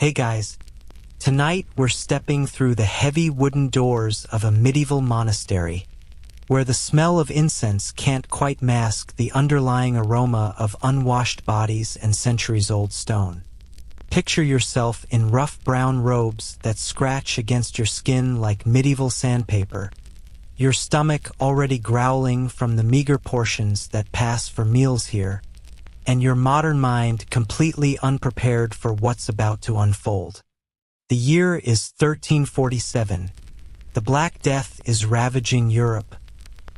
Hey guys, tonight we're stepping through the heavy wooden doors of a medieval monastery, where the smell of incense can't quite mask the underlying aroma of unwashed bodies and centuries-old stone. Picture yourself in rough brown robes that scratch against your skin like medieval sandpaper, your stomach already growling from the meager portions that pass for meals here, and your modern mind completely unprepared for what's about to unfold. The year is 1347. The Black Death is ravaging Europe,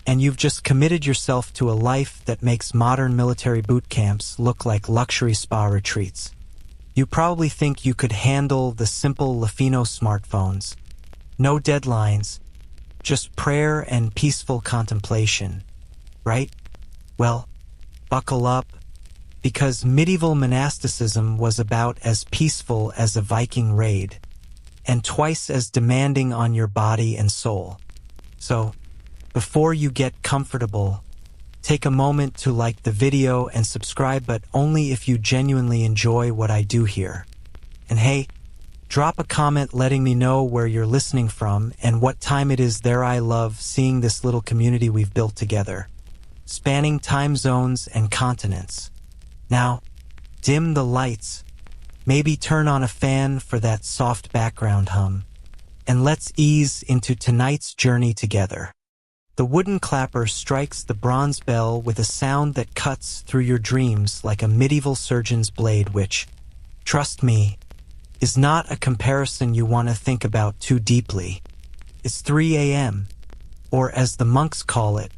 and you've just committed yourself to a life that makes modern military boot camps look like luxury spa retreats. You probably think you could handle the simple Lafino smartphones. No deadlines, just prayer and peaceful contemplation, right? Well, buckle up, because medieval monasticism was about as peaceful as a Viking raid, and twice as demanding on your body and soul. So, before you get comfortable, take a moment to like the video and subscribe, but only if you genuinely enjoy what I do here. And hey, drop a comment letting me know where you're listening from and what time it is there. I love seeing this little community we've built together, spanning time zones and continents. Now, dim the lights, maybe turn on a fan for that soft background hum, and let's ease into tonight's journey together. The wooden clapper strikes the bronze bell with a sound that cuts through your dreams like a medieval surgeon's blade, which, trust me, is not a comparison you want to think about too deeply. It's 3 a.m., or as the monks call it,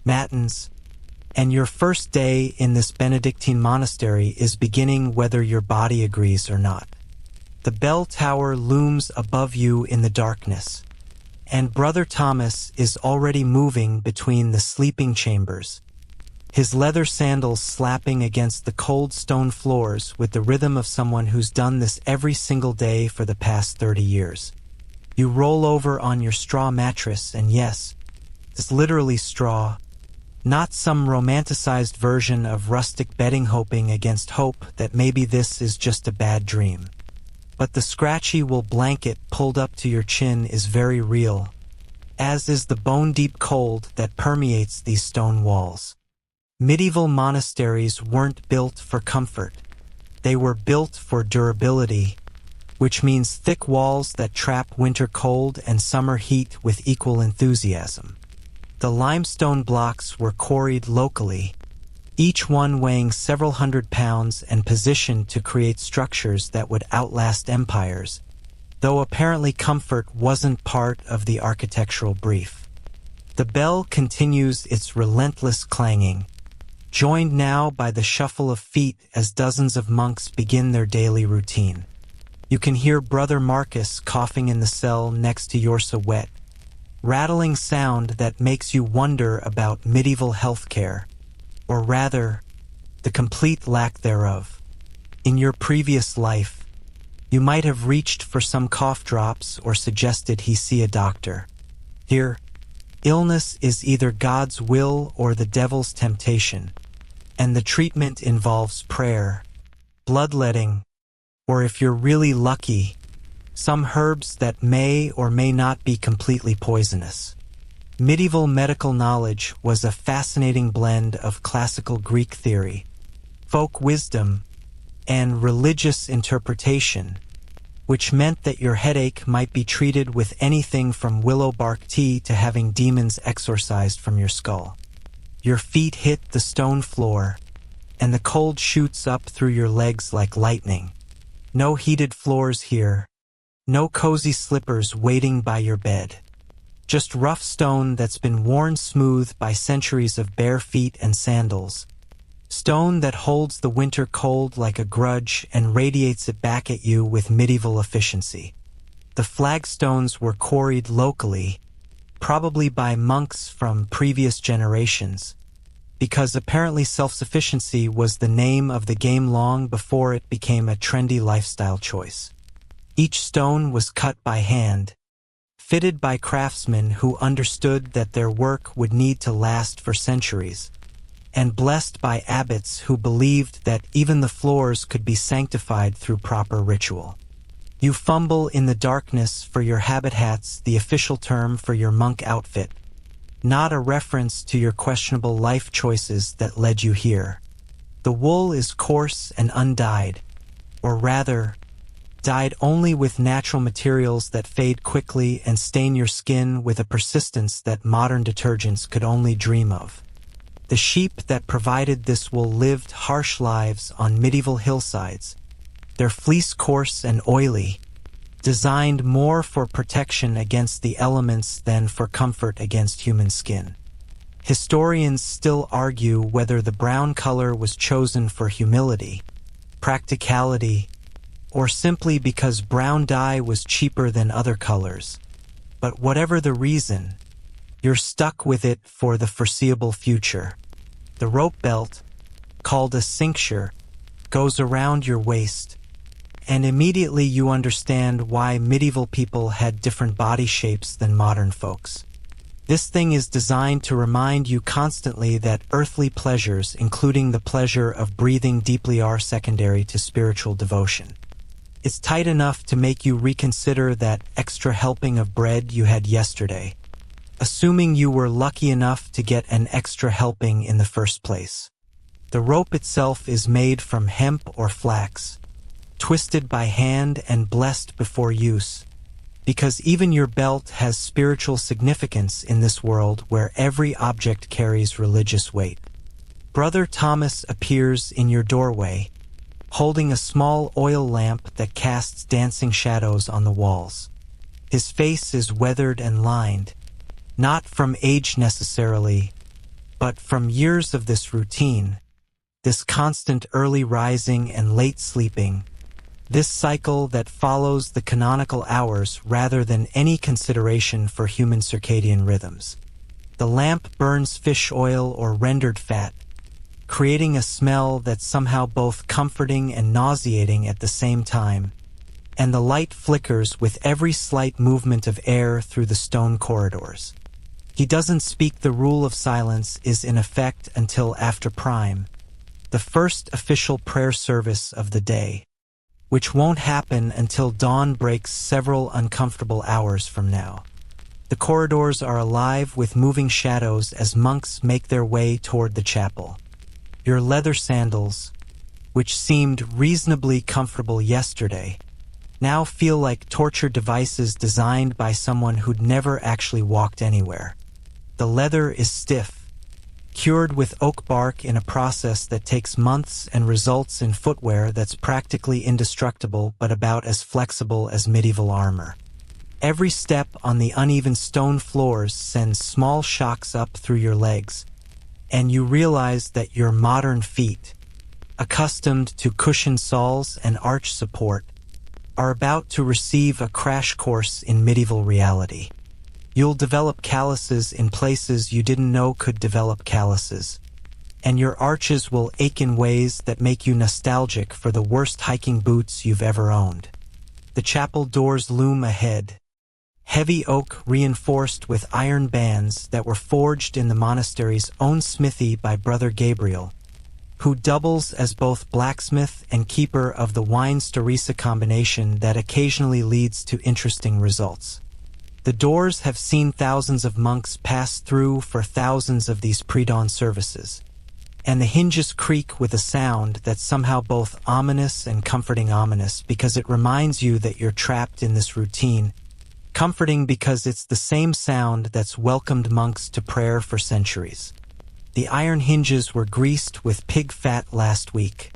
matins, and your first day in this Benedictine monastery is beginning whether your body agrees or not. The bell tower looms above you in the darkness, and Brother Thomas is already moving between the sleeping chambers, his leather sandals slapping against the cold stone floors with the rhythm of someone who's done this every single day for the past 30 years. You roll over on your straw mattress, and yes, it's literally straw, not some romanticized version of rustic bedding, hoping against hope that maybe this is just a bad dream. But the scratchy wool blanket pulled up to your chin is very real, as is the bone-deep cold that permeates these stone walls. Medieval monasteries weren't built for comfort. They were built for durability, which means thick walls that trap winter cold and summer heat with equal enthusiasm. The limestone blocks were quarried locally, each one weighing several hundred pounds and positioned to create structures that would outlast empires, though apparently comfort wasn't part of the architectural brief. The bell continues its relentless clanging, joined now by the shuffle of feet as dozens of monks begin their daily routine. You can hear Brother Marcus coughing in the cell next to your wet, rattling sound that makes you wonder about medieval healthcare, or rather, the complete lack thereof. In your previous life, you might have reached for some cough drops or suggested he see a doctor. Here, illness is either God's will or the devil's temptation, and the treatment involves prayer, bloodletting, or if you're really lucky, some herbs that may or may not be completely poisonous. Medieval medical knowledge was a fascinating blend of classical Greek theory, folk wisdom, and religious interpretation, which meant that your headache might be treated with anything from willow bark tea to having demons exorcised from your skull. Your feet hit the stone floor, and the cold shoots up through your legs like lightning. No heated floors here, no cozy slippers waiting by your bed. Just rough stone that's been worn smooth by centuries of bare feet and sandals. Stone that holds the winter cold like a grudge and radiates it back at you with medieval efficiency. The flagstones were quarried locally, probably by monks from previous generations, because apparently self-sufficiency was the name of the game long before it became a trendy lifestyle choice. Each stone was cut by hand, fitted by craftsmen who understood that their work would need to last for centuries, and blessed by abbots who believed that even the floors could be sanctified through proper ritual. You fumble in the darkness for your habit hats, the official term for your monk outfit, not a reference to your questionable life choices that led you here. The wool is coarse and undyed, or rather, dyed only with natural materials that fade quickly and stain your skin with a persistence that modern detergents could only dream of. The sheep that provided this wool lived harsh lives on medieval hillsides, their fleece coarse and oily, designed more for protection against the elements than for comfort against human skin. Historians still argue whether the brown color was chosen for humility, practicality, or simply because brown dye was cheaper than other colors. But whatever the reason, you're stuck with it for the foreseeable future. The rope belt, called a cincture, goes around your waist, and immediately you understand why medieval people had different body shapes than modern folks. This thing is designed to remind you constantly that earthly pleasures, including the pleasure of breathing deeply, are secondary to spiritual devotion. It's tight enough to make you reconsider that extra helping of bread you had yesterday, assuming you were lucky enough to get an extra helping in the first place. The rope itself is made from hemp or flax, twisted by hand and blessed before use, because even your belt has spiritual significance in this world where every object carries religious weight. Brother Thomas appears in your doorway, holding a small oil lamp that casts dancing shadows on the walls. His face is weathered and lined, not from age necessarily, but from years of this routine, this constant early rising and late sleeping, this cycle that follows the canonical hours rather than any consideration for human circadian rhythms. The lamp burns fish oil or rendered fat, creating a smell that's somehow both comforting and nauseating at the same time, and the light flickers with every slight movement of air through the stone corridors. He doesn't speak. The rule of silence is in effect until after prime, the first official prayer service of the day, which won't happen until dawn breaks several uncomfortable hours from now. The corridors are alive with moving shadows as monks make their way toward the chapel. Your leather sandals, which seemed reasonably comfortable yesterday, now feel like torture devices designed by someone who'd never actually walked anywhere. The leather is stiff, cured with oak bark in a process that takes months and results in footwear that's practically indestructible but about as flexible as medieval armor. Every step on the uneven stone floors sends small shocks up through your legs, and you realize that your modern feet, accustomed to cushioned soles and arch support, are about to receive a crash course in medieval reality. You'll develop calluses in places you didn't know could develop calluses, and your arches will ache in ways that make you nostalgic for the worst hiking boots you've ever owned. The chapel doors loom ahead, heavy oak reinforced with iron bands that were forged in the monastery's own smithy by Brother Gabriel, who doubles as both blacksmith and keeper of the wine-storisa combination that occasionally leads to interesting results. The doors have seen thousands of monks pass through for thousands of these pre-dawn services, and the hinges creak with a sound that's somehow both ominous and comforting. Ominous because it reminds you that you're trapped in this routine, comforting because it's the same sound that's welcomed monks to prayer for centuries. The iron hinges were greased with pig fat last week,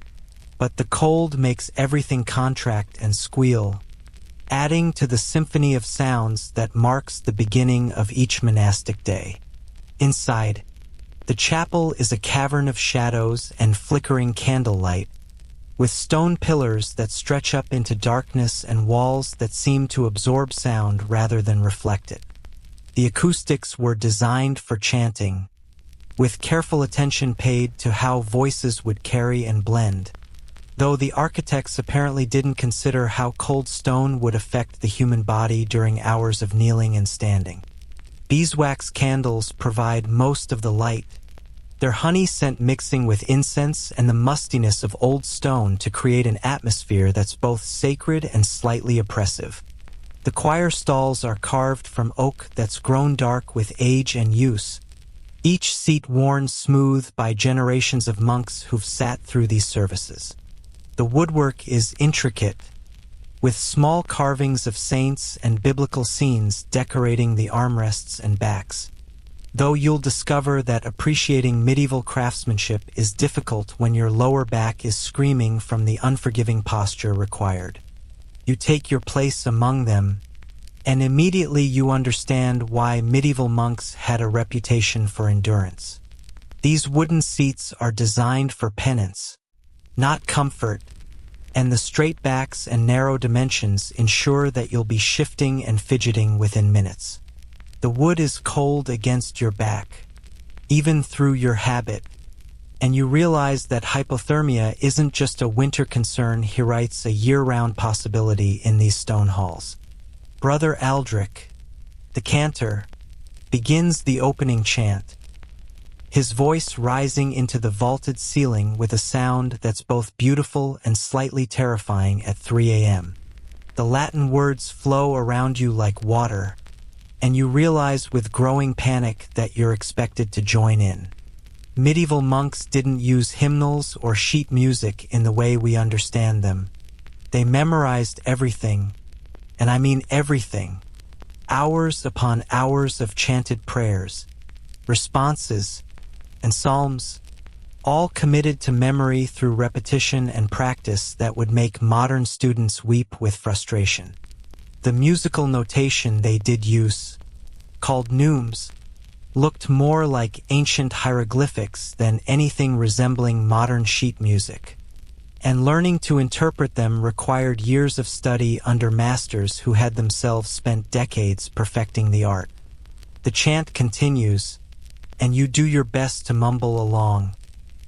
but the cold makes everything contract and squeal, adding to the symphony of sounds that marks the beginning of each monastic day. Inside, the chapel is a cavern of shadows and flickering candlelight, with stone pillars that stretch up into darkness and walls that seem to absorb sound rather than reflect it. The acoustics were designed for chanting, with careful attention paid to how voices would carry and blend, though the architects apparently didn't consider how cold stone would affect the human body during hours of kneeling and standing. Beeswax candles provide most of the light, their honey scent mixing with incense and the mustiness of old stone to create an atmosphere that's both sacred and slightly oppressive. The choir stalls are carved from oak that's grown dark with age and use, each seat worn smooth by generations of monks who've sat through these services. The woodwork is intricate, with small carvings of saints and biblical scenes decorating the armrests and backs. Though you'll discover that appreciating medieval craftsmanship is difficult when your lower back is screaming from the unforgiving posture required. You take your place among them, and immediately you understand why medieval monks had a reputation for endurance. These wooden seats are designed for penance, not comfort, and the straight backs and narrow dimensions ensure that you'll be shifting and fidgeting within minutes. The wood is cold against your back, even through your habit, and you realize that hypothermia isn't just a winter concern. He writes, a year-round possibility in these stone halls. Brother Aldrich, the cantor, begins the opening chant, his voice rising into the vaulted ceiling with a sound that's both beautiful and slightly terrifying at 3 a.m. The Latin words flow around you like water, and you realize with growing panic that you're expected to join in. Medieval monks didn't use hymnals or sheet music in the way we understand them. They memorized everything, and I mean everything. Hours upon hours of chanted prayers, responses, and psalms, all committed to memory through repetition and practice that would make modern students weep with frustration. The musical notation they did use, called neumes, looked more like ancient hieroglyphics than anything resembling modern sheet music, and learning to interpret them required years of study under masters who had themselves spent decades perfecting the art. The chant continues, and you do your best to mumble along,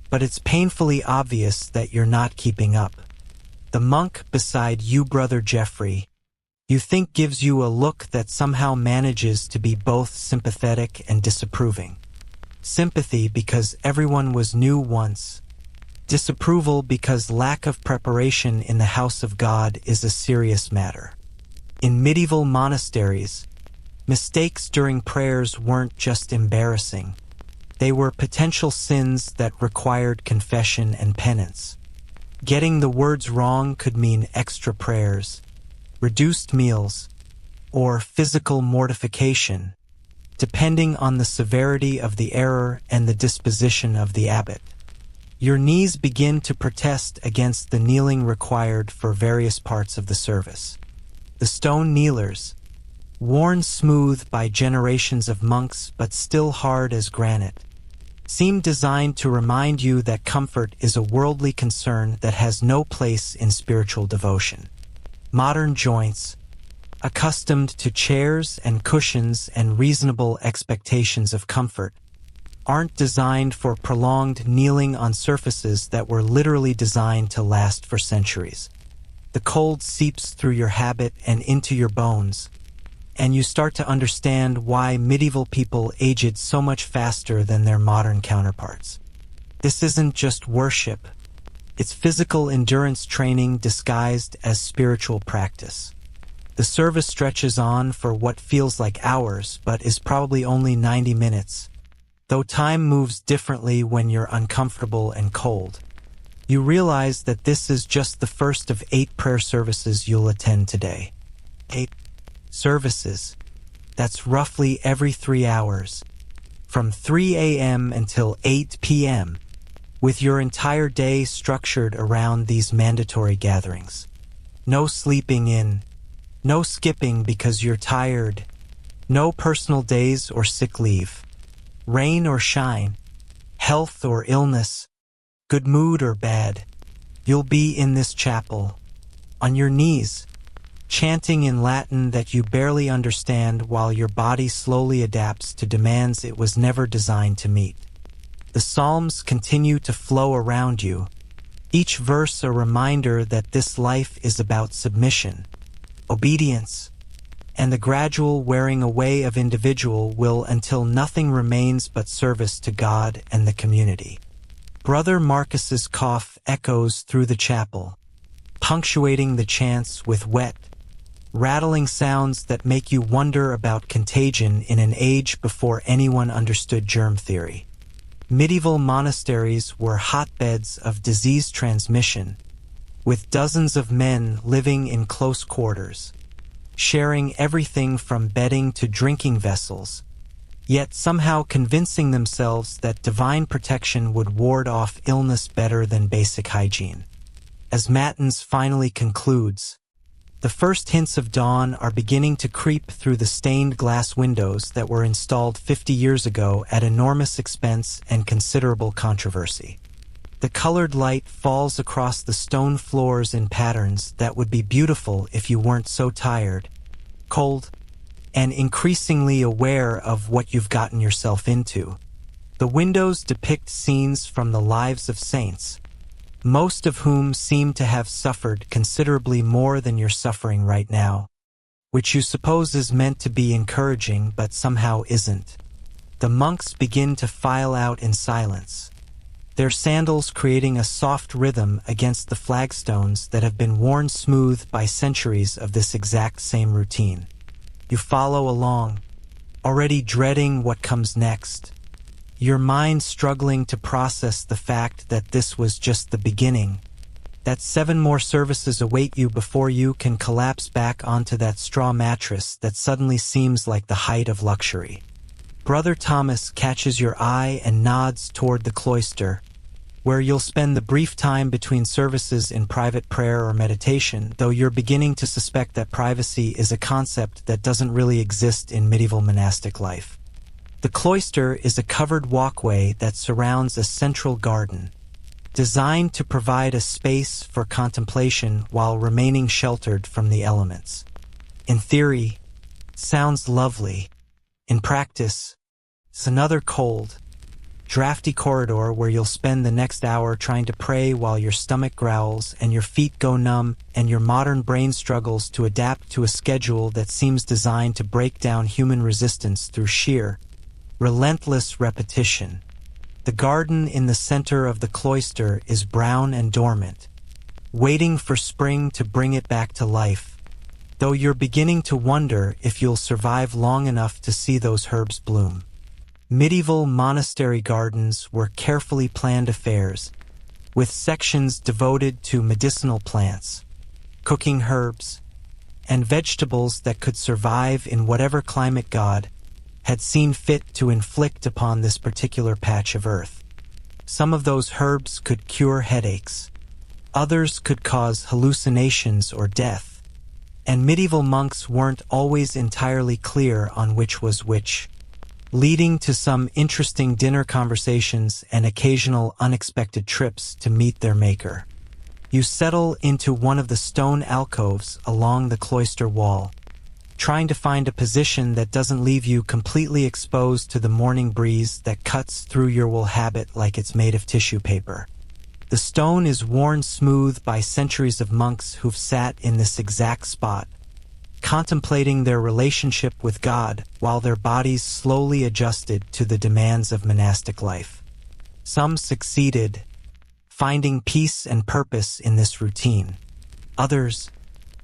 but it's painfully obvious that you're not keeping up. The monk beside you, Brother Geoffrey, you think gives you a look that somehow manages to be both sympathetic and disapproving. Sympathy because everyone was new once. Disapproval because lack of preparation in the house of God is a serious matter. In medieval monasteries, mistakes during prayers weren't just embarrassing. They were potential sins that required confession and penance. Getting the words wrong could mean extra prayers, reduced meals, or physical mortification, depending on the severity of the error and the disposition of the abbot. Your knees begin to protest against the kneeling required for various parts of the service. The stone kneelers, worn smooth by generations of monks but still hard as granite, seem designed to remind you that comfort is a worldly concern that has no place in spiritual devotion. Modern joints, accustomed to chairs and cushions and reasonable expectations of comfort, aren't designed for prolonged kneeling on surfaces that were literally designed to last for centuries. The cold seeps through your habit and into your bones, and you start to understand why medieval people aged so much faster than their modern counterparts. This isn't just worship. It's physical endurance training disguised as spiritual practice. The service stretches on for what feels like hours, but is probably only 90 minutes. Though time moves differently when you're uncomfortable and cold, you realize that this is just the first of 8 prayer services you'll attend today. 8 services. That's roughly every 3 hours, from 3 a.m. until 8 p.m., with your entire day structured around these mandatory gatherings. No sleeping in, no skipping because you're tired, no personal days or sick leave. Rain or shine, health or illness, good mood or bad, you'll be in this chapel, on your knees, chanting in Latin that you barely understand while your body slowly adapts to demands it was never designed to meet. The Psalms continue to flow around you, each verse a reminder that this life is about submission, obedience, and the gradual wearing away of individual will until nothing remains but service to God and the community. Brother Marcus's cough echoes through the chapel, punctuating the chants with wet, rattling sounds that make you wonder about contagion in an age before anyone understood germ theory. Medieval monasteries were hotbeds of disease transmission, with dozens of men living in close quarters, sharing everything from bedding to drinking vessels, yet somehow convincing themselves that divine protection would ward off illness better than basic hygiene. As Matins finally concludes, the first hints of dawn are beginning to creep through the stained glass windows that were installed 50 years ago at enormous expense and considerable controversy. The colored light falls across the stone floors in patterns that would be beautiful if you weren't so tired, cold, and increasingly aware of what you've gotten yourself into. The windows depict scenes from the lives of saints, most of whom seem to have suffered considerably more than you're suffering right now, which you suppose is meant to be encouraging but somehow isn't. The monks begin to file out in silence, their sandals creating a soft rhythm against the flagstones that have been worn smooth by centuries of this exact same routine. You follow along, already dreading what comes next, your mind struggling to process the fact that this was just the beginning, that 7 more services await you before you can collapse back onto that straw mattress that suddenly seems like the height of luxury. Brother Thomas catches your eye and nods toward the cloister, where you'll spend the brief time between services in private prayer or meditation, though you're beginning to suspect that privacy is a concept that doesn't really exist in medieval monastic life. The cloister is a covered walkway that surrounds a central garden, designed to provide a space for contemplation while remaining sheltered from the elements. In theory, sounds lovely. In practice, it's another cold, drafty corridor where you'll spend the next hour trying to pray while your stomach growls and your feet go numb and your modern brain struggles to adapt to a schedule that seems designed to break down human resistance through sheer, relentless repetition. The garden in the center of the cloister is brown and dormant, waiting for spring to bring it back to life, though you're beginning to wonder if you'll survive long enough to see those herbs bloom. Medieval monastery gardens were carefully planned affairs, with sections devoted to medicinal plants, cooking herbs, and vegetables that could survive in whatever climate God had seen fit to inflict upon this particular patch of earth. Some of those herbs could cure headaches, others could cause hallucinations or death, and medieval monks weren't always entirely clear on which was which, leading to some interesting dinner conversations and occasional unexpected trips to meet their maker. You settle into one of the stone alcoves along the cloister wall, trying to find a position that doesn't leave you completely exposed to the morning breeze that cuts through your wool habit like it's made of tissue paper. The stone is worn smooth by centuries of monks who've sat in this exact spot, contemplating their relationship with God while their bodies slowly adjusted to the demands of monastic life. Some succeeded, finding peace and purpose in this routine. Others,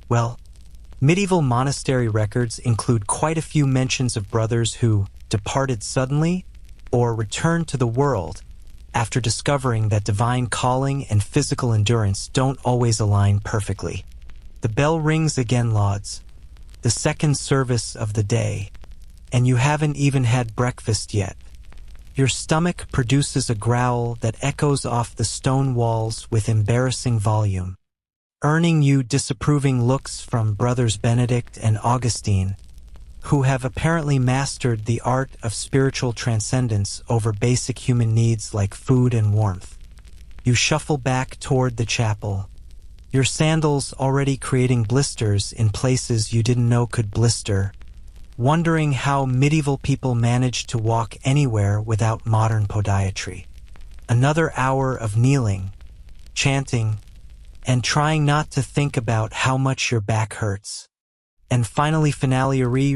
well, medieval monastery records include quite a few mentions of brothers who departed suddenly or returned to the world after discovering that divine calling and physical endurance don't always align perfectly. The bell rings again, lauds, the second service of the day, and you haven't even had breakfast yet. Your stomach produces a growl that echoes off the stone walls with embarrassing volume, earning you disapproving looks from brothers Benedict and Augustine, who have apparently mastered the art of spiritual transcendence over basic human needs like food and warmth. You shuffle back toward the chapel, your sandals already creating blisters in places you didn't know could blister, wondering how medieval people managed to walk anywhere without modern podiatry. Another hour of kneeling, chanting, and trying not to think about how much your back hurts. and finally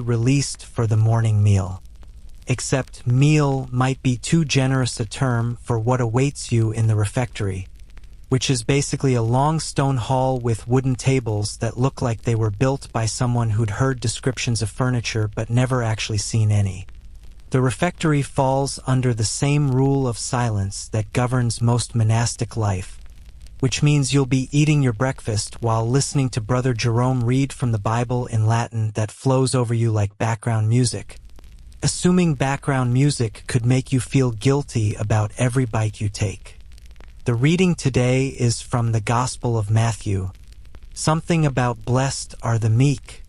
released for the morning meal. Except meal might be too generous a term for what awaits you in the refectory, which is basically a long stone hall with wooden tables that look like they were built by someone who'd heard descriptions of furniture but never actually seen any. The refectory falls under the same rule of silence that governs most monastic life, which means you'll be eating your breakfast while listening to Brother Jerome read from the Bible in Latin that flows over you like background music, assuming background music could make you feel guilty about every bite you take. The reading today is from the Gospel of Matthew, something about blessed are the meek,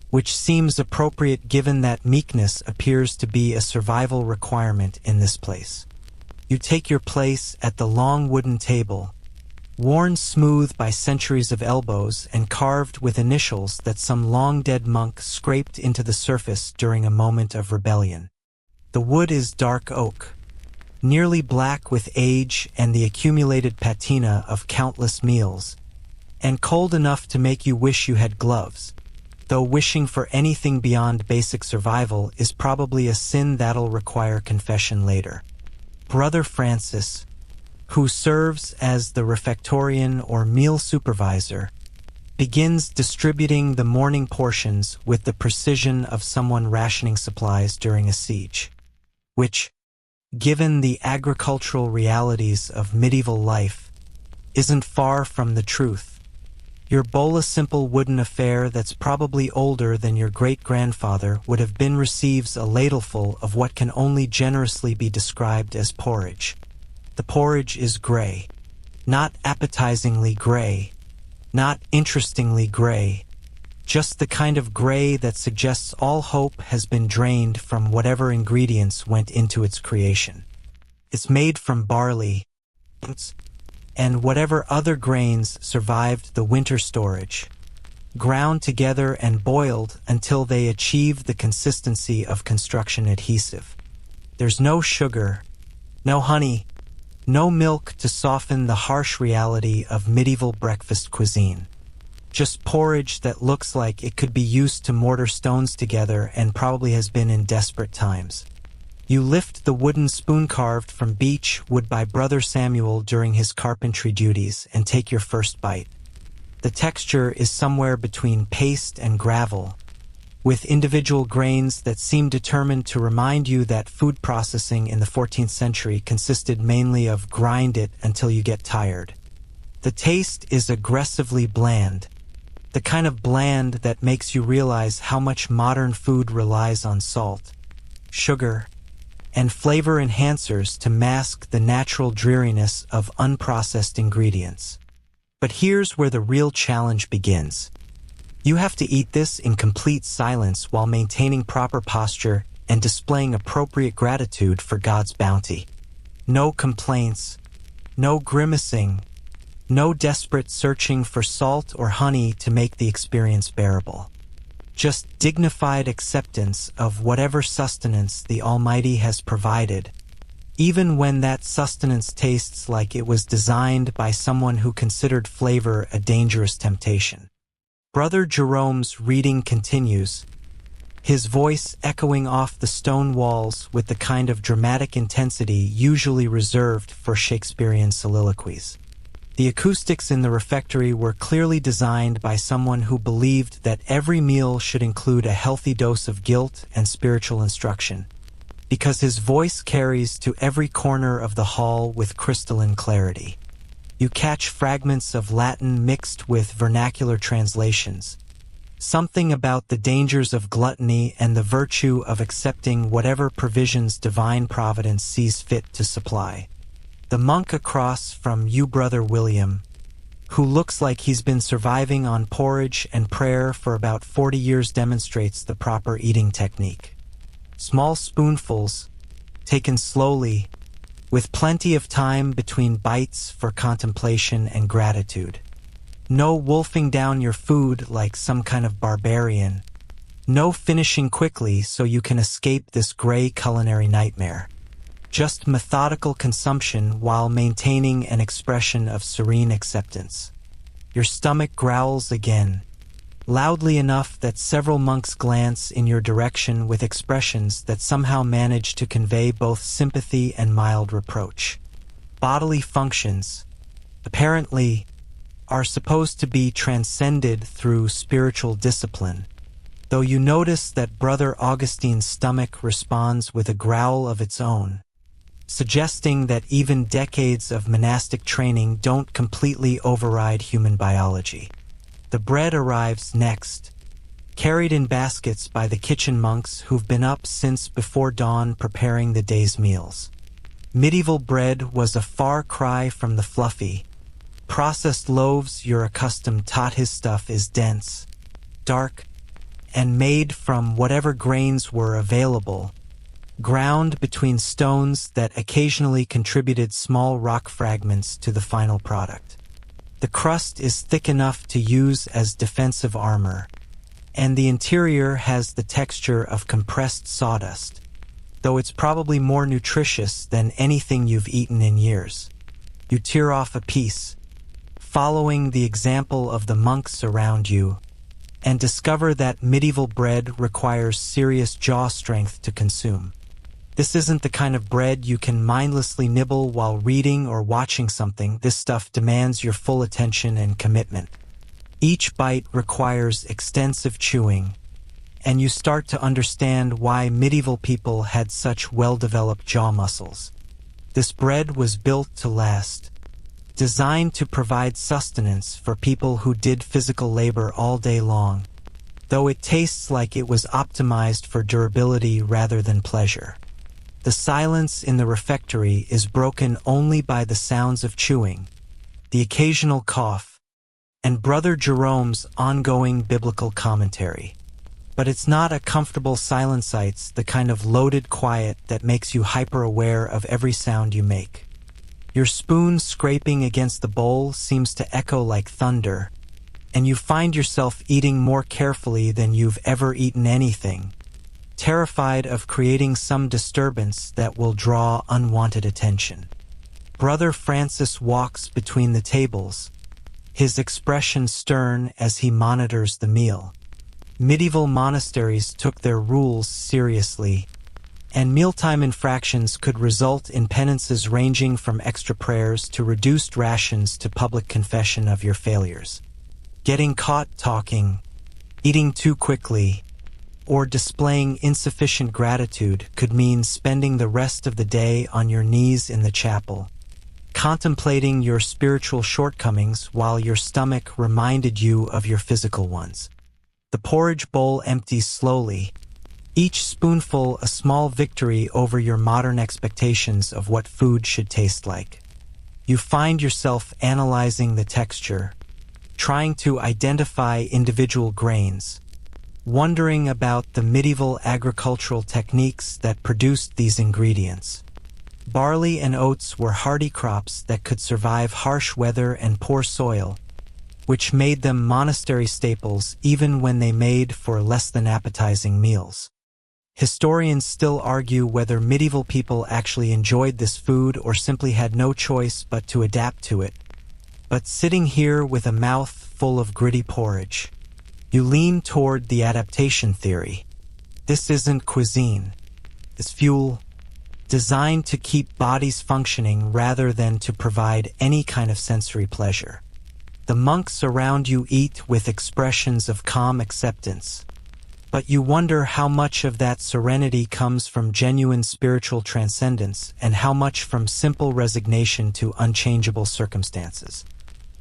which seems appropriate given that meekness appears to be a survival requirement in this place. You take your place at the long wooden table, worn smooth by centuries of elbows and carved with initials that some long-dead monk scraped into the surface during a moment of rebellion. The wood is dark oak, nearly black with age and the accumulated patina of countless meals, and cold enough to make you wish you had gloves, though wishing for anything beyond basic survival is probably a sin that'll require confession later. Brother Francis, who serves as the refectorian or meal supervisor, begins distributing the morning portions with the precision of someone rationing supplies during a siege, which, given the agricultural realities of medieval life, isn't far from the truth. Your bowl, a simple wooden affair that's probably older than your great-grandfather would have been, receives a ladleful of what can only generously be described as porridge. The porridge is gray, not appetizingly gray, not interestingly gray, just the kind of gray that suggests all hope has been drained from whatever ingredients went into its creation. It's made from barley, and whatever other grains survived the winter storage, ground together and boiled until they achieved the consistency of construction adhesive. There's no sugar, no honey, no milk to soften the harsh reality of medieval breakfast cuisine. Just porridge that looks like it could be used to mortar stones together and probably has been in desperate times. You lift the wooden spoon carved from beech wood by Brother Samuel during his carpentry duties and take your first bite. The texture is somewhere between paste and gravel, with individual grains that seem determined to remind you that food processing in the 14th century consisted mainly of grind it until you get tired. The taste is aggressively bland, the kind of bland that makes you realize how much modern food relies on salt, sugar, and flavor enhancers to mask the natural dreariness of unprocessed ingredients. But here's where the real challenge begins. You have to eat this in complete silence while maintaining proper posture and displaying appropriate gratitude for God's bounty. No complaints, no grimacing, no desperate searching for salt or honey to make the experience bearable. Just dignified acceptance of whatever sustenance the Almighty has provided, even when that sustenance tastes like it was designed by someone who considered flavor a dangerous temptation. Brother Jerome's reading continues, his voice echoing off the stone walls with the kind of dramatic intensity usually reserved for Shakespearean soliloquies. The acoustics in the refectory were clearly designed by someone who believed that every meal should include a healthy dose of guilt and spiritual instruction, because his voice carries to every corner of the hall with crystalline clarity. You catch fragments of Latin mixed with vernacular translations, something about the dangers of gluttony and the virtue of accepting whatever provisions divine providence sees fit to supply. The monk across from you, Brother William, who looks like he's been surviving on porridge and prayer for about 40 years, demonstrates the proper eating technique. Small spoonfuls, taken slowly, with plenty of time between bites for contemplation and gratitude. No wolfing down your food like some kind of barbarian. No finishing quickly so you can escape this gray culinary nightmare. Just methodical consumption while maintaining an expression of serene acceptance. Your stomach growls again, loudly enough that several monks glance in your direction with expressions that somehow manage to convey both sympathy and mild reproach. Bodily functions, apparently, are supposed to be transcended through spiritual discipline, though you notice that Brother Augustine's stomach responds with a growl of its own, suggesting that even decades of monastic training don't completely override human biology. The bread arrives next, carried in baskets by the kitchen monks who've been up since before dawn preparing the day's meals. Medieval bread was a far cry from the fluffy, processed loaves you're accustomed to. His stuff is dense, dark, and made from whatever grains were available, ground between stones that occasionally contributed small rock fragments to the final product. The crust is thick enough to use as defensive armor, and the interior has the texture of compressed sawdust, though it's probably more nutritious than anything you've eaten in years. You tear off a piece, following the example of the monks around you, and discover that medieval bread requires serious jaw strength to consume. This isn't the kind of bread you can mindlessly nibble while reading or watching something. This stuff demands your full attention and commitment. Each bite requires extensive chewing, and you start to understand why medieval people had such well-developed jaw muscles. This bread was built to last, designed to provide sustenance for people who did physical labor all day long, though it tastes like it was optimized for durability rather than pleasure. The silence in the refectory is broken only by the sounds of chewing, the occasional cough, and Brother Jerome's ongoing biblical commentary. But it's not a comfortable silence, it's the kind of loaded quiet that makes you hyper-aware of every sound you make. Your spoon scraping against the bowl seems to echo like thunder, and you find yourself eating more carefully than you've ever eaten anything, terrified of creating some disturbance that will draw unwanted attention. Brother Francis walks between the tables, his expression stern as he monitors the meal. Medieval monasteries took their rules seriously, and mealtime infractions could result in penances ranging from extra prayers to reduced rations to public confession of your failures. Getting caught talking, eating too quickly, or displaying insufficient gratitude could mean spending the rest of the day on your knees in the chapel, contemplating your spiritual shortcomings while your stomach reminded you of your physical ones. The porridge bowl empties slowly, each spoonful a small victory over your modern expectations of what food should taste like. You find yourself analyzing the texture, trying to identify individual grains, wondering about the medieval agricultural techniques that produced these ingredients. Barley and oats were hardy crops that could survive harsh weather and poor soil, which made them monastery staples even when they made for less than appetizing meals. Historians still argue whether medieval people actually enjoyed this food or simply had no choice but to adapt to it. But sitting here with a mouth full of gritty porridge, you lean toward the adaptation theory. This isn't cuisine. It's fuel, designed to keep bodies functioning rather than to provide any kind of sensory pleasure. The monks around you eat with expressions of calm acceptance, but you wonder how much of that serenity comes from genuine spiritual transcendence and how much from simple resignation to unchangeable circumstances.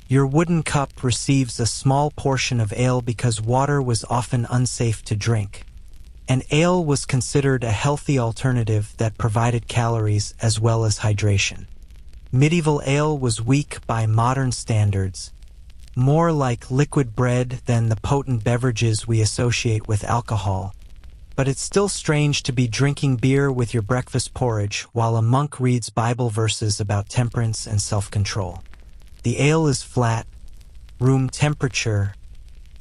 Your wooden cup receives a small portion of ale because water was often unsafe to drink, and ale was considered a healthy alternative that provided calories as well as hydration. Medieval ale was weak by modern standards, more like liquid bread than the potent beverages we associate with alcohol, but it's still strange to be drinking beer with your breakfast porridge while a monk reads Bible verses about temperance and self-control. The ale is flat, room temperature,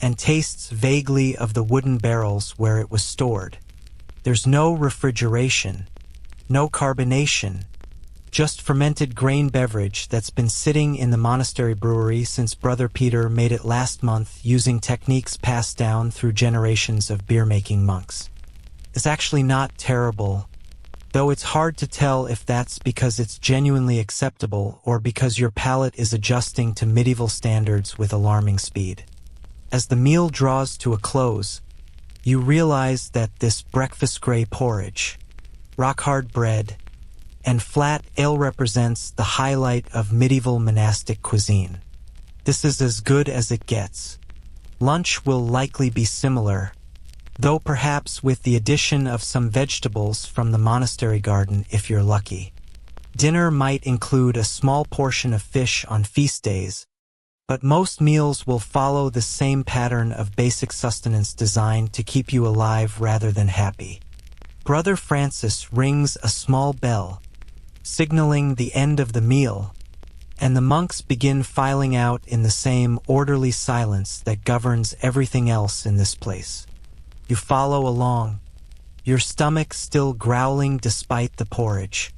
and tastes vaguely of the wooden barrels where it was stored. There's no refrigeration, no carbonation, just fermented grain beverage that's been sitting in the monastery brewery since Brother Peter made it last month using techniques passed down through generations of beer-making monks. It's actually not terrible, though it's hard to tell if that's because it's genuinely acceptable or because your palate is adjusting to medieval standards with alarming speed. As the meal draws to a close, you realize that this breakfast gray porridge, rock-hard bread, and flat ale represents the highlight of medieval monastic cuisine. This is as good as it gets. Lunch will likely be similar, though perhaps with the addition of some vegetables from the monastery garden if you're lucky. Dinner might include a small portion of fish on feast days, but most meals will follow the same pattern of basic sustenance designed to keep you alive rather than happy. Brother Francis rings a small bell, signaling the end of the meal, and the monks begin filing out in the same orderly silence that governs everything else in this place. You follow along, your stomach still growling despite the porridge,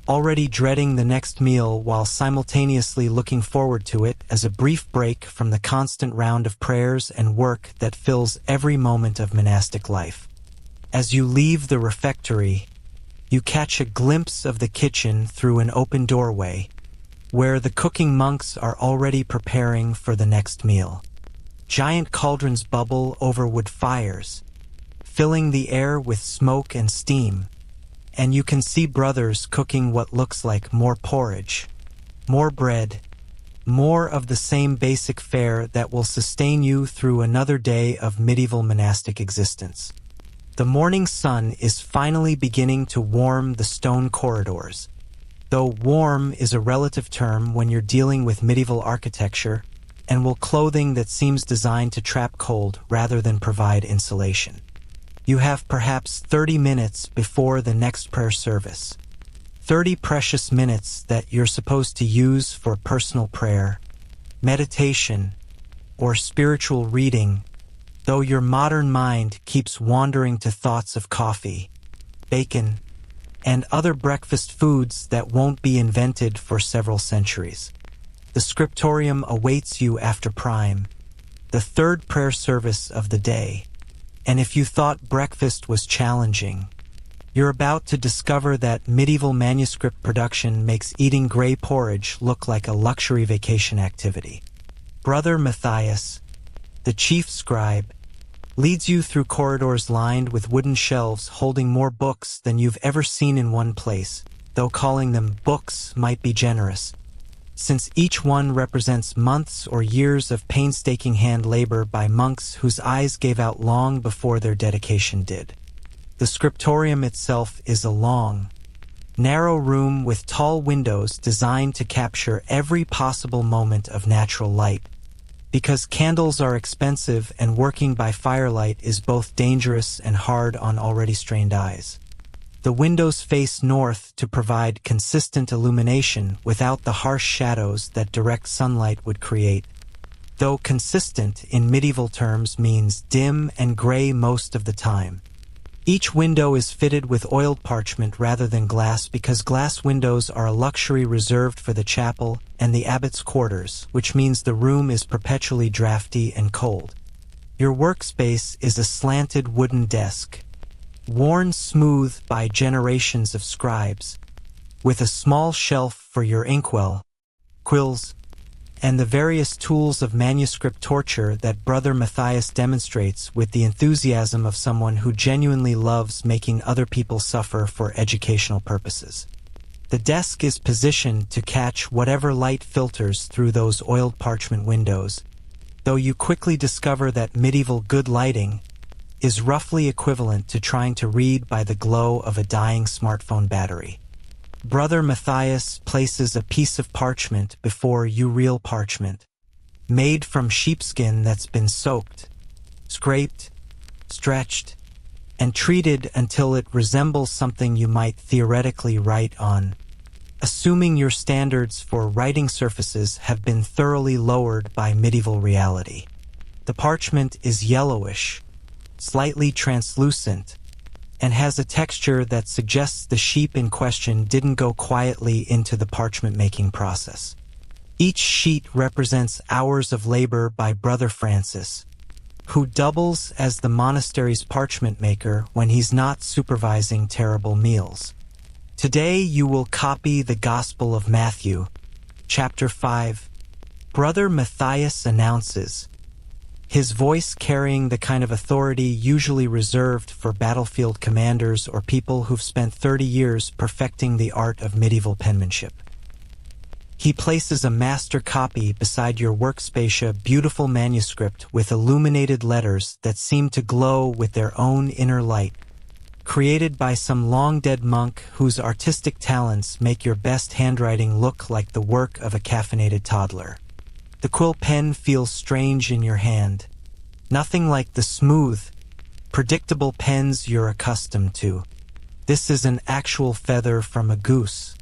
already dreading the next meal while simultaneously looking forward to it as a brief break from the constant round of prayers and work that fills every moment of monastic life. As you leave the refectory, you catch a glimpse of the kitchen through an open doorway, where the cooking monks are already preparing for the next meal. Giant cauldrons bubble over wood fires, filling the air with smoke and steam, and you can see brothers cooking what looks like more porridge, more bread, more of the same basic fare that will sustain you through another day of medieval monastic existence. The morning sun is finally beginning to warm the stone corridors, though warm is a relative term when you're dealing with medieval architecture and will clothing that seems designed to trap cold rather than provide insulation. You have perhaps 30 minutes before the next prayer service. 30 precious minutes that you're supposed to use for personal prayer, meditation, or spiritual reading, though your modern mind keeps wandering to thoughts of coffee, bacon, and other breakfast foods that won't be invented for several centuries. The scriptorium awaits you after prime, the third prayer service of the day, and if you thought breakfast was challenging, you're about to discover that medieval manuscript production makes eating gray porridge look like a luxury vacation activity. Brother Matthias, the chief scribe, leads you through corridors lined with wooden shelves holding more books than you've ever seen in one place, though calling them books might be generous, since each one represents months or years of painstaking hand labor by monks whose eyes gave out long before their dedication did. The scriptorium itself is a long, narrow room with tall windows designed to capture every possible moment of natural light, because candles are expensive and working by firelight is both dangerous and hard on already strained eyes. The windows face north to provide consistent illumination without the harsh shadows that direct sunlight would create, though consistent in medieval terms means dim and gray most of the time. Each window is fitted with oiled parchment rather than glass because glass windows are a luxury reserved for the chapel and the abbot's quarters, which means the room is perpetually drafty and cold. Your workspace is a slanted wooden desk, worn smooth by generations of scribes, with a small shelf for your inkwell, quills, and the various tools of manuscript torture that Brother Matthias demonstrates with the enthusiasm of someone who genuinely loves making other people suffer for educational purposes. The desk is positioned to catch whatever light filters through those oiled parchment windows, though you quickly discover that medieval good lighting is roughly equivalent to trying to read by the glow of a dying smartphone battery. Brother Matthias places a piece of parchment before you real parchment, made from sheepskin that's been soaked, scraped, stretched, and treated until it resembles something you might theoretically write on, assuming your standards for writing surfaces have been thoroughly lowered by medieval reality. The parchment is yellowish, slightly translucent, and has a texture that suggests the sheep in question didn't go quietly into the parchment-making process. Each sheet represents hours of labor by Brother Francis, who doubles as the monastery's parchment maker when he's not supervising terrible meals. Today you will copy the Gospel of Matthew, chapter 5. Brother Matthias announces, his voice carrying the kind of authority usually reserved for battlefield commanders or people who've spent 30 years perfecting the art of medieval penmanship. He places a master copy beside your workspace, a beautiful manuscript with illuminated letters that seem to glow with their own inner light, created by some long-dead monk whose artistic talents make your best handwriting look like the work of a caffeinated toddler. The quill pen feels strange in your hand, nothing like the smooth, predictable pens you're accustomed to. This is an actual feather from a goose,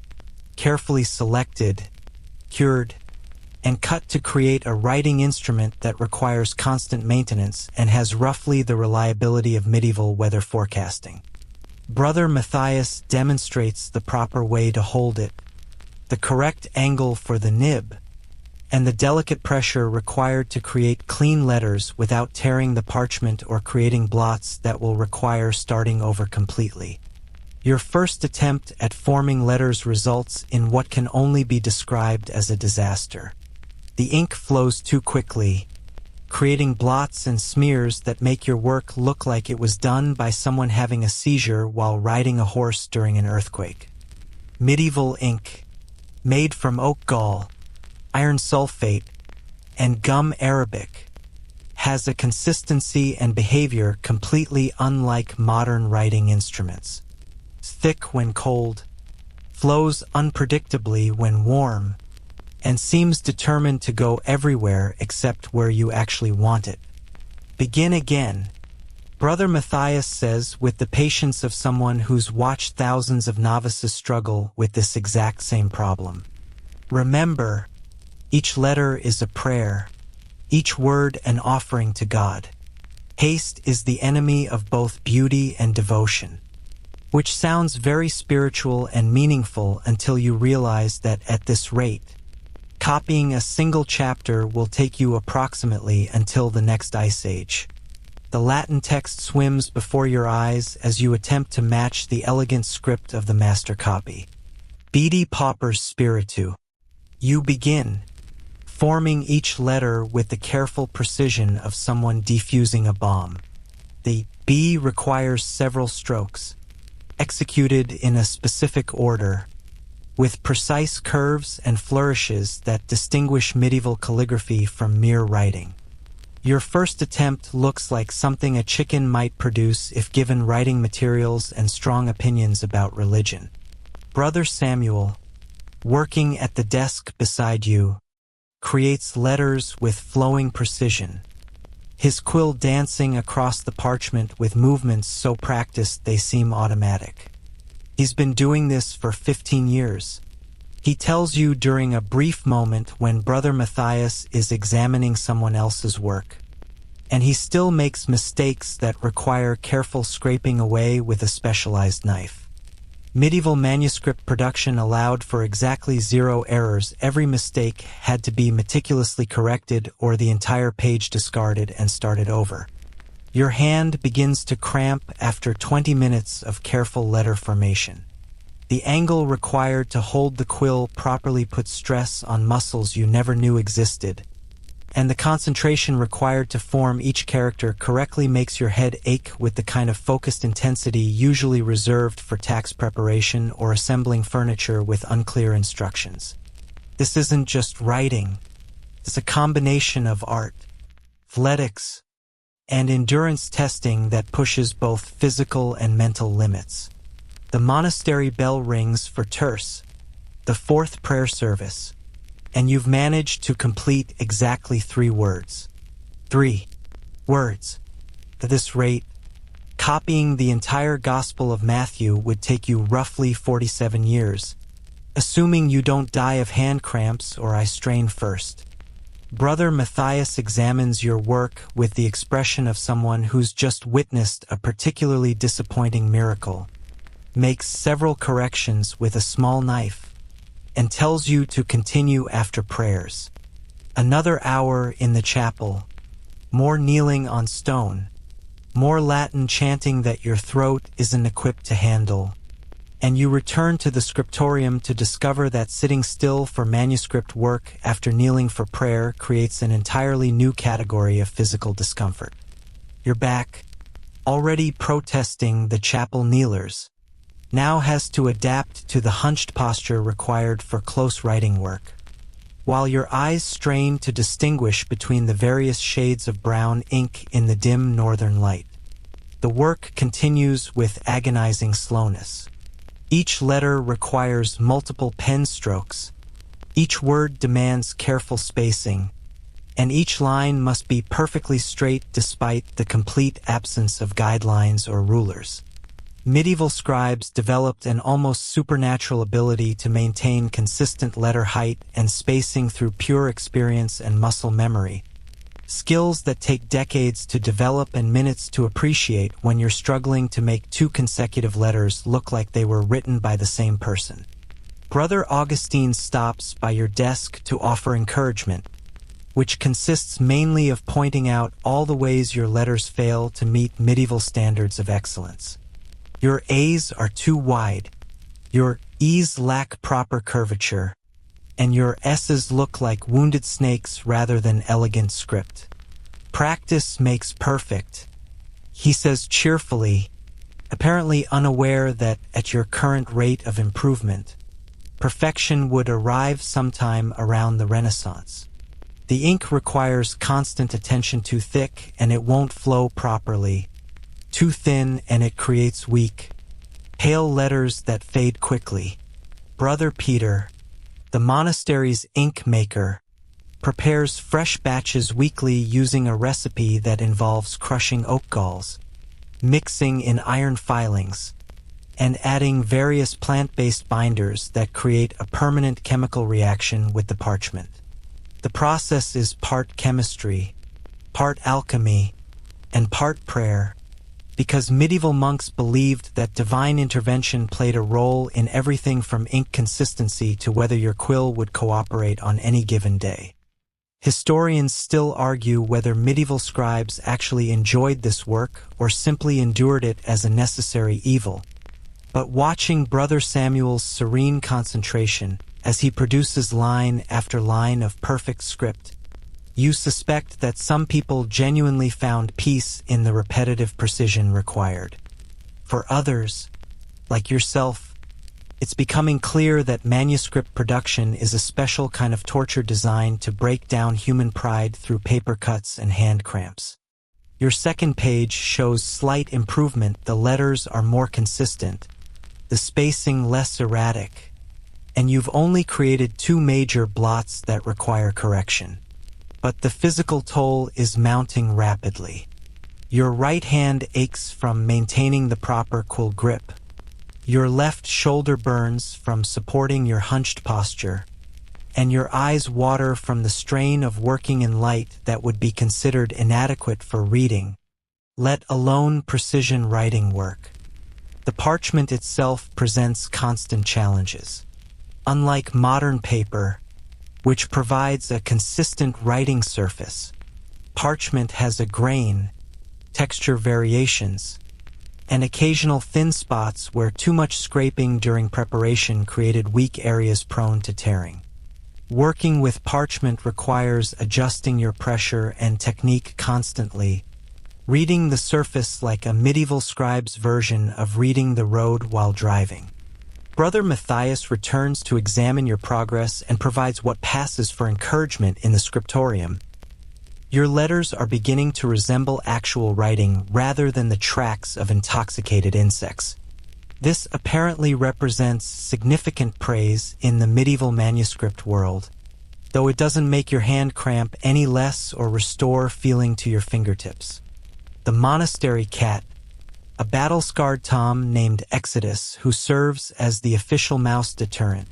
carefully selected, cured, and cut to create a writing instrument that requires constant maintenance and has roughly the reliability of medieval weather forecasting. Brother Matthias demonstrates the proper way to hold it, the correct angle for the nib, and the delicate pressure required to create clean letters without tearing the parchment or creating blots that will require starting over completely. Your first attempt at forming letters results in what can only be described as a disaster. The ink flows too quickly, creating blots and smears that make your work look like it was done by someone having a seizure while riding a horse during an earthquake. Medieval ink, made from oak gall, iron sulfate, and gum arabic, has a consistency and behavior completely unlike modern writing instruments. Thick when cold, flows unpredictably when warm, and seems determined to go everywhere except where you actually want it. Begin again, Brother Matthias says with the patience of someone who's watched thousands of novices struggle with this exact same problem. Remember, each letter is a prayer, each word an offering to God. Haste is the enemy of both beauty and devotion, which sounds very spiritual and meaningful until you realize that at this rate, copying a single chapter will take you approximately until the next ice age. The Latin text swims before your eyes as you attempt to match the elegant script of the master copy. Beady Pauper's Spiritu. You begin, forming each letter with the careful precision of someone defusing a bomb. The B requires several strokes, executed in a specific order, with precise curves and flourishes that distinguish medieval calligraphy from mere writing. Your first attempt looks like something a chicken might produce if given writing materials and strong opinions about religion. Brother Samuel, working at the desk beside you, creates letters with flowing precision, his quill dancing across the parchment with movements so practiced they seem automatic. He's been doing this for 15 years. He tells you during a brief moment when Brother Matthias is examining someone else's work, and he still makes mistakes that require careful scraping away with a specialized knife. Medieval manuscript production allowed for exactly 0 errors. Every mistake had to be meticulously corrected or the entire page discarded and started over. Your hand begins to cramp after 20 minutes of careful letter formation. The angle required to hold the quill properly puts stress on muscles you never knew existed, and the concentration required to form each character correctly makes your head ache with the kind of focused intensity usually reserved for tax preparation or assembling furniture with unclear instructions. This isn't just writing. It's a combination of art, athletics, and endurance testing that pushes both physical and mental limits. The monastery bell rings for terce, the 4th prayer service, and you've managed to complete exactly 3 words. 3 words. At this rate, copying the entire Gospel of Matthew would take you roughly 47 years, assuming you don't die of hand cramps or eye strain first. Brother Matthias examines your work with the expression of someone who's just witnessed a particularly disappointing miracle, makes several corrections with a small knife, and tells you to continue after prayers. Another hour in the chapel, more kneeling on stone, more Latin chanting that your throat isn't equipped to handle, and you return to the scriptorium to discover that sitting still for manuscript work after kneeling for prayer creates an entirely new category of physical discomfort. Your back, already protesting the chapel kneelers, now has to adapt to the hunched posture required for close writing work, while your eyes strain to distinguish between the various shades of brown ink in the dim northern light. The work continues with agonizing slowness. Each letter requires multiple pen strokes, each word demands careful spacing, and each line must be perfectly straight despite the complete absence of guidelines or rulers. Medieval scribes developed an almost supernatural ability to maintain consistent letter height and spacing through pure experience and muscle memory, skills that take decades to develop and minutes to appreciate when you're struggling to make two consecutive letters look like they were written by the same person. Brother Augustine stops by your desk to offer encouragement, which consists mainly of pointing out all the ways your letters fail to meet medieval standards of excellence. Your A's are too wide, your E's lack proper curvature, and your S's look like wounded snakes rather than elegant script. Practice makes perfect, he says cheerfully, apparently unaware that at your current rate of improvement, perfection would arrive sometime around the Renaissance. The ink requires constant attention. Too thick and it won't flow properly. Too thin and it creates weak, pale letters that fade quickly. Brother Peter, the monastery's ink maker, prepares fresh batches weekly using a recipe that involves crushing oak galls, mixing in iron filings, and adding various plant-based binders that create a permanent chemical reaction with the parchment. The process is part chemistry, part alchemy, and part prayer, because medieval monks believed that divine intervention played a role in everything from ink consistency to whether your quill would cooperate on any given day. Historians still argue whether medieval scribes actually enjoyed this work or simply endured it as a necessary evil. But watching Brother Samuel's serene concentration as he produces line after line of perfect script, you suspect that some people genuinely found peace in the repetitive precision required. For others, like yourself, it's becoming clear that manuscript production is a special kind of torture designed to break down human pride through paper cuts and hand cramps. Your second page shows slight improvement. The letters are more consistent, the spacing less erratic, and you've only created 2 major blots that require correction. But the physical toll is mounting rapidly. Your right hand aches from maintaining the proper quill grip. Your left shoulder burns from supporting your hunched posture, and your eyes water from the strain of working in light that would be considered inadequate for reading, let alone precision writing work. The parchment itself presents constant challenges. Unlike modern paper, which provides a consistent writing surface, parchment has a grain, texture variations, and occasional thin spots where too much scraping during preparation created weak areas prone to tearing. Working with parchment requires adjusting your pressure and technique constantly, reading the surface like a medieval scribe's version of reading the road while driving. Brother Matthias returns to examine your progress and provides what passes for encouragement in the scriptorium. Your letters are beginning to resemble actual writing rather than the tracks of intoxicated insects. This apparently represents significant praise in the medieval manuscript world, though it doesn't make your hand cramp any less or restore feeling to your fingertips. The monastery cat, a battle-scarred tom named Exodus who serves as the official mouse deterrent,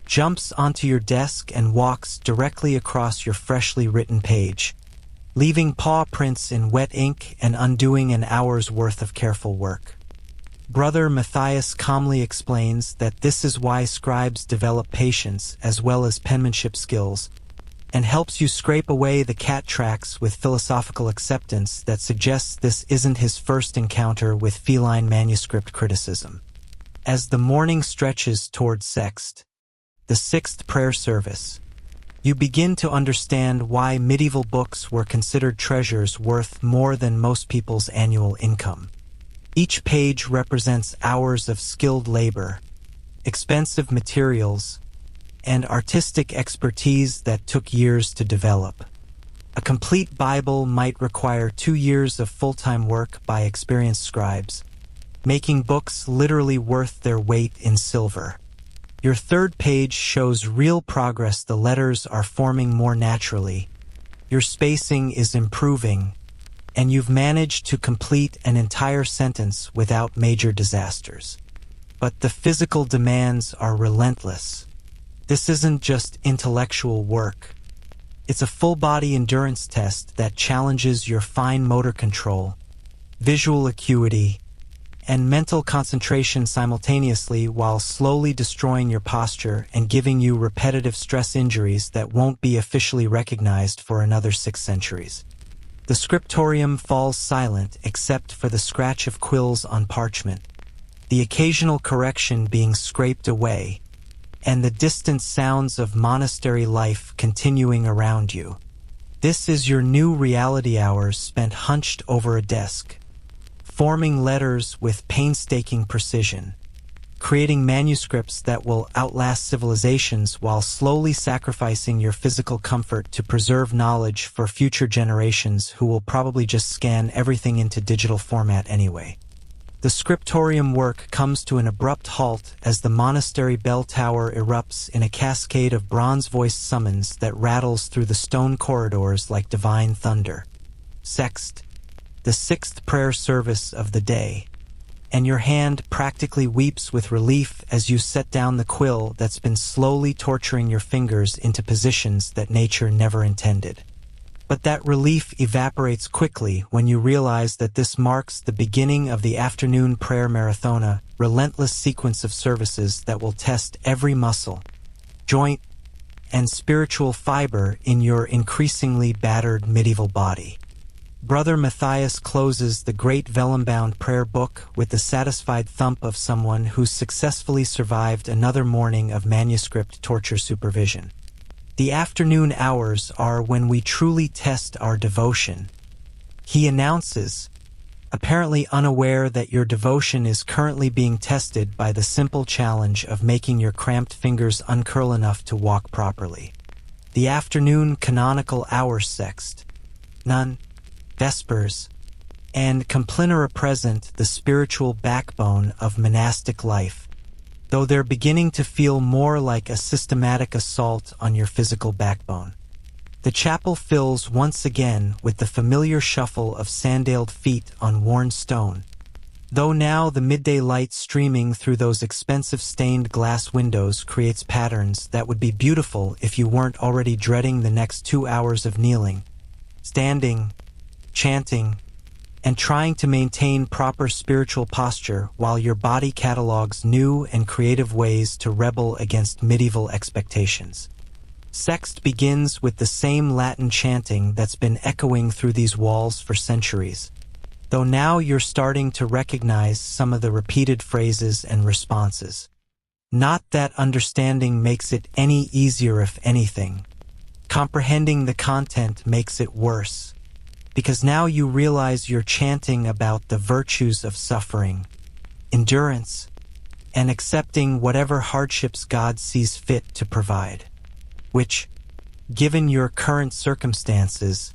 jumps onto your desk and walks directly across your freshly written page, leaving paw prints in wet ink and undoing an hour's worth of careful work. Brother Matthias calmly explains that this is why scribes develop patience as well as penmanship skills, and helps you scrape away the cat tracks with philosophical acceptance that suggests this isn't his first encounter with feline manuscript criticism. As the morning stretches toward Sext, the sixth prayer service, you begin to understand why medieval books were considered treasures worth more than most people's annual income. Each page represents hours of skilled labor, expensive materials, and artistic expertise that took years to develop. A complete Bible might require 2 years of full-time work by experienced scribes, making books literally worth their weight in silver. Your third page shows real progress. The letters are forming more naturally, your spacing is improving, and you've managed to complete an entire sentence without major disasters. But the physical demands are relentless. This isn't just intellectual work. It's a full-body endurance test that challenges your fine motor control, visual acuity, and mental concentration simultaneously, while slowly destroying your posture and giving you repetitive stress injuries that won't be officially recognized for another 6 centuries. The scriptorium falls silent except for the scratch of quills on parchment, the occasional correction being scraped away, and the distant sounds of monastery life continuing around you. This is your new reality, hours spent hunched over a desk, forming letters with painstaking precision, creating manuscripts that will outlast civilizations while slowly sacrificing your physical comfort to preserve knowledge for future generations who will probably just scan everything into digital format anyway. The scriptorium work comes to an abrupt halt as the monastery bell tower erupts in a cascade of bronze-voiced summons that rattles through the stone corridors like divine thunder. Sext, the sixth prayer service of the day, and your hand practically weeps with relief as you set down the quill that's been slowly torturing your fingers into positions that nature never intended. But that relief evaporates quickly when you realize that this marks the beginning of the afternoon prayer marathon, a relentless sequence of services that will test every muscle, joint, and spiritual fiber in your increasingly battered medieval body. Brother Matthias closes the great vellum-bound prayer book with the satisfied thump of someone who's successfully survived another morning of manuscript torture supervision. The afternoon hours are when we truly test our devotion, he announces, apparently unaware that your devotion is currently being tested by the simple challenge of making your cramped fingers uncurl enough to walk properly. The afternoon canonical hours, sext, none, vespers, and complinera present the spiritual backbone of monastic life, though they're beginning to feel more like a systematic assault on your physical backbone. The chapel fills once again with the familiar shuffle of sandaled feet on worn stone, though now the midday light streaming through those expensive stained glass windows creates patterns that would be beautiful if you weren't already dreading the next 2 hours of kneeling, standing, chanting, and trying to maintain proper spiritual posture while your body catalogs new and creative ways to rebel against medieval expectations. Sext begins with the same Latin chanting that's been echoing through these walls for centuries, though now you're starting to recognize some of the repeated phrases and responses. Not that understanding makes it any easier, if anything. Comprehending the content makes it worse, because now you realize you're chanting about the virtues of suffering, endurance, and accepting whatever hardships God sees fit to provide, which, given your current circumstances,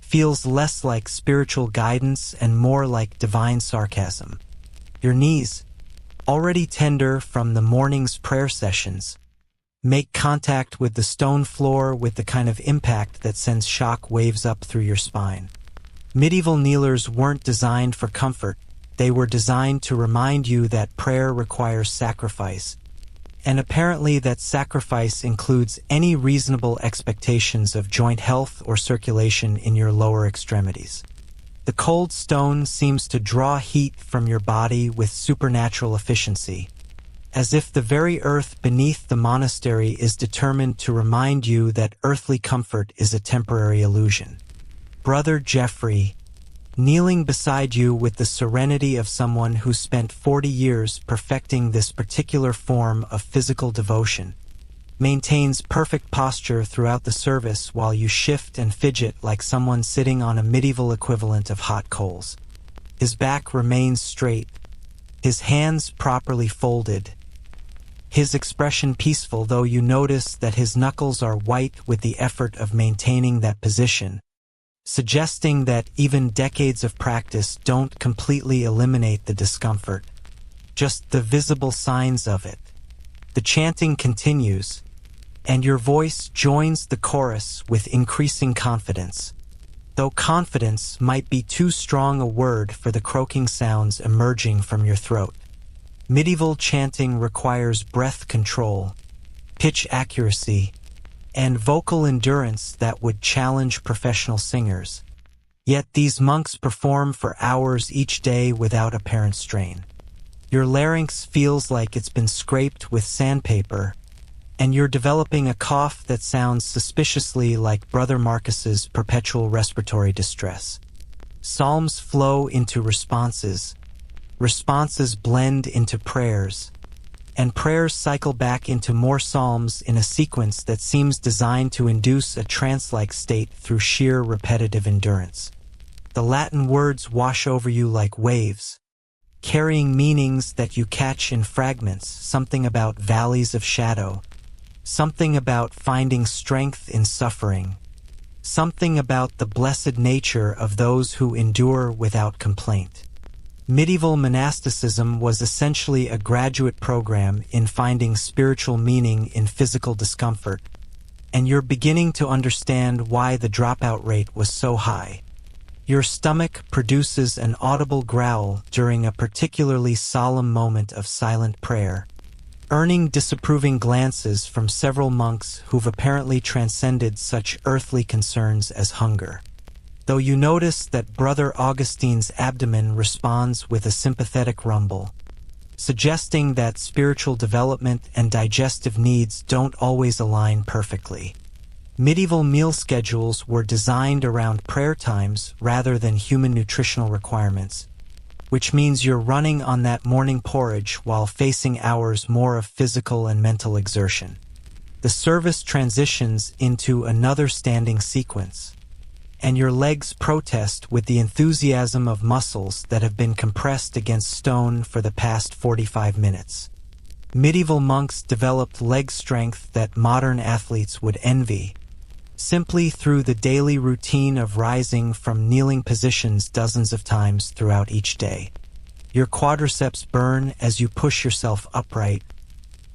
feels less like spiritual guidance and more like divine sarcasm. Your knees, already tender from the morning's prayer sessions, make contact with the stone floor with the kind of impact that sends shock waves up through your spine. Medieval kneelers weren't designed for comfort. They were designed to remind you that prayer requires sacrifice, and apparently that sacrifice includes any reasonable expectations of joint health or circulation in your lower extremities. The cold stone seems to draw heat from your body with supernatural efficiency, as if the very earth beneath the monastery is determined to remind you that earthly comfort is a temporary illusion. Brother Jeffrey, kneeling beside you with the serenity of someone who spent 40 years perfecting this particular form of physical devotion, maintains perfect posture throughout the service while you shift and fidget like someone sitting on a medieval equivalent of hot coals. His back remains straight, his hands properly folded, his expression peaceful, though you notice that his knuckles are white with the effort of maintaining that position, suggesting that even decades of practice don't completely eliminate the discomfort, just the visible signs of it. The chanting continues, and your voice joins the chorus with increasing confidence, though confidence might be too strong a word for the croaking sounds emerging from your throat. Medieval chanting requires breath control, pitch accuracy, and vocal endurance that would challenge professional singers. Yet these monks perform for hours each day without apparent strain. Your larynx feels like it's been scraped with sandpaper, and you're developing a cough that sounds suspiciously like Brother Marcus's perpetual respiratory distress. Psalms flow into responses, responses blend into prayers, and prayers cycle back into more psalms in a sequence that seems designed to induce a trance-like state through sheer repetitive endurance. The Latin words wash over you like waves, carrying meanings that you catch in fragments, something about valleys of shadow, something about finding strength in suffering, something about the blessed nature of those who endure without complaint. Medieval monasticism was essentially a graduate program in finding spiritual meaning in physical discomfort, and you're beginning to understand why the dropout rate was so high. Your stomach produces an audible growl during a particularly solemn moment of silent prayer, earning disapproving glances from several monks who've apparently transcended such earthly concerns as hunger. Though you notice that Brother Augustine's abdomen responds with a sympathetic rumble, suggesting that spiritual development and digestive needs don't always align perfectly. Medieval meal schedules were designed around prayer times rather than human nutritional requirements, which means you're running on that morning porridge while facing hours more of physical and mental exertion. The service transitions into another standing sequence, and your legs protest with the enthusiasm of muscles that have been compressed against stone for the past 45 minutes. Medieval monks developed leg strength that modern athletes would envy, simply through the daily routine of rising from kneeling positions dozens of times throughout each day. Your quadriceps burn as you push yourself upright,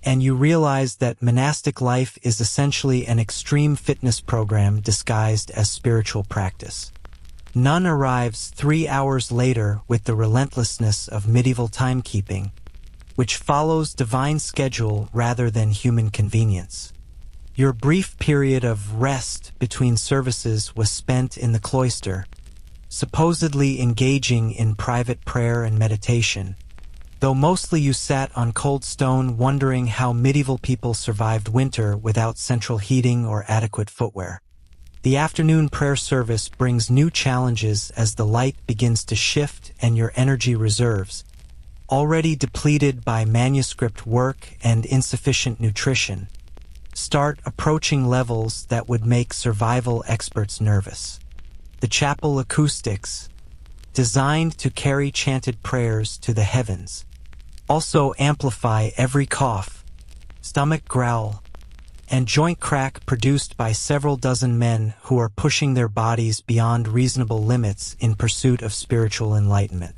and you realize that monastic life is essentially an extreme fitness program disguised as spiritual practice. None arrives 3 hours later with the relentlessness of medieval timekeeping, which follows divine schedule rather than human convenience. Your brief period of rest between services was spent in the cloister, supposedly engaging in private prayer and meditation, though mostly you sat on cold stone wondering how medieval people survived winter without central heating or adequate footwear. The afternoon prayer service brings new challenges as the light begins to shift and your energy reserves, already depleted by manuscript work and insufficient nutrition, start approaching levels that would make survival experts nervous. The chapel acoustics, designed to carry chanted prayers to the heavens, also amplify every cough, stomach growl, and joint crack produced by several dozen men who are pushing their bodies beyond reasonable limits in pursuit of spiritual enlightenment.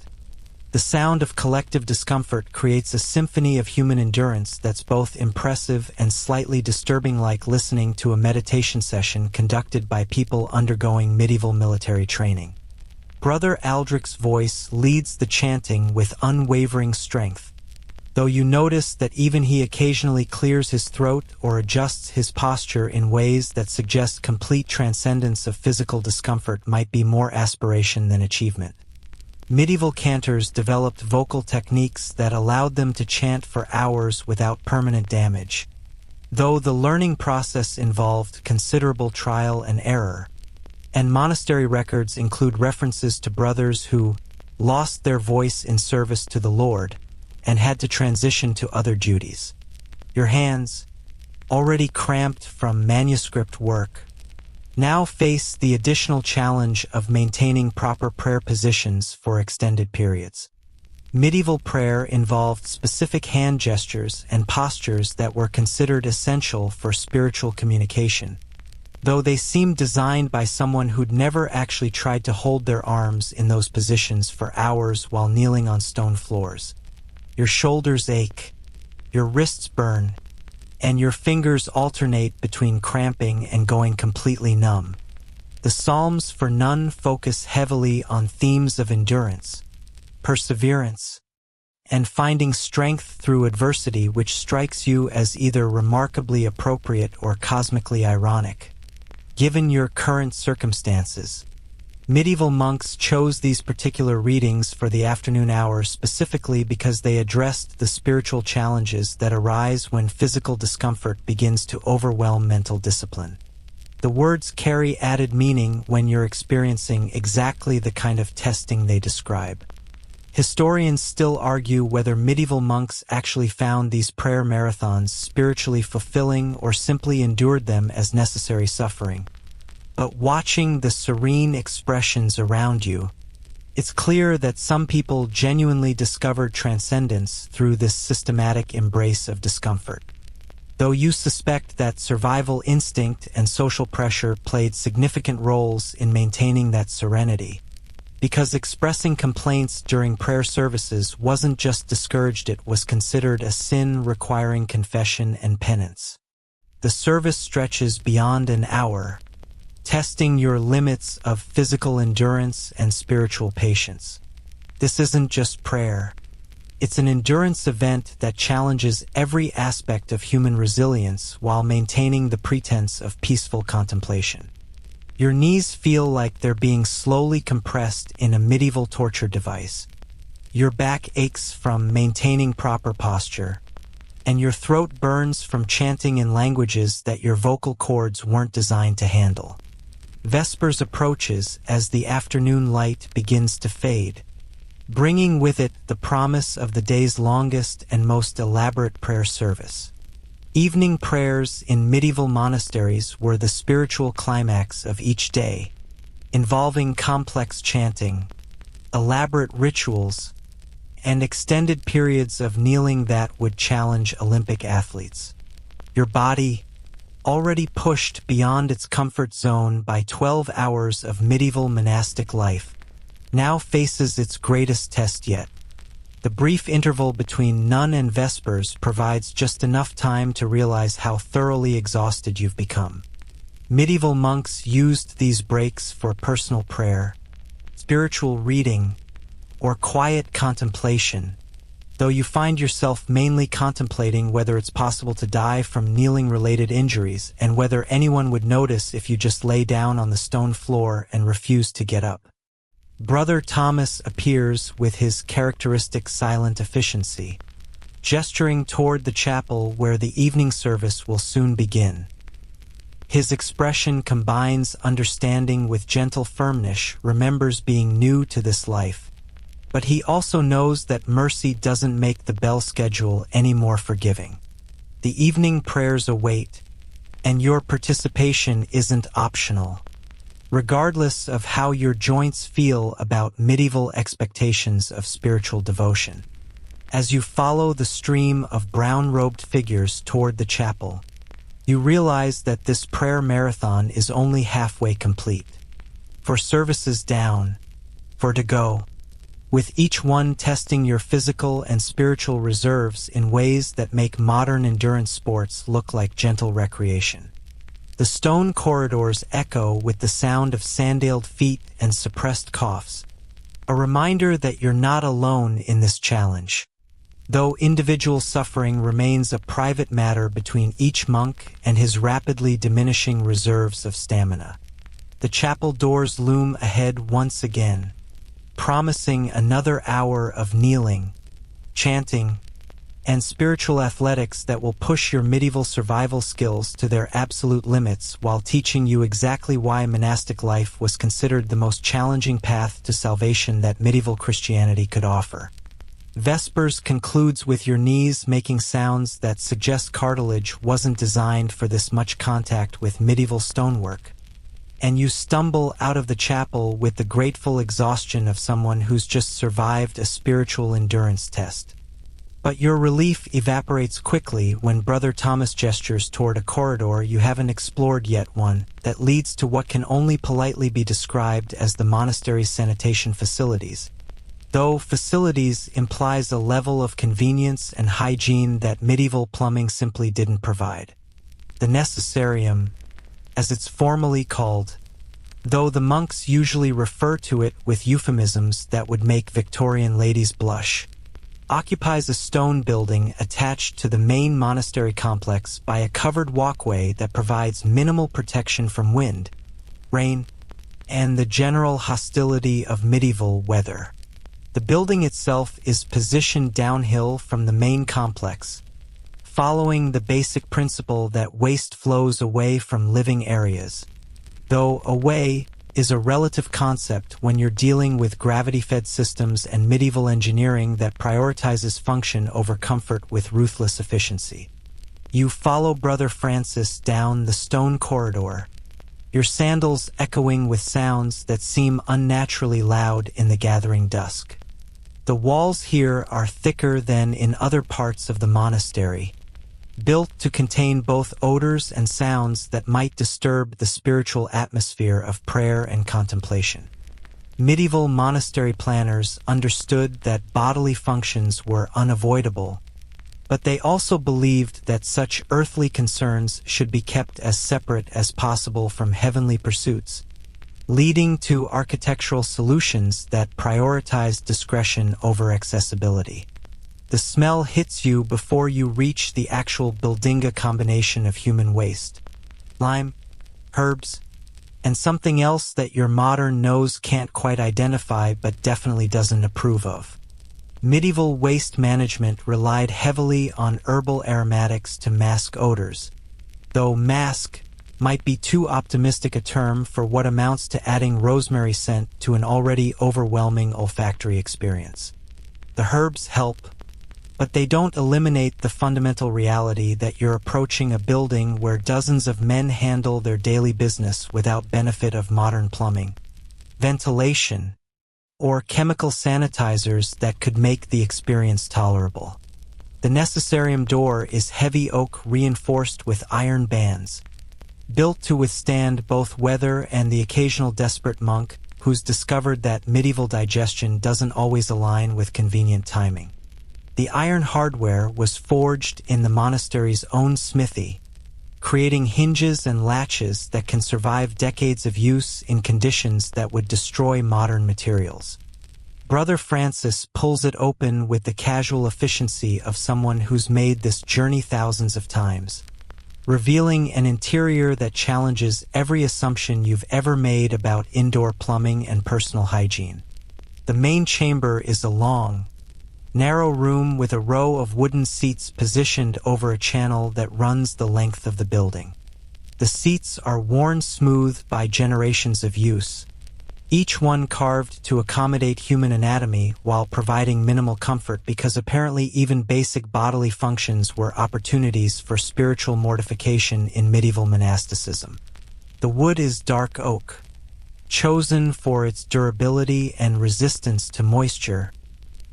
The sound of collective discomfort creates a symphony of human endurance that's both impressive and slightly disturbing, like listening to a meditation session conducted by people undergoing medieval military training. Brother Aldrich's voice leads the chanting with unwavering strength, though you notice that even he occasionally clears his throat or adjusts his posture in ways that suggest complete transcendence of physical discomfort might be more aspiration than achievement. Medieval cantors developed vocal techniques that allowed them to chant for hours without permanent damage, though the learning process involved considerable trial and error, and monastery records include references to brothers who lost their voice in service to the Lord and had to transition to other duties. Your hands, already cramped from manuscript work, now face the additional challenge of maintaining proper prayer positions for extended periods. Medieval prayer involved specific hand gestures and postures that were considered essential for spiritual communication, though they seemed designed by someone who'd never actually tried to hold their arms in those positions for hours while kneeling on stone floors. Your shoulders ache, your wrists burn, and your fingers alternate between cramping and going completely numb. The Psalms for none focus heavily on themes of endurance, perseverance, and finding strength through adversity, which strikes you as either remarkably appropriate or cosmically ironic, given your current circumstances. Medieval monks chose these particular readings for the afternoon hours specifically because they addressed the spiritual challenges that arise when physical discomfort begins to overwhelm mental discipline. The words carry added meaning when you're experiencing exactly the kind of testing they describe. Historians still argue whether medieval monks actually found these prayer marathons spiritually fulfilling or simply endured them as necessary suffering. But watching the serene expressions around you, it's clear that some people genuinely discovered transcendence through this systematic embrace of discomfort. Though you suspect that survival instinct and social pressure played significant roles in maintaining that serenity, because expressing complaints during prayer services wasn't just discouraged, it was considered a sin requiring confession and penance. The service stretches beyond an hour, testing your limits of physical endurance and spiritual patience. This isn't just prayer. It's an endurance event that challenges every aspect of human resilience while maintaining the pretense of peaceful contemplation. Your knees feel like they're being slowly compressed in a medieval torture device. Your back aches from maintaining proper posture, and your throat burns from chanting in languages that your vocal cords weren't designed to handle. Vespers approaches as the afternoon light begins to fade, bringing with it the promise of the day's longest and most elaborate prayer service. Evening prayers in medieval monasteries were the spiritual climax of each day, involving complex chanting, elaborate rituals, and extended periods of kneeling that would challenge Olympic athletes. Your body, already pushed beyond its comfort zone by 12 hours of medieval monastic life, now faces its greatest test yet. The brief interval between none and vespers provides just enough time to realize how thoroughly exhausted you've become. Medieval monks used these breaks for personal prayer, spiritual reading, or quiet contemplation, though you find yourself mainly contemplating whether it's possible to die from kneeling-related injuries and whether anyone would notice if you just lay down on the stone floor and refuse to get up. Brother Thomas appears with his characteristic silent efficiency, gesturing toward the chapel where the evening service will soon begin. His expression combines understanding with gentle firmness, remembers being new to this life, but he also knows that mercy doesn't make the bell schedule any more forgiving. The evening prayers await, and your participation isn't optional, regardless of how your joints feel about medieval expectations of spiritual devotion. As you follow the stream of brown-robed figures toward the chapel, you realize that this prayer marathon is only halfway complete. For services down, for to go, with each one testing your physical and spiritual reserves in ways that make modern endurance sports look like gentle recreation. The stone corridors echo with the sound of sandaled feet and suppressed coughs, a reminder that you're not alone in this challenge. though individual suffering remains a private matter between each monk and his rapidly diminishing reserves of stamina. The chapel doors loom ahead once again, promising another hour of kneeling, chanting, and spiritual athletics that will push your medieval survival skills to their absolute limits while teaching you exactly why monastic life was considered the most challenging path to salvation that medieval Christianity could offer. Vespers concludes with your knees making sounds that suggest cartilage wasn't designed for this much contact with medieval stonework, and you stumble out of the chapel with the grateful exhaustion of someone who's just survived a spiritual endurance test. But your relief evaporates quickly when Brother Thomas gestures toward a corridor you haven't explored yet, one that leads to what can only politely be described as the monastery's sanitation facilities, though facilities implies a level of convenience and hygiene that medieval plumbing simply didn't provide. The necessarium, as it's formally called, though the monks usually refer to it with euphemisms that would make Victorian ladies blush, occupies a stone building attached to the main monastery complex by a covered walkway that provides minimal protection from wind, rain, and the general hostility of medieval weather. The building itself is positioned downhill from the main complex, following the basic principle that waste flows away from living areas, though away is a relative concept when you're dealing with gravity-fed systems and medieval engineering that prioritizes function over comfort with ruthless efficiency. You follow Brother Francis down the stone corridor, your sandals echoing with sounds that seem unnaturally loud in the gathering dusk. The walls here are thicker than in other parts of the monastery, built to contain both odors and sounds that might disturb the spiritual atmosphere of prayer and contemplation. Medieval monastery planners understood that bodily functions were unavoidable, but they also believed that such earthly concerns should be kept as separate as possible from heavenly pursuits, leading to architectural solutions that prioritized discretion over accessibility. The smell hits you before you reach the actual buildinga combination of human waste, lime, herbs, and something else that your modern nose can't quite identify but definitely doesn't approve of. Medieval waste management relied heavily on herbal aromatics to mask odors, though mask might be too optimistic a term for what amounts to adding rosemary scent to an already overwhelming olfactory experience. The herbs help, but they don't eliminate the fundamental reality that you're approaching a building where dozens of men handle their daily business without benefit of modern plumbing, ventilation, or chemical sanitizers that could make the experience tolerable. The necessarium door is heavy oak reinforced with iron bands, built to withstand both weather and the occasional desperate monk who's discovered that medieval digestion doesn't always align with convenient timing. The iron hardware was forged in the monastery's own smithy, creating hinges and latches that can survive decades of use in conditions that would destroy modern materials. Brother Francis pulls it open with the casual efficiency of someone who's made this journey thousands of times, revealing an interior that challenges every assumption you've ever made about indoor plumbing and personal hygiene. The main chamber is a long, narrow room with a row of wooden seats positioned over a channel that runs the length of the building. The seats are worn smooth by generations of use, each one carved to accommodate human anatomy while providing minimal comfort because apparently even basic bodily functions were opportunities for spiritual mortification in medieval monasticism. The wood is dark oak, chosen for its durability and resistance to moisture,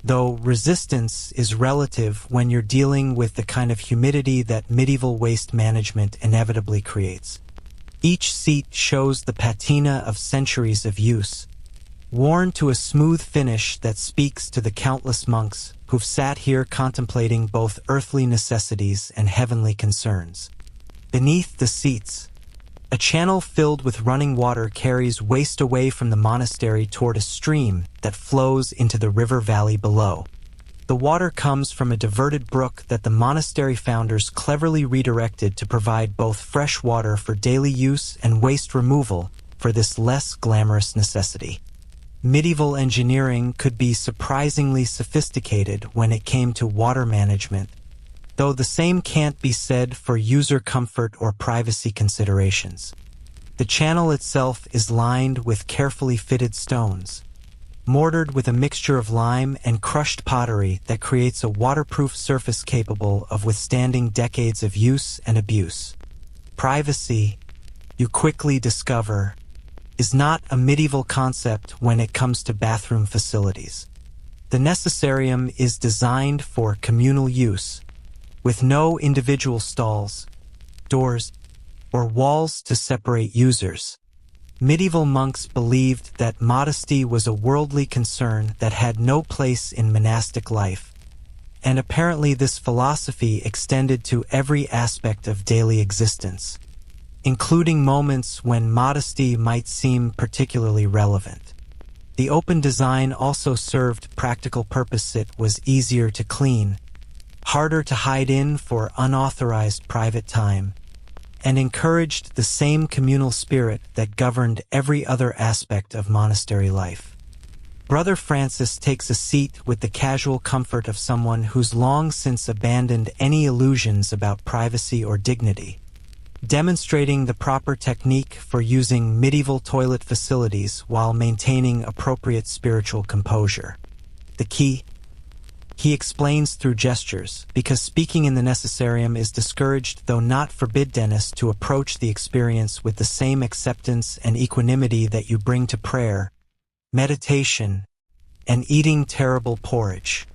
though resistance is relative when you're dealing with the kind of humidity that medieval waste management inevitably creates. Each seat shows the patina of centuries of use, worn to a smooth finish that speaks to the countless monks who've sat here contemplating both earthly necessities and heavenly concerns. Beneath the seats, a channel filled with running water carries waste away from the monastery toward a stream that flows into the river valley below. The water comes from a diverted brook that the monastery founders cleverly redirected to provide both fresh water for daily use and waste removal for this less glamorous necessity. Medieval engineering could be surprisingly sophisticated when it came to water management, though the same can't be said for user comfort or privacy considerations. The channel itself is lined with carefully fitted stones, mortared with a mixture of lime and crushed pottery that creates a waterproof surface capable of withstanding decades of use and abuse. Privacy, you quickly discover, is not a medieval concept when it comes to bathroom facilities. The necessarium is designed for communal use, with no individual stalls, doors, or walls to separate users. Medieval monks believed that modesty was a worldly concern that had no place in monastic life, and apparently this philosophy extended to every aspect of daily existence, including moments when modesty might seem particularly relevant. The open design also served practical purpose. It was easier to clean, harder to hide in for unauthorized private time, and encouraged the same communal spirit that governed every other aspect of monastery life. Brother Francis takes a seat with the casual comfort of someone who's long since abandoned any illusions about privacy or dignity, demonstrating the proper technique for using medieval toilet facilities while maintaining appropriate spiritual composure. The key, he explains through gestures, because speaking in the necessarium is discouraged though not forbidden to approach the experience with the same acceptance and equanimity that you bring to prayer, meditation, and eating terrible porridge.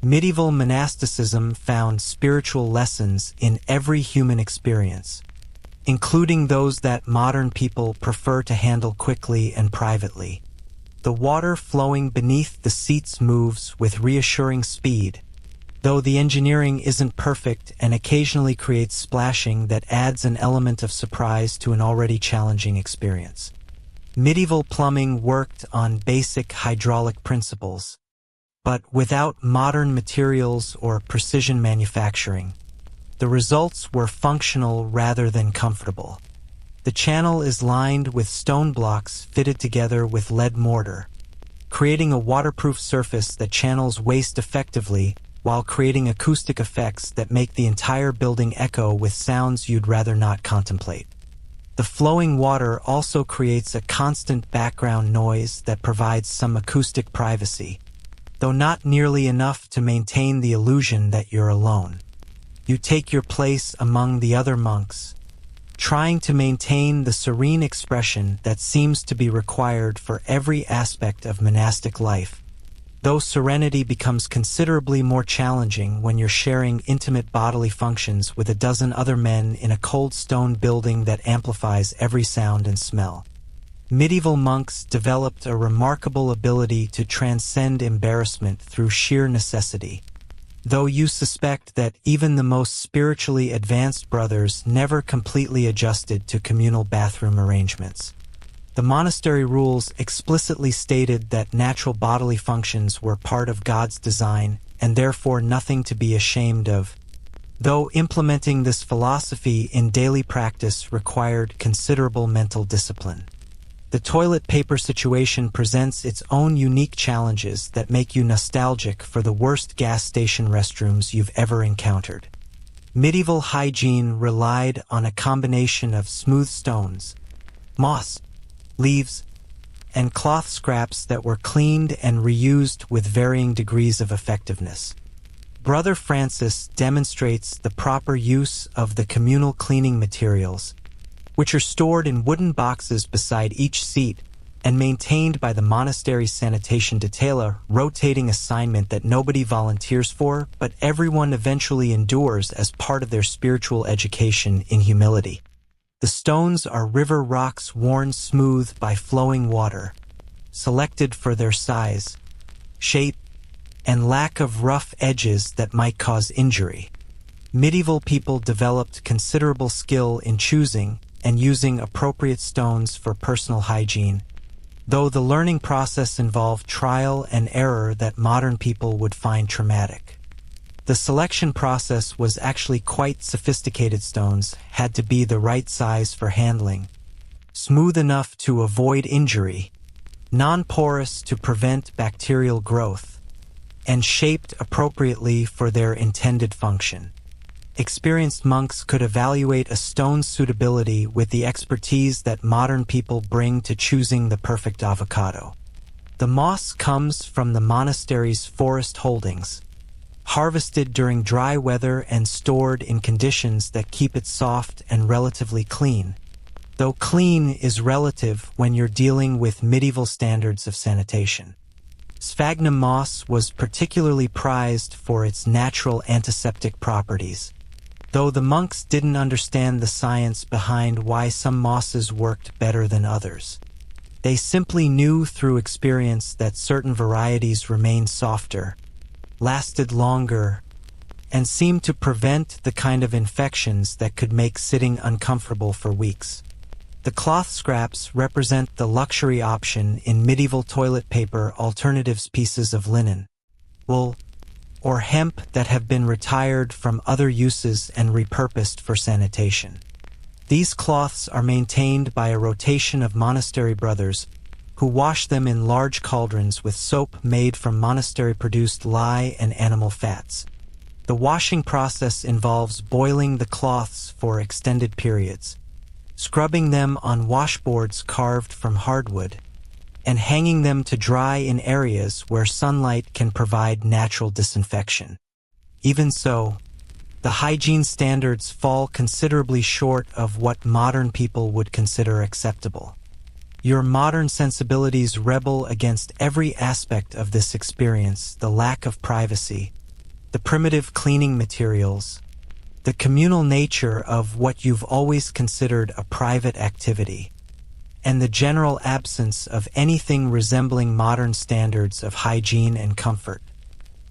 Medieval monasticism found spiritual lessons in every human experience, including those that modern people prefer to handle quickly and privately. The water flowing beneath the seats moves with reassuring speed, though the engineering isn't perfect and occasionally creates splashing that adds an element of surprise to an already challenging experience. Medieval plumbing worked on basic hydraulic principles, but without modern materials or precision manufacturing. The results were functional rather than comfortable. The channel is lined with stone blocks fitted together with lead mortar, creating a waterproof surface that channels waste effectively while creating acoustic effects that make the entire building echo with sounds you'd rather not contemplate. The flowing water also creates a constant background noise that provides some acoustic privacy, though not nearly enough to maintain the illusion that you're alone. You take your place among the other monks, trying to maintain the serene expression that seems to be required for every aspect of monastic life, though serenity becomes considerably more challenging when you're sharing intimate bodily functions with a dozen other men in a cold stone building that amplifies every sound and smell. Medieval monks developed a remarkable ability to transcend embarrassment through sheer necessity, though you suspect that even the most spiritually advanced brothers never completely adjusted to communal bathroom arrangements. The monastery rules explicitly stated that natural bodily functions were part of God's design and therefore nothing to be ashamed of, though implementing this philosophy in daily practice required considerable mental discipline. The toilet paper situation presents its own unique challenges that make you nostalgic for the worst gas station restrooms you've ever encountered. Medieval hygiene relied on a combination of smooth stones, moss, leaves, and cloth scraps that were cleaned and reused with varying degrees of effectiveness. Brother Francis demonstrates the proper use of the communal cleaning materials, which are stored in wooden boxes beside each seat and maintained by the monastery's sanitation detailer, rotating assignment that nobody volunteers for, but everyone eventually endures as part of their spiritual education in humility. The stones are river rocks worn smooth by flowing water, selected for their size, shape, and lack of rough edges that might cause injury. Medieval people developed considerable skill in choosing and using appropriate stones for personal hygiene, though the learning process involved trial and error that modern people would find traumatic. The selection process was actually quite sophisticated. Stones had to be the right size for handling, smooth enough to avoid injury, non-porous to prevent bacterial growth, and shaped appropriately for their intended function. Experienced monks could evaluate a stone's suitability with the expertise that modern people bring to choosing the perfect avocado. The moss comes from the monastery's forest holdings, harvested during dry weather and stored in conditions that keep it soft and relatively clean, though clean is relative when you're dealing with medieval standards of sanitation. Sphagnum moss was particularly prized for its natural antiseptic properties, though the monks didn't understand the science behind why some mosses worked better than others. They simply knew through experience that certain varieties remained softer, lasted longer, and seemed to prevent the kind of infections that could make sitting uncomfortable for weeks. The cloth scraps represent the luxury option in medieval toilet paper alternatives. Pieces of linen, wool, or hemp that have been retired from other uses and repurposed for sanitation. These cloths are maintained by a rotation of monastery brothers who wash them in large cauldrons with soap made from monastery-produced lye and animal fats. The washing process involves boiling the cloths for extended periods, scrubbing them on washboards carved from hardwood, and hanging them to dry in areas where sunlight can provide natural disinfection. Even so, the hygiene standards fall considerably short of what modern people would consider acceptable. Your modern sensibilities rebel against every aspect of this experience: the lack of privacy, the primitive cleaning materials, the communal nature of what you've always considered a private activity, and the general absence of anything resembling modern standards of hygiene and comfort.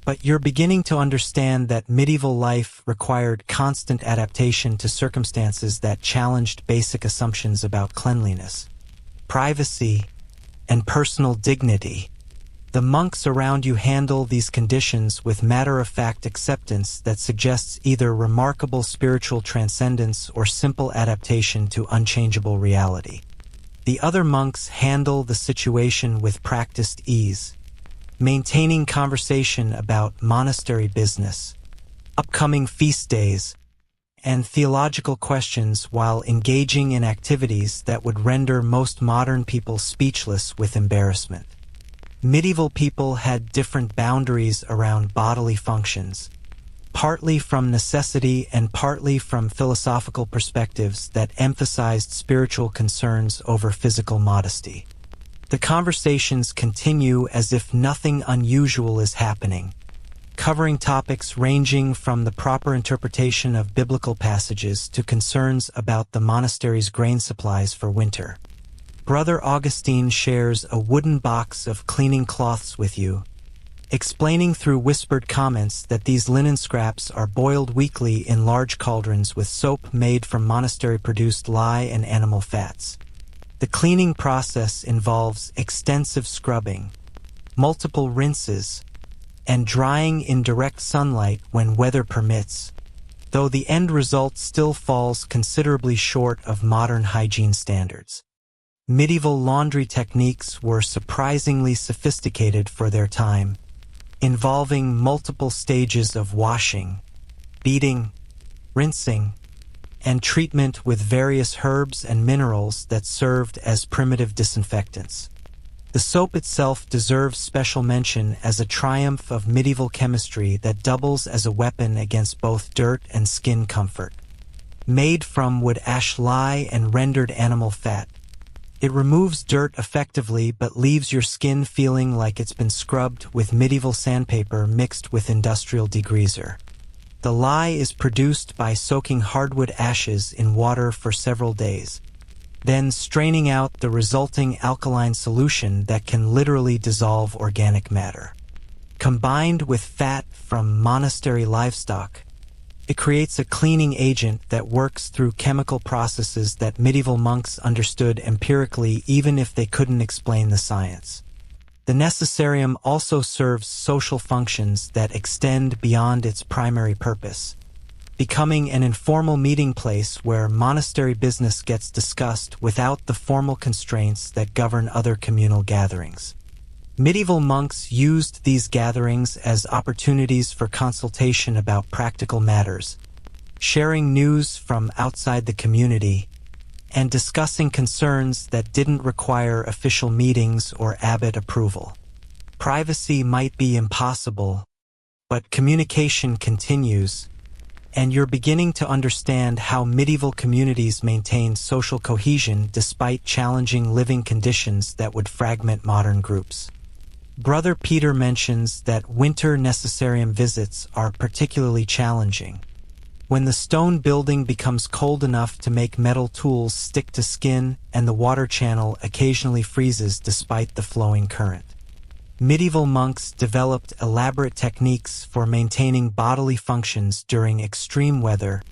But you're beginning to understand that medieval life required constant adaptation to circumstances that challenged basic assumptions about cleanliness, privacy, and personal dignity. The monks around you handle these conditions with matter-of-fact acceptance that suggests either remarkable spiritual transcendence or simple adaptation to unchangeable reality. The other monks handle the situation with practiced ease, maintaining conversation about monastery business, upcoming feast days, and theological questions while engaging in activities that would render most modern people speechless with embarrassment. Medieval people had different boundaries around bodily functions, partly from necessity and partly from philosophical perspectives that emphasized spiritual concerns over physical modesty. The conversations continue as if nothing unusual is happening, covering topics ranging from the proper interpretation of biblical passages to concerns about the monastery's grain supplies for winter. Brother Augustine shares a wooden box of cleaning cloths with you, explaining through whispered comments that these linen scraps are boiled weekly in large cauldrons with soap made from monastery-produced lye and animal fats. The cleaning process involves extensive scrubbing, multiple rinses, and drying in direct sunlight when weather permits, though the end result still falls considerably short of modern hygiene standards. Medieval laundry techniques were surprisingly sophisticated for their time, involving multiple stages of washing, beating, rinsing, and treatment with various herbs and minerals that served as primitive disinfectants. The soap itself deserves special mention as a triumph of medieval chemistry that doubles as a weapon against both dirt and skin comfort. Made from wood ash lye and rendered animal fat, it removes dirt effectively but leaves your skin feeling like it's been scrubbed with medieval sandpaper mixed with industrial degreaser. The lye is produced by soaking hardwood ashes in water for several days, then straining out the resulting alkaline solution that can literally dissolve organic matter. Combined with fat from monastery livestock, It creates a cleaning agent that works through chemical processes that medieval monks understood empirically even if they couldn't explain the science. The necessarium also serves social functions that extend beyond its primary purpose, becoming an informal meeting place where monastery business gets discussed without the formal constraints that govern other communal gatherings. Medieval monks used these gatherings as opportunities for consultation about practical matters, sharing news from outside the community, and discussing concerns that didn't require official meetings or abbot approval. Privacy might be impossible, but communication continues, and you're beginning to understand how medieval communities maintained social cohesion despite challenging living conditions that would fragment modern groups. Brother Peter mentions that winter necessarium visits are particularly challenging. When the stone building becomes cold enough to make metal tools stick to skin and the water channel occasionally freezes despite the flowing current. Medieval monks developed elaborate techniques for maintaining bodily functions during extreme weather,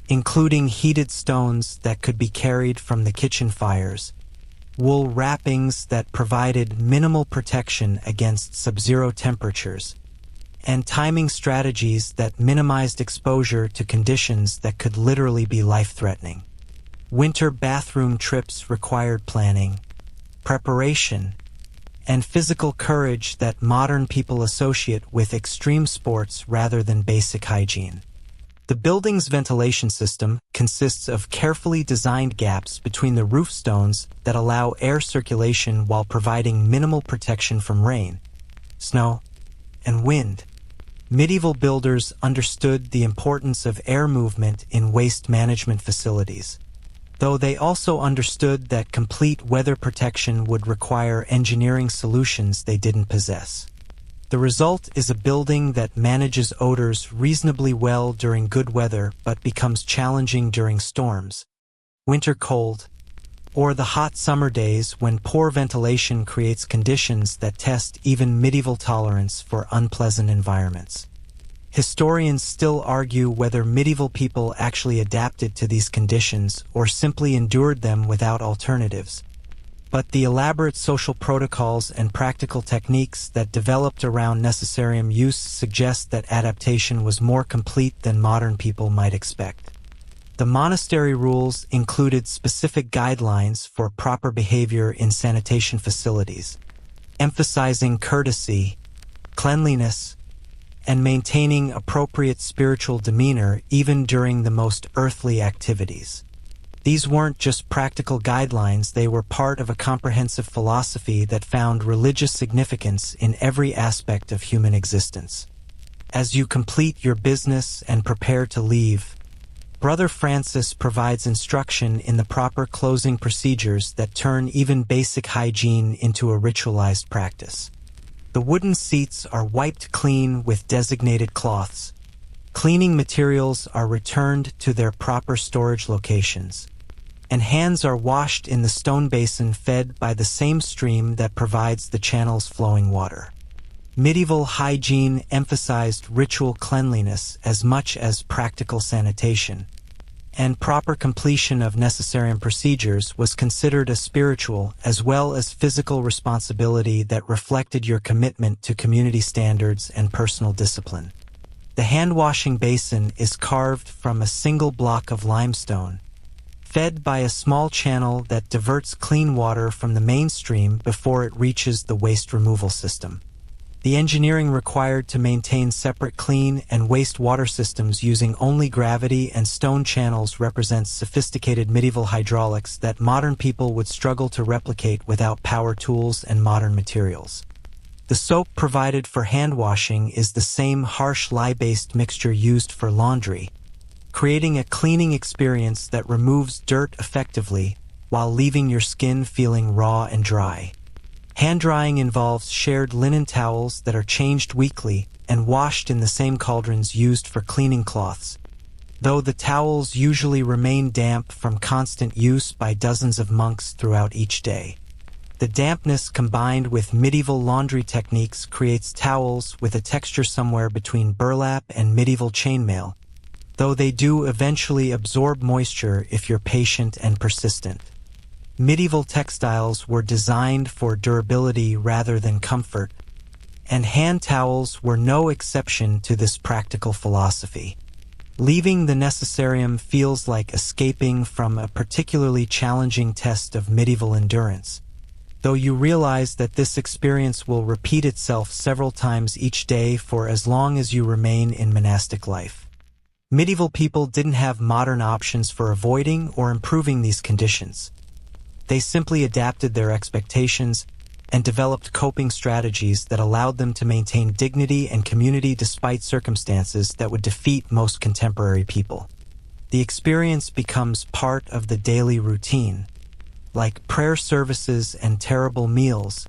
including heated stones that could be carried from the kitchen fires, wool wrappings that provided minimal protection against sub-zero temperatures, and timing strategies that minimized exposure to conditions that could literally be life-threatening. Winter bathroom trips required planning, preparation, and physical courage that modern people associate with extreme sports rather than basic hygiene. The building's ventilation system consists of carefully designed gaps between the roof stones that allow air circulation while providing minimal protection from rain, snow, and wind. Medieval builders understood the importance of air movement in waste management facilities, though they also understood that complete weather protection would require engineering solutions they didn't possess. The result is a building that manages odors reasonably well during good weather but becomes challenging during storms, winter cold, or the hot summer days when poor ventilation creates conditions that test even medieval tolerance for unpleasant environments. Historians still argue whether medieval people actually adapted to these conditions or simply endured them without alternatives. But the elaborate social protocols and practical techniques that developed around necessarium use suggest that adaptation was more complete than modern people might expect. The monastery rules included specific guidelines for proper behavior in sanitation facilities, emphasizing courtesy, cleanliness, and maintaining appropriate spiritual demeanor even during the most earthly activities. These weren't just practical guidelines, they were part of a comprehensive philosophy that found religious significance in every aspect of human existence. As you complete your business and prepare to leave, Brother Francis provides instruction in the proper closing procedures that turn even basic hygiene into a ritualized practice. The wooden seats are wiped clean with designated cloths. Cleaning materials are returned to their proper storage locations, and hands are washed in the stone basin fed by the same stream that provides the channel's flowing water. Medieval hygiene emphasized ritual cleanliness as much as practical sanitation, and proper completion of necessarium procedures was considered a spiritual as well as physical responsibility that reflected your commitment to community standards and personal discipline. The hand-washing basin is carved from a single block of limestone, fed by a small channel that diverts clean water from the main stream before it reaches the waste removal system. The engineering required to maintain separate clean and waste water systems using only gravity and stone channels represents sophisticated medieval hydraulics that modern people would struggle to replicate without power tools and modern materials. The soap provided for hand washing is the same harsh lye-based mixture used for laundry, creating a cleaning experience that removes dirt effectively while leaving your skin feeling raw and dry. Hand drying involves shared linen towels that are changed weekly and washed in the same cauldrons used for cleaning cloths, though the towels usually remain damp from constant use by dozens of monks throughout each day. The dampness combined with medieval laundry techniques creates towels with a texture somewhere between burlap and medieval chainmail, though they do eventually absorb moisture if you're patient and persistent. Medieval textiles were designed for durability rather than comfort, and hand towels were no exception to this practical philosophy. Leaving the necessarium feels like escaping from a particularly challenging test of medieval endurance, though you realize that this experience will repeat itself several times each day for as long as you remain in monastic life. Medieval people didn't have modern options for avoiding or improving these conditions. They simply adapted their expectations and developed coping strategies that allowed them to maintain dignity and community despite circumstances that would defeat most contemporary people. The experience becomes part of the daily routine, like prayer services and terrible meals,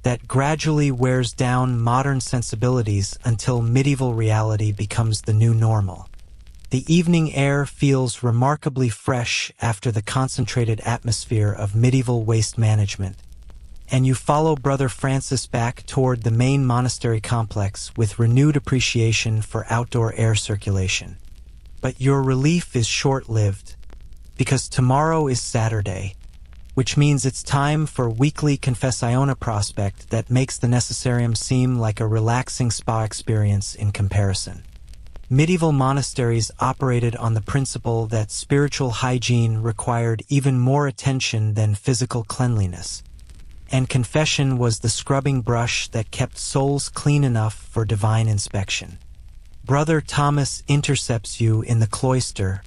that gradually wears down modern sensibilities until medieval reality becomes the new normal. The evening air feels remarkably fresh after the concentrated atmosphere of medieval waste management, and you follow Brother Francis back toward the main monastery complex with renewed appreciation for outdoor air circulation. But your relief is short-lived, because tomorrow is Saturday, which means it's time for weekly Confessiona prospect that makes the necessarium seem like a relaxing spa experience in comparison. Medieval monasteries operated on the principle that spiritual hygiene required even more attention than physical cleanliness, and confession was the scrubbing brush that kept souls clean enough for divine inspection. Brother Thomas intercepts you in the cloister,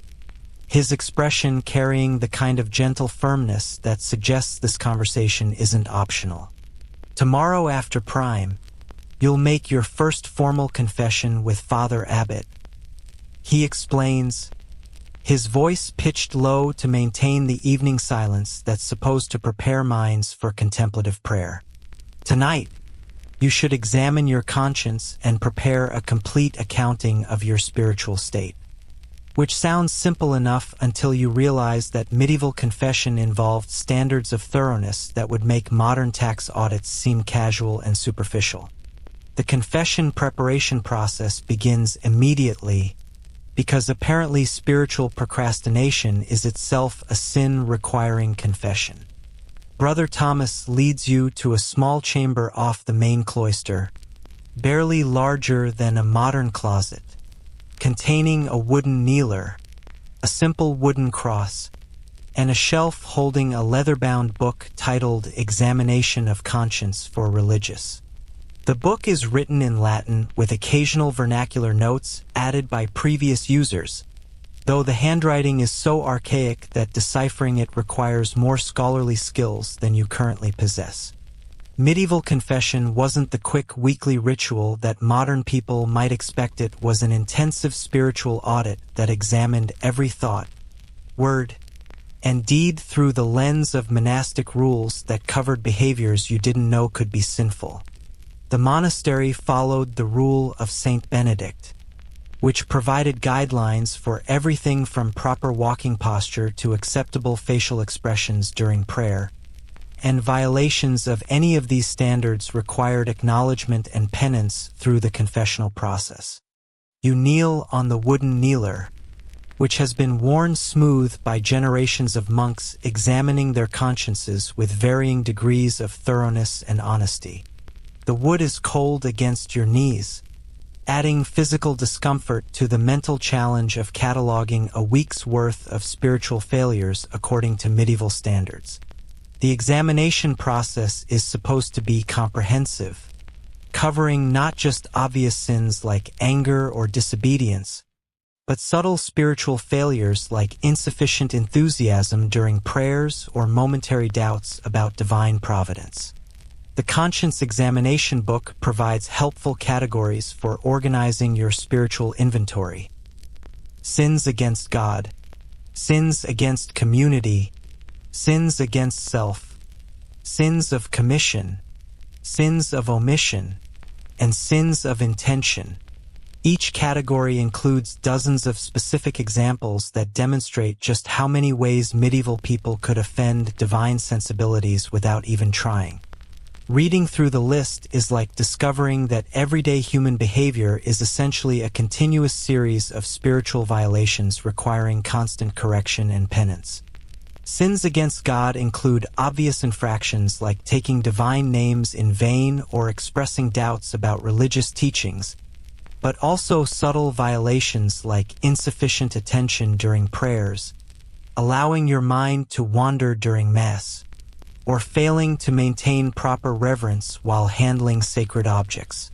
his expression carrying the kind of gentle firmness that suggests this conversation isn't optional. Tomorrow after Prime, you'll make your first formal confession with Father Abbot. He explains, his voice pitched low to maintain the evening silence that's supposed to prepare minds for contemplative prayer. Tonight, you should examine your conscience and prepare a complete accounting of your spiritual state. Which sounds simple enough until you realize that medieval confession involved standards of thoroughness that would make modern tax audits seem casual and superficial. The confession preparation process begins immediately because apparently spiritual procrastination is itself a sin requiring confession. Brother Thomas leads you to a small chamber off the main cloister, barely larger than a modern closet, containing a wooden kneeler, a simple wooden cross, and a shelf holding a leather-bound book titled Examination of Conscience for Religious. The book is written in Latin with occasional vernacular notes added by previous users, though the handwriting is so archaic that deciphering it requires more scholarly skills than you currently possess. Medieval confession wasn't the quick weekly ritual that modern people might expect. It was an intensive spiritual audit that examined every thought, word, and deed through the lens of monastic rules that covered behaviors you didn't know could be sinful. The monastery followed the rule of Saint Benedict, which provided guidelines for everything from proper walking posture to acceptable facial expressions during prayer, and violations of any of these standards required acknowledgement and penance through the confessional process. You kneel on the wooden kneeler, which has been worn smooth by generations of monks examining their consciences with varying degrees of thoroughness and honesty. The wood is cold against your knees, adding physical discomfort to the mental challenge of cataloging a week's worth of spiritual failures according to medieval standards. The examination process is supposed to be comprehensive, covering not just obvious sins like anger or disobedience, but subtle spiritual failures like insufficient enthusiasm during prayers or momentary doubts about divine providence. The Conscience Examination Book provides helpful categories for organizing your spiritual inventory. Sins against God, sins against community, sins against self, sins of commission, sins of omission, and sins of intention. Each category includes dozens of specific examples that demonstrate just how many ways medieval people could offend divine sensibilities without even trying. Reading through the list is like discovering that everyday human behavior is essentially a continuous series of spiritual violations requiring constant correction and penance. Sins against God include obvious infractions like taking divine names in vain or expressing doubts about religious teachings, but also subtle violations like insufficient attention during prayers, allowing your mind to wander during Mass, or failing to maintain proper reverence while handling sacred objects.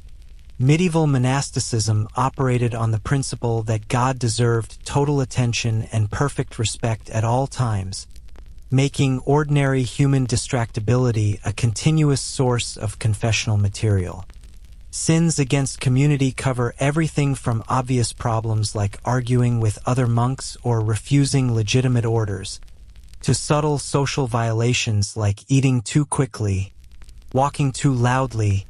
Medieval monasticism operated on the principle that God deserved total attention and perfect respect at all times, making ordinary human distractibility a continuous source of confessional material. Sins against community cover everything from obvious problems like arguing with other monks or refusing legitimate orders, to subtle social violations like eating too quickly, walking too loudly,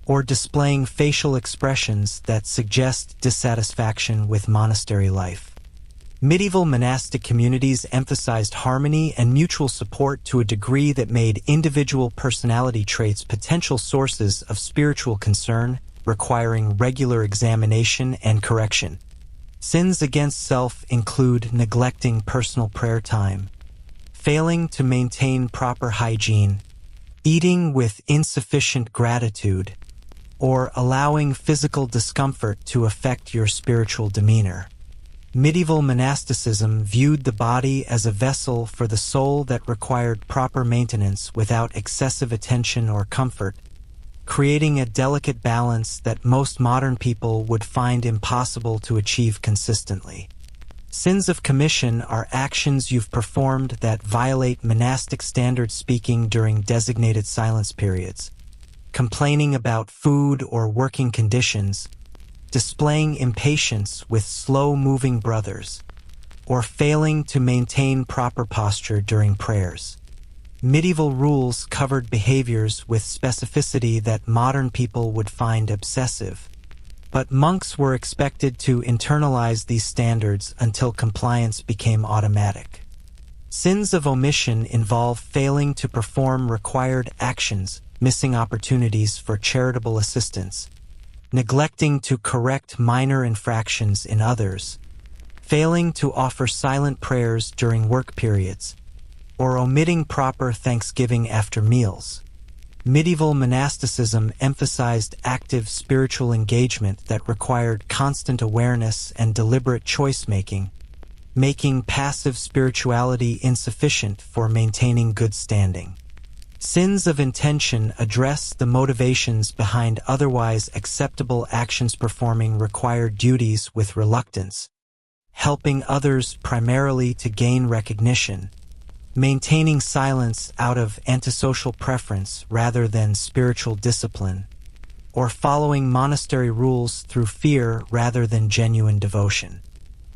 or displaying facial expressions that suggest dissatisfaction with monastery life. Medieval monastic communities emphasized harmony and mutual support to a degree that made individual personality traits potential sources of spiritual concern, requiring regular examination and correction. Sins against self include neglecting personal prayer time, failing to maintain proper hygiene, eating with insufficient gratitude, or allowing physical discomfort to affect your spiritual demeanor. Medieval monasticism viewed the body as a vessel for the soul that required proper maintenance without excessive attention or comfort, creating a delicate balance that most modern people would find impossible to achieve consistently. Sins of commission are actions you've performed that violate monastic standard, speaking during designated silence periods, complaining about food or working conditions, displaying impatience with slow-moving brothers, or failing to maintain proper posture during prayers. Medieval rules covered behaviors with specificity that modern people would find obsessive, but monks were expected to internalize these standards until compliance became automatic. Sins of omission involve failing to perform required actions, missing opportunities for charitable assistance, neglecting to correct minor infractions in others, failing to offer silent prayers during work periods, or omitting proper thanksgiving after meals. Medieval monasticism emphasized active spiritual engagement that required constant awareness and deliberate choice-making, making passive spirituality insufficient for maintaining good standing. Sins of intention address the motivations behind otherwise acceptable actions, performing required duties with reluctance, helping others primarily to gain recognition, maintaining silence out of antisocial preference rather than spiritual discipline, or following monastery rules through fear rather than genuine devotion.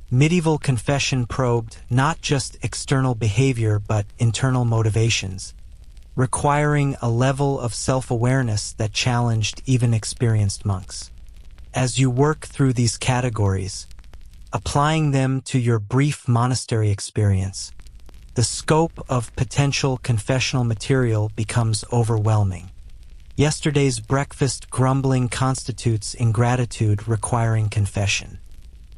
Medieval confession probed not just external behavior but internal motivations, requiring a level of self-awareness that challenged even experienced monks. As you work through these categories, applying them to your brief monastery experience, the scope of potential confessional material becomes overwhelming. Yesterday's breakfast grumbling constitutes ingratitude requiring confession.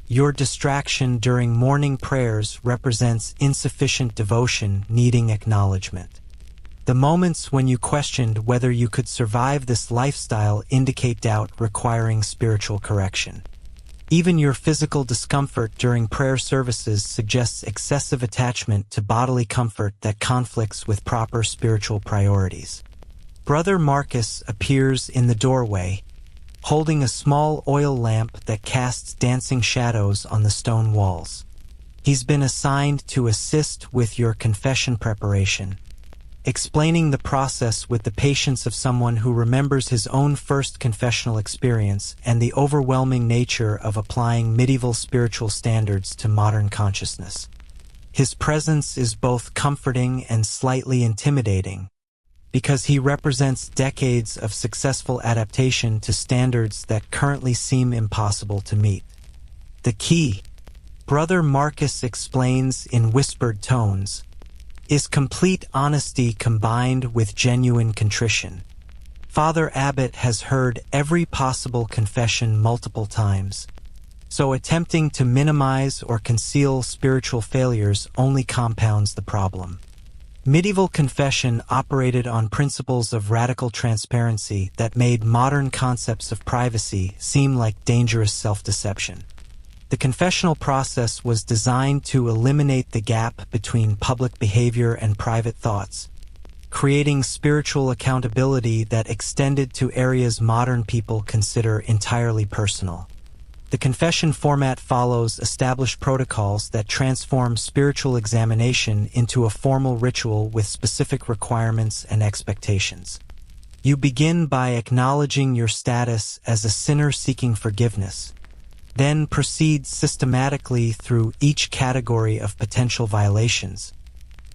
Your distraction during morning prayers represents insufficient devotion needing acknowledgement. The moments when you questioned whether you could survive this lifestyle indicate doubt requiring spiritual correction. Even your physical discomfort during prayer services suggests excessive attachment to bodily comfort that conflicts with proper spiritual priorities. Brother Marcus appears in the doorway, holding a small oil lamp that casts dancing shadows on the stone walls. He's been assigned to assist with your confession preparation, explaining the process with the patience of someone who remembers his own first confessional experience and the overwhelming nature of applying medieval spiritual standards to modern consciousness. His presence is both comforting and slightly intimidating, because he represents decades of successful adaptation to standards that currently seem impossible to meet. The key, Brother Marcus explains in whispered tones, is complete honesty combined with genuine contrition. Father Abbot has heard every possible confession multiple times, so attempting to minimize or conceal spiritual failures only compounds the problem. Medieval confession operated on principles of radical transparency that made modern concepts of privacy seem like dangerous self-deception. The confessional process was designed to eliminate the gap between public behavior and private thoughts, creating spiritual accountability that extended to areas modern people consider entirely personal. The confession format follows established protocols that transform spiritual examination into a formal ritual with specific requirements and expectations. You begin by acknowledging your status as a sinner seeking forgiveness, then proceed systematically through each category of potential violations,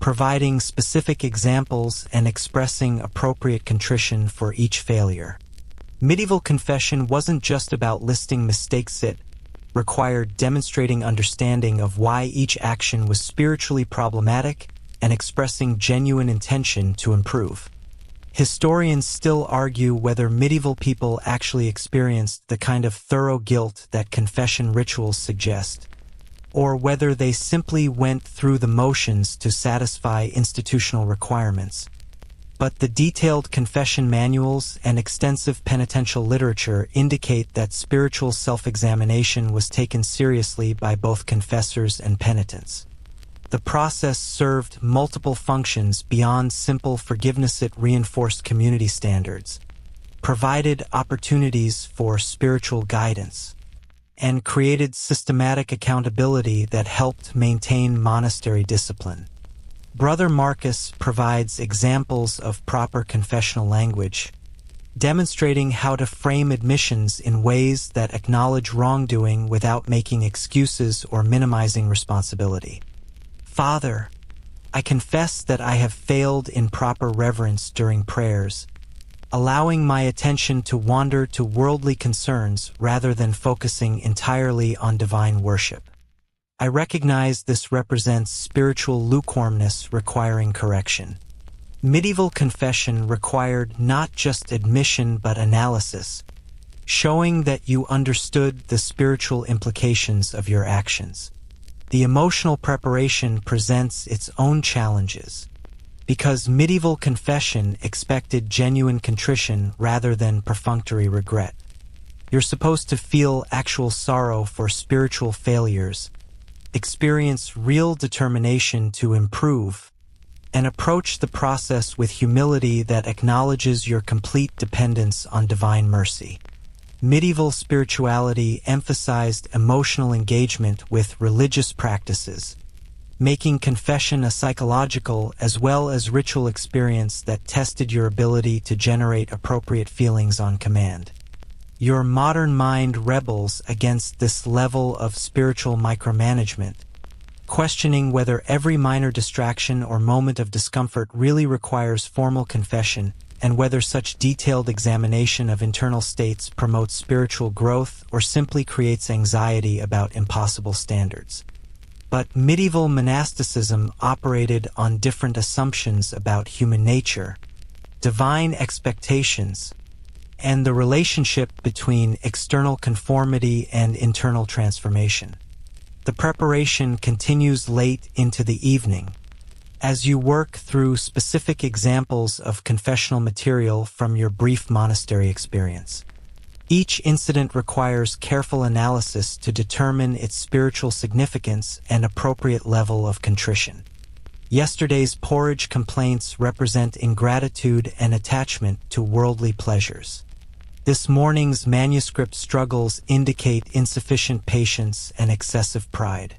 providing specific examples and expressing appropriate contrition for each failure. Medieval confession wasn't just about listing mistakes, it required demonstrating understanding of why each action was spiritually problematic and expressing genuine intention to improve. Historians still argue whether medieval people actually experienced the kind of thorough guilt that confession rituals suggest, or whether they simply went through the motions to satisfy institutional requirements. But the detailed confession manuals and extensive penitential literature indicate that spiritual self-examination was taken seriously by both confessors and penitents. The process served multiple functions beyond simple forgiveness. It reinforced community standards, provided opportunities for spiritual guidance, and created systematic accountability that helped maintain monastery discipline. Brother Marcus provides examples of proper confessional language, demonstrating how to frame admissions in ways that acknowledge wrongdoing without making excuses or minimizing responsibility. Father, I confess that I have failed in proper reverence during prayers, allowing my attention to wander to worldly concerns rather than focusing entirely on divine worship. I recognize this represents spiritual lukewarmness requiring correction. Medieval confession required not just admission but analysis, showing that you understood the spiritual implications of your actions. The emotional preparation presents its own challenges, because medieval confession expected genuine contrition rather than perfunctory regret. You're supposed to feel actual sorrow for spiritual failures, experience real determination to improve, and approach the process with humility that acknowledges your complete dependence on divine mercy. Medieval spirituality emphasized emotional engagement with religious practices, making confession a psychological as well as ritual experience that tested your ability to generate appropriate feelings on command. Your modern mind rebels against this level of spiritual micromanagement, questioning whether every minor distraction or moment of discomfort really requires formal confession, and whether such detailed examination of internal states promotes spiritual growth or simply creates anxiety about impossible standards. But medieval monasticism operated on different assumptions about human nature, divine expectations, and the relationship between external conformity and internal transformation. The preparation continues late into the evening, as you work through specific examples of confessional material from your brief monastery experience. Each incident requires careful analysis to determine its spiritual significance and appropriate level of contrition. Yesterday's porridge complaints represent ingratitude and attachment to worldly pleasures. This morning's manuscript struggles indicate insufficient patience and excessive pride.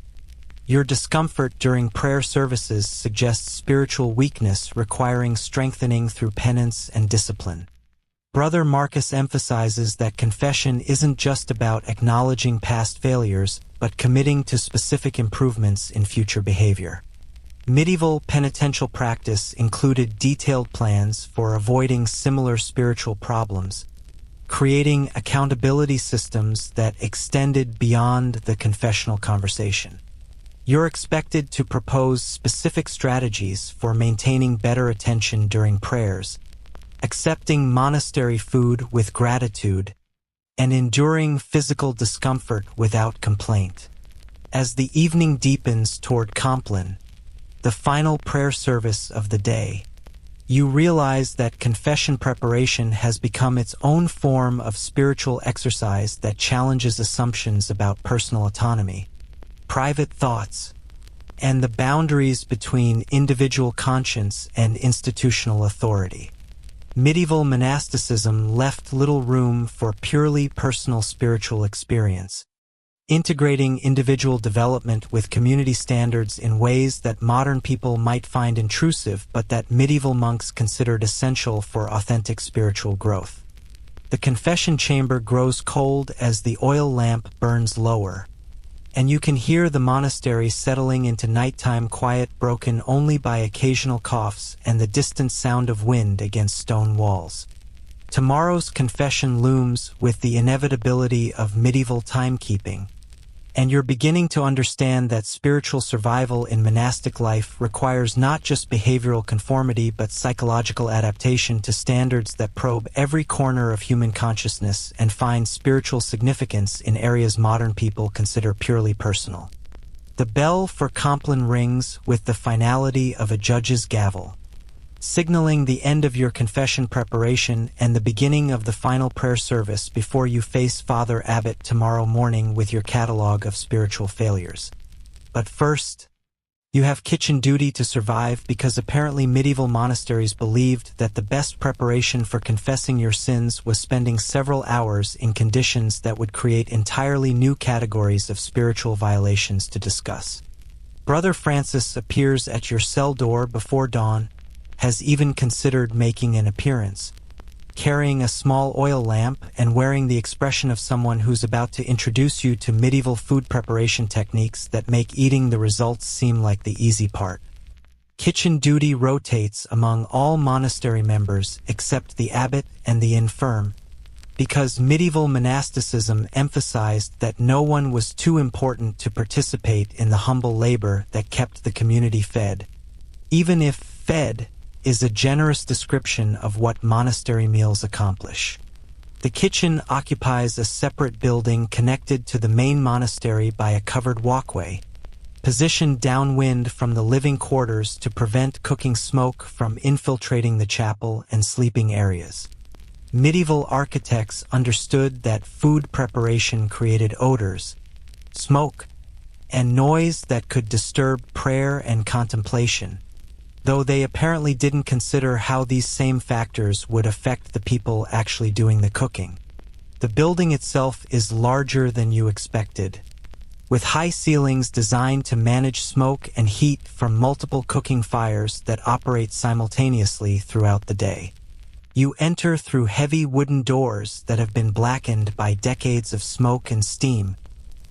Your discomfort during prayer services suggests spiritual weakness requiring strengthening through penance and discipline. Brother Marcus emphasizes that confession isn't just about acknowledging past failures, but committing to specific improvements in future behavior. Medieval penitential practice included detailed plans for avoiding similar spiritual problems, creating accountability systems that extended beyond the confessional conversation. You're expected to propose specific strategies for maintaining better attention during prayers, accepting monastery food with gratitude, and enduring physical discomfort without complaint. As the evening deepens toward Compline, the final prayer service of the day, you realize that confession preparation has become its own form of spiritual exercise that challenges assumptions about personal autonomy, private thoughts, and the boundaries between individual conscience and institutional authority. Medieval monasticism left little room for purely personal spiritual experience, integrating individual development with community standards in ways that modern people might find intrusive but that medieval monks considered essential for authentic spiritual growth. The confession chamber grows cold as the oil lamp burns lower, and you can hear the monastery settling into nighttime quiet broken only by occasional coughs and the distant sound of wind against stone walls. Tomorrow's confession looms with the inevitability of medieval timekeeping, and you're beginning to understand that spiritual survival in monastic life requires not just behavioral conformity but psychological adaptation to standards that probe every corner of human consciousness and find spiritual significance in areas modern people consider purely personal. The bell for Compline rings with the finality of a judge's gavel, signaling the end of your confession preparation and the beginning of the final prayer service before you face Father Abbot tomorrow morning with your catalog of spiritual failures. But first, you have kitchen duty to survive because apparently medieval monasteries believed that the best preparation for confessing your sins was spending several hours in conditions that would create entirely new categories of spiritual violations to discuss. Brother Francis appears at your cell door before dawn, has even considered making an appearance, carrying a small oil lamp and wearing the expression of someone who's about to introduce you to medieval food preparation techniques that make eating the results seem like the easy part. Kitchen duty rotates among all monastery members except the abbot and the infirm, because medieval monasticism emphasized that no one was too important to participate in the humble labor that kept the community fed, even if fed is a generous description of what monastery meals accomplish. The kitchen occupies a separate building connected to the main monastery by a covered walkway, positioned downwind from the living quarters to prevent cooking smoke from infiltrating the chapel and sleeping areas. Medieval architects understood that food preparation created odors, smoke, and noise that could disturb prayer and contemplation, though they apparently didn't consider how these same factors would affect the people actually doing the cooking. The building itself is larger than you expected, with high ceilings designed to manage smoke and heat from multiple cooking fires that operate simultaneously throughout the day. You enter through heavy wooden doors that have been blackened by decades of smoke and steam,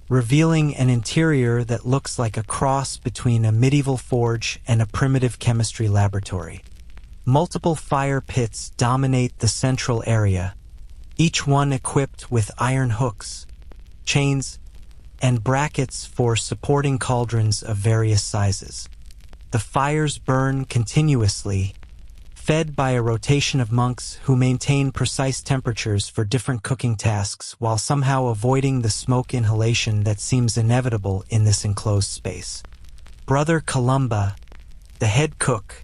revealing an interior that looks like a cross between a medieval forge and a primitive chemistry laboratory. Multiple fire pits dominate the central area, each one equipped with iron hooks, chains, and brackets for supporting cauldrons of various sizes. The fires burn continuously, fed by a rotation of monks who maintain precise temperatures for different cooking tasks while somehow avoiding the smoke inhalation that seems inevitable in this enclosed space. Brother Columba, the head cook,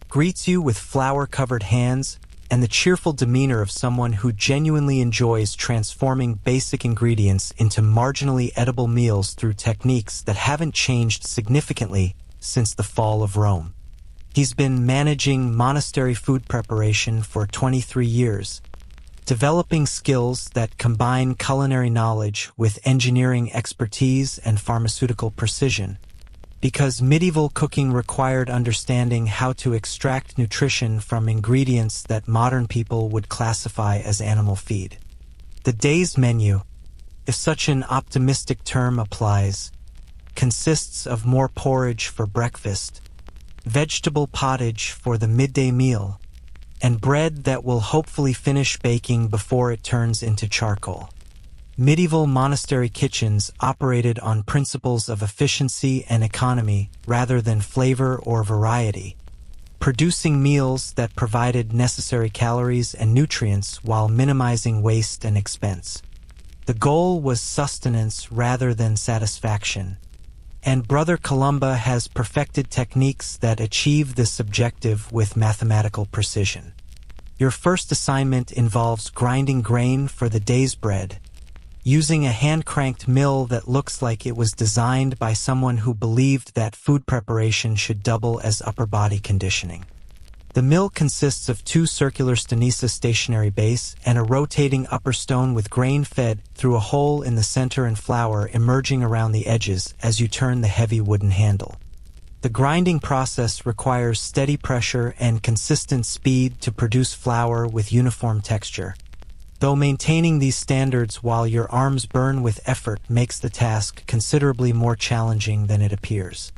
greets you with flour-covered hands and the cheerful demeanor of someone who genuinely enjoys transforming basic ingredients into marginally edible meals through techniques that haven't changed significantly since the fall of Rome. He's been managing monastery food preparation for 23 years, developing skills that combine culinary knowledge with engineering expertise and pharmaceutical precision, because medieval cooking required understanding how to extract nutrition from ingredients that modern people would classify as animal feed. The day's menu, if such an optimistic term applies, consists of more porridge for breakfast, vegetable pottage for the midday meal, and bread that will hopefully finish baking before it turns into charcoal. Medieval monastery kitchens operated on principles of efficiency and economy rather than flavor or variety, producing meals that provided necessary calories and nutrients while minimizing waste and expense. The goal was sustenance rather than satisfaction, and Brother Columba has perfected techniques that achieve this objective with mathematical precision. Your first assignment involves grinding grain for the day's bread, using a hand-cranked mill that looks like it was designed by someone who believed that food preparation should double as upper body conditioning. The mill consists of two circular stanisa stationary base and a rotating upper stone with grain fed through a hole in the center and flour emerging around the edges as you turn the heavy wooden handle. The grinding process requires steady pressure and consistent speed to produce flour with uniform texture. Though maintaining these standards while your arms burn with effort makes the task considerably more challenging than it appears.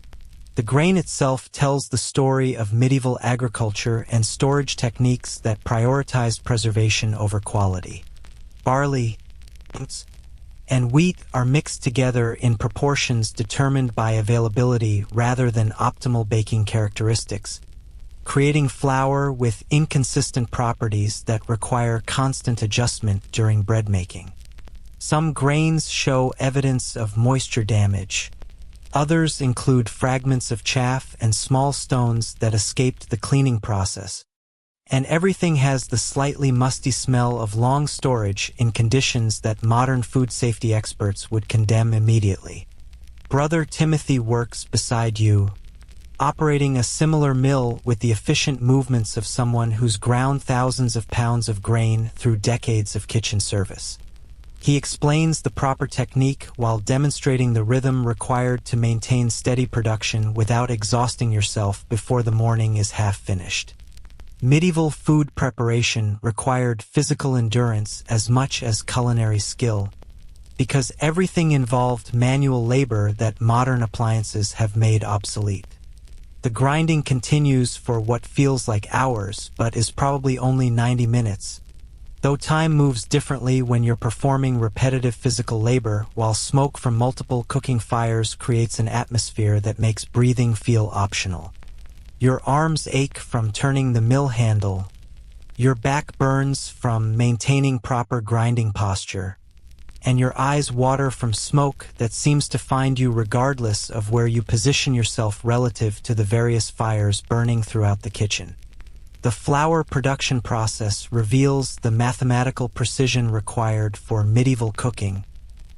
The grain itself tells the story of medieval agriculture and storage techniques that prioritized preservation over quality. Barley, oats, and wheat are mixed together in proportions determined by availability rather than optimal baking characteristics, creating flour with inconsistent properties that require constant adjustment during bread making. Some grains show evidence of moisture damage. Others include fragments of chaff and small stones that escaped the cleaning process. And everything has the slightly musty smell of long storage in conditions that modern food safety experts would condemn immediately. Brother Timothy works beside you, operating a similar mill with the efficient movements of someone who's ground thousands of pounds of grain through decades of kitchen service. He explains the proper technique while demonstrating the rhythm required to maintain steady production without exhausting yourself before the morning is half finished. Medieval food preparation required physical endurance as much as culinary skill, because everything involved manual labor that modern appliances have made obsolete. The grinding continues for what feels like hours, but is probably only 90 minutes. Though time moves differently when you're performing repetitive physical labor, while smoke from multiple cooking fires creates an atmosphere that makes breathing feel optional. Your arms ache from turning the mill handle. Your back burns from maintaining proper grinding posture. And your eyes water from smoke that seems to find you regardless of where you position yourself relative to the various fires burning throughout the kitchen. The flour production process reveals the mathematical precision required for medieval cooking,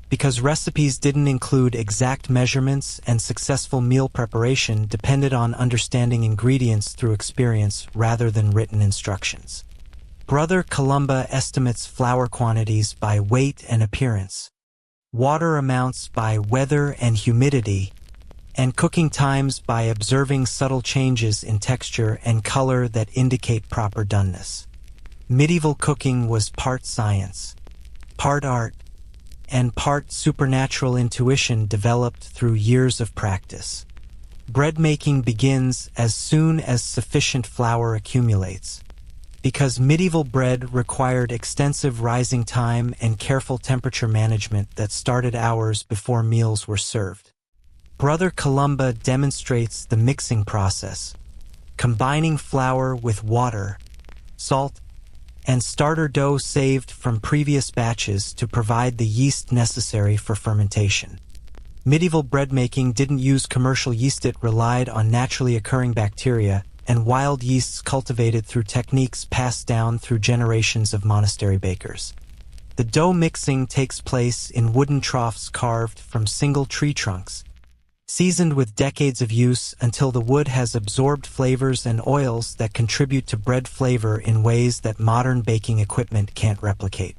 because recipes didn't include exact measurements and successful meal preparation depended on understanding ingredients through experience rather than written instructions. Brother Columba estimates flour quantities by weight and appearance, water amounts by weather and humidity, and cooking times by observing subtle changes in texture and color that indicate proper doneness. Medieval cooking was part science, part art, and part supernatural intuition developed through years of practice. Bread making begins as soon as sufficient flour accumulates, because medieval bread required extensive rising time and careful temperature management that started hours before meals were served. Brother Columba demonstrates the mixing process, combining flour with water, salt, and starter dough saved from previous batches to provide the yeast necessary for fermentation. Medieval bread making didn't use commercial yeast, it relied on naturally occurring bacteria and wild yeasts cultivated through techniques passed down through generations of monastery bakers. The dough mixing takes place in wooden troughs carved from single tree trunks, seasoned with decades of use until the wood has absorbed flavors and oils that contribute to bread flavor in ways that modern baking equipment can't replicate.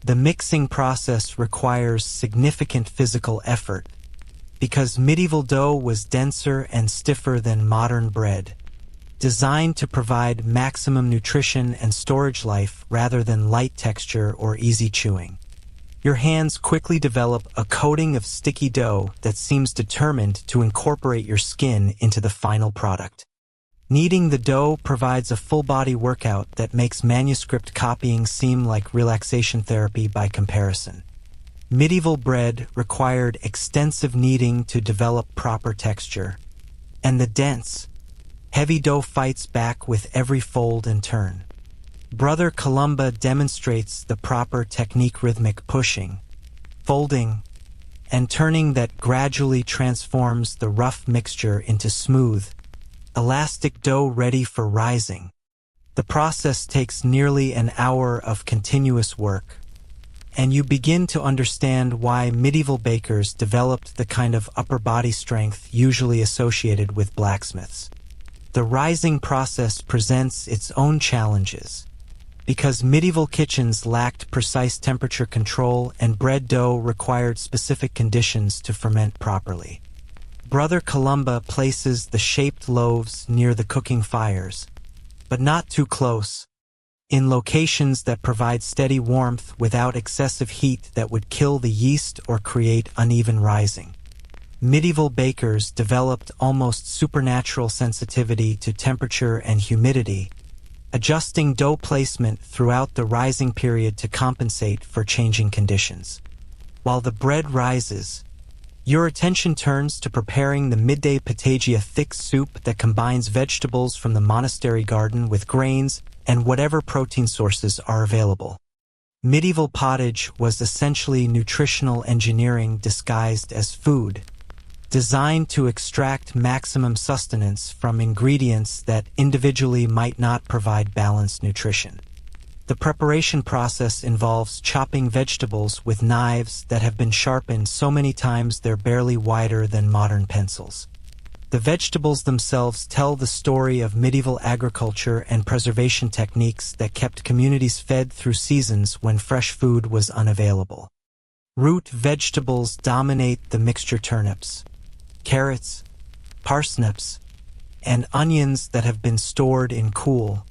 The mixing process requires significant physical effort, because medieval dough was denser and stiffer than modern bread, designed to provide maximum nutrition and storage life rather than light texture or easy chewing. Your hands quickly develop a coating of sticky dough that seems determined to incorporate your skin into the final product. Kneading the dough provides a full-body workout that makes manuscript copying seem like relaxation therapy by comparison. Medieval bread required extensive kneading to develop proper texture, and the dense, Heavy dough fights back with every fold and turn. Brother Columba demonstrates the proper technique: rhythmic pushing, folding, and turning that gradually transforms the rough mixture into smooth, elastic dough ready for rising. The process takes nearly an hour of continuous work, and you begin to understand why medieval bakers developed the kind of upper body strength usually associated with blacksmiths. The rising process presents its own challenges, because medieval kitchens lacked precise temperature control and bread dough required specific conditions to ferment properly. Brother Columba places the shaped loaves near the cooking fires, but not too close, in locations that provide steady warmth without excessive heat that would kill the yeast or create uneven rising. Medieval bakers developed almost supernatural sensitivity to temperature and humidity, adjusting dough placement throughout the rising period to compensate for changing conditions. While the bread rises, your attention turns to preparing the midday potagia, thick soup that combines vegetables from the monastery garden with grains and whatever protein sources are available. Medieval pottage was essentially nutritional engineering disguised as food, designed to extract maximum sustenance from ingredients that individually might not provide balanced nutrition. The preparation process involves chopping vegetables with knives that have been sharpened so many times they're barely wider than modern pencils. The vegetables themselves tell the story of medieval agriculture and preservation techniques that kept communities fed through seasons when fresh food was unavailable. Root vegetables dominate the mixture: turnips, carrots, parsnips, and onions that have been stored in cool,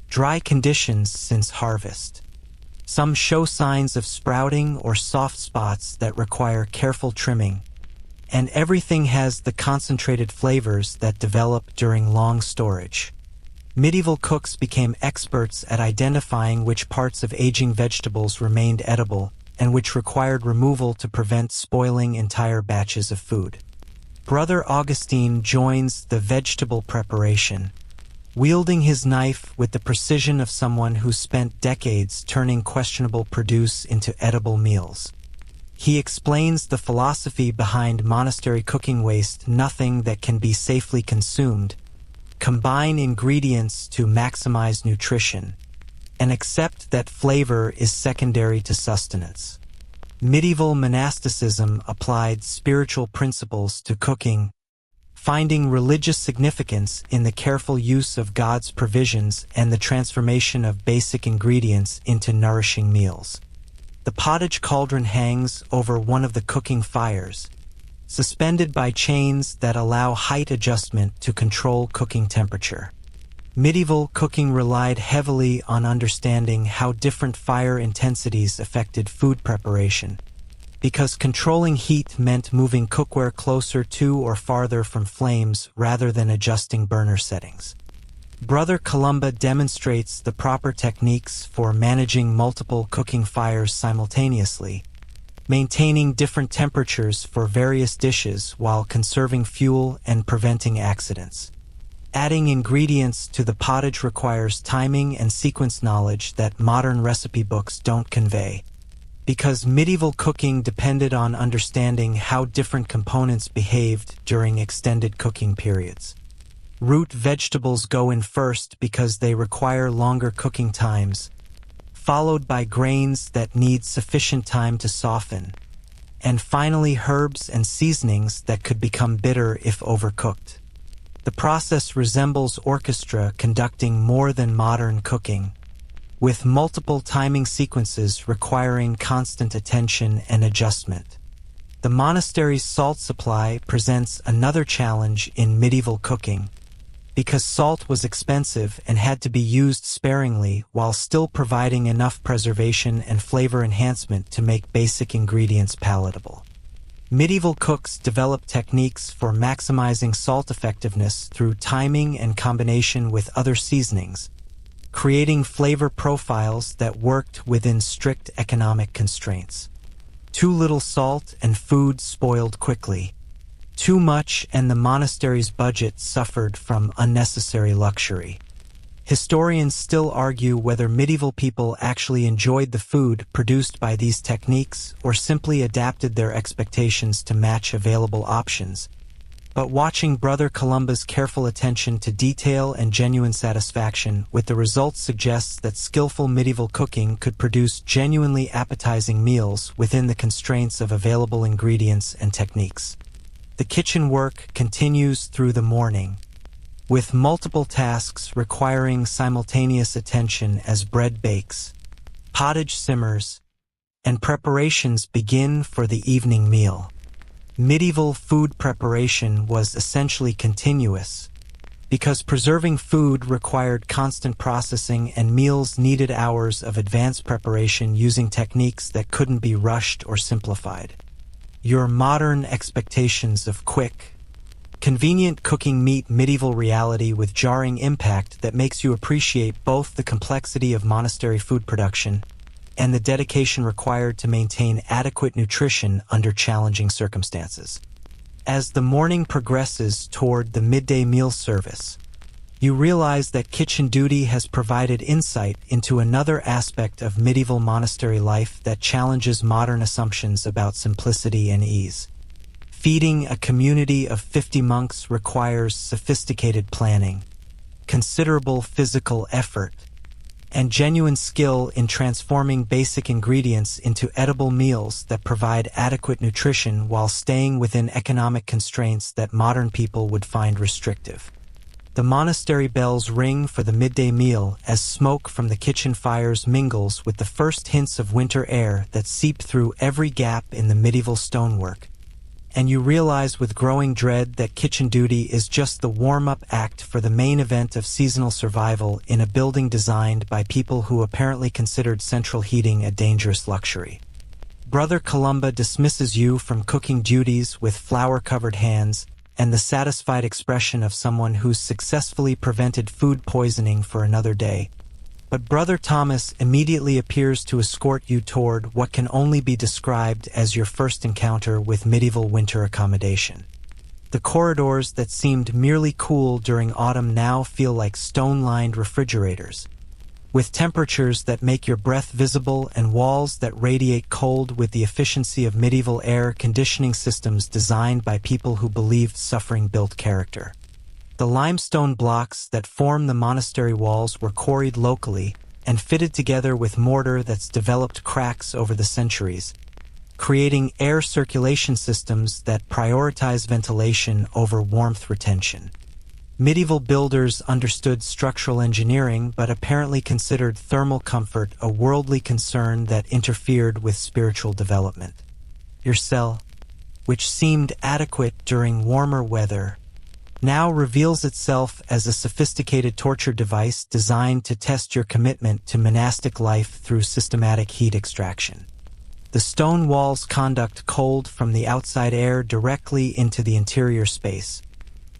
dry conditions since harvest. Some show signs of sprouting or soft spots that require careful trimming, and everything has the concentrated flavors that develop during long storage. Medieval cooks became experts at identifying which parts of aging vegetables remained edible and which required removal to prevent spoiling entire batches of food. Brother Augustine joins the vegetable preparation, wielding his knife with the precision of someone who spent decades turning questionable produce into edible meals. He explains the philosophy behind monastery cooking: waste nothing that can be safely consumed, combine ingredients to maximize nutrition, and accept that flavor is secondary to sustenance. Medieval monasticism applied spiritual principles to cooking, finding religious significance in the careful use of God's provisions and the transformation of basic ingredients into nourishing meals. The pottage cauldron hangs over one of the cooking fires, suspended by chains that allow height adjustment to control cooking temperature. Medieval cooking relied heavily on understanding how different fire intensities affected food preparation, because controlling heat meant moving cookware closer to or farther from flames rather than adjusting burner settings. Brother Columba demonstrates the proper techniques for managing multiple cooking fires simultaneously, maintaining different temperatures for various dishes while conserving fuel and preventing accidents. Adding ingredients to the pottage requires timing and sequence knowledge that modern recipe books don't convey, because medieval cooking depended on understanding how different components behaved during extended cooking periods. Root vegetables go in first because they require longer cooking times, followed by grains that need sufficient time to soften, and finally herbs and seasonings that could become bitter if overcooked. The process resembles orchestra conducting more than modern cooking, with multiple timing sequences requiring constant attention and adjustment. The monastery's salt supply presents another challenge in medieval cooking, because salt was expensive and had to be used sparingly while still providing enough preservation and flavor enhancement to make basic ingredients palatable. Medieval cooks developed techniques for maximizing salt effectiveness through timing and combination with other seasonings, creating flavor profiles that worked within strict economic constraints. Too little salt and food spoiled quickly, Too much, and the monastery's budget suffered from unnecessary luxury. Historians still argue whether medieval people actually enjoyed the food produced by these techniques or simply adapted their expectations to match available options. But watching Brother Columba's careful attention to detail and genuine satisfaction with the results suggests that skillful medieval cooking could produce genuinely appetizing meals within the constraints of available ingredients and techniques. The kitchen work continues through the morning, with multiple tasks requiring simultaneous attention as bread bakes, pottage simmers, and preparations begin for the evening meal. Medieval food preparation was essentially continuous, because preserving food required constant processing and meals needed hours of advanced preparation using techniques that couldn't be rushed or simplified. Your modern expectations of quick, convenient cooking meet medieval reality with jarring impact that makes you appreciate both the complexity of monastery food production and the dedication required to maintain adequate nutrition under challenging circumstances. As the morning progresses toward the midday meal service, you realize that kitchen duty has provided insight into another aspect of medieval monastery life that challenges modern assumptions about simplicity and ease. Feeding a community of 50 monks requires sophisticated planning, considerable physical effort, and genuine skill in transforming basic ingredients into edible meals that provide adequate nutrition while staying within economic constraints that modern people would find restrictive. The monastery bells ring for the midday meal as smoke from the kitchen fires mingles with the first hints of winter air that seep through every gap in the medieval stonework, and you realize with growing dread that kitchen duty is just the warm-up act for the main event of seasonal survival in a building designed by people who apparently considered central heating a dangerous luxury. Brother Columba dismisses you from cooking duties with flour-covered hands and the satisfied expression of someone who's successfully prevented food poisoning for another day. But Brother Thomas immediately appears to escort you toward what can only be described as your first encounter with medieval winter accommodation. The corridors that seemed merely cool during autumn now feel like stone-lined refrigerators, with temperatures that make your breath visible and walls that radiate cold with the efficiency of medieval air conditioning systems designed by people who believed suffering built character. The limestone blocks that form the monastery walls were quarried locally and fitted together with mortar that's developed cracks over the centuries, creating air circulation systems that prioritize ventilation over warmth retention. Medieval builders understood structural engineering but apparently considered thermal comfort a worldly concern that interfered with spiritual development. Your cell, which seemed adequate during warmer weather, now reveals itself as a sophisticated torture device designed to test your commitment to monastic life through systematic heat extraction. The stone walls conduct cold from the outside air directly into the interior space,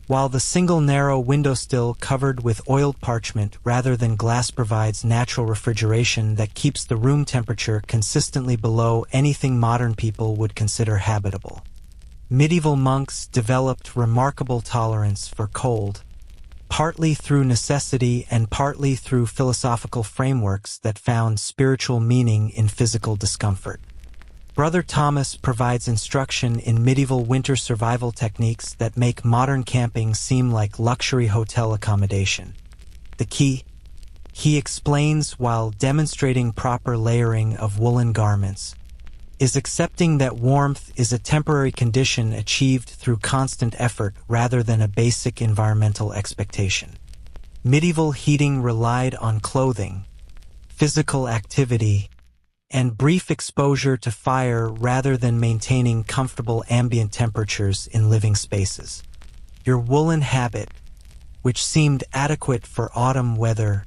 while the single narrow windowsill covered with oiled parchment rather than glass provides natural refrigeration that keeps the room temperature consistently below anything modern people would consider habitable. Medieval monks developed remarkable tolerance for cold, partly through necessity and partly through philosophical frameworks that found spiritual meaning in physical discomfort. Brother Thomas provides instruction in medieval winter survival techniques that make modern camping seem like luxury hotel accommodation. The key, he explains while demonstrating proper layering of woolen garments, is accepting that warmth is a temporary condition achieved through constant effort rather than a basic environmental expectation. Medieval heating relied on clothing, physical activity, and brief exposure to fire rather than maintaining comfortable ambient temperatures in living spaces. Your woolen habit, which seemed adequate for autumn weather,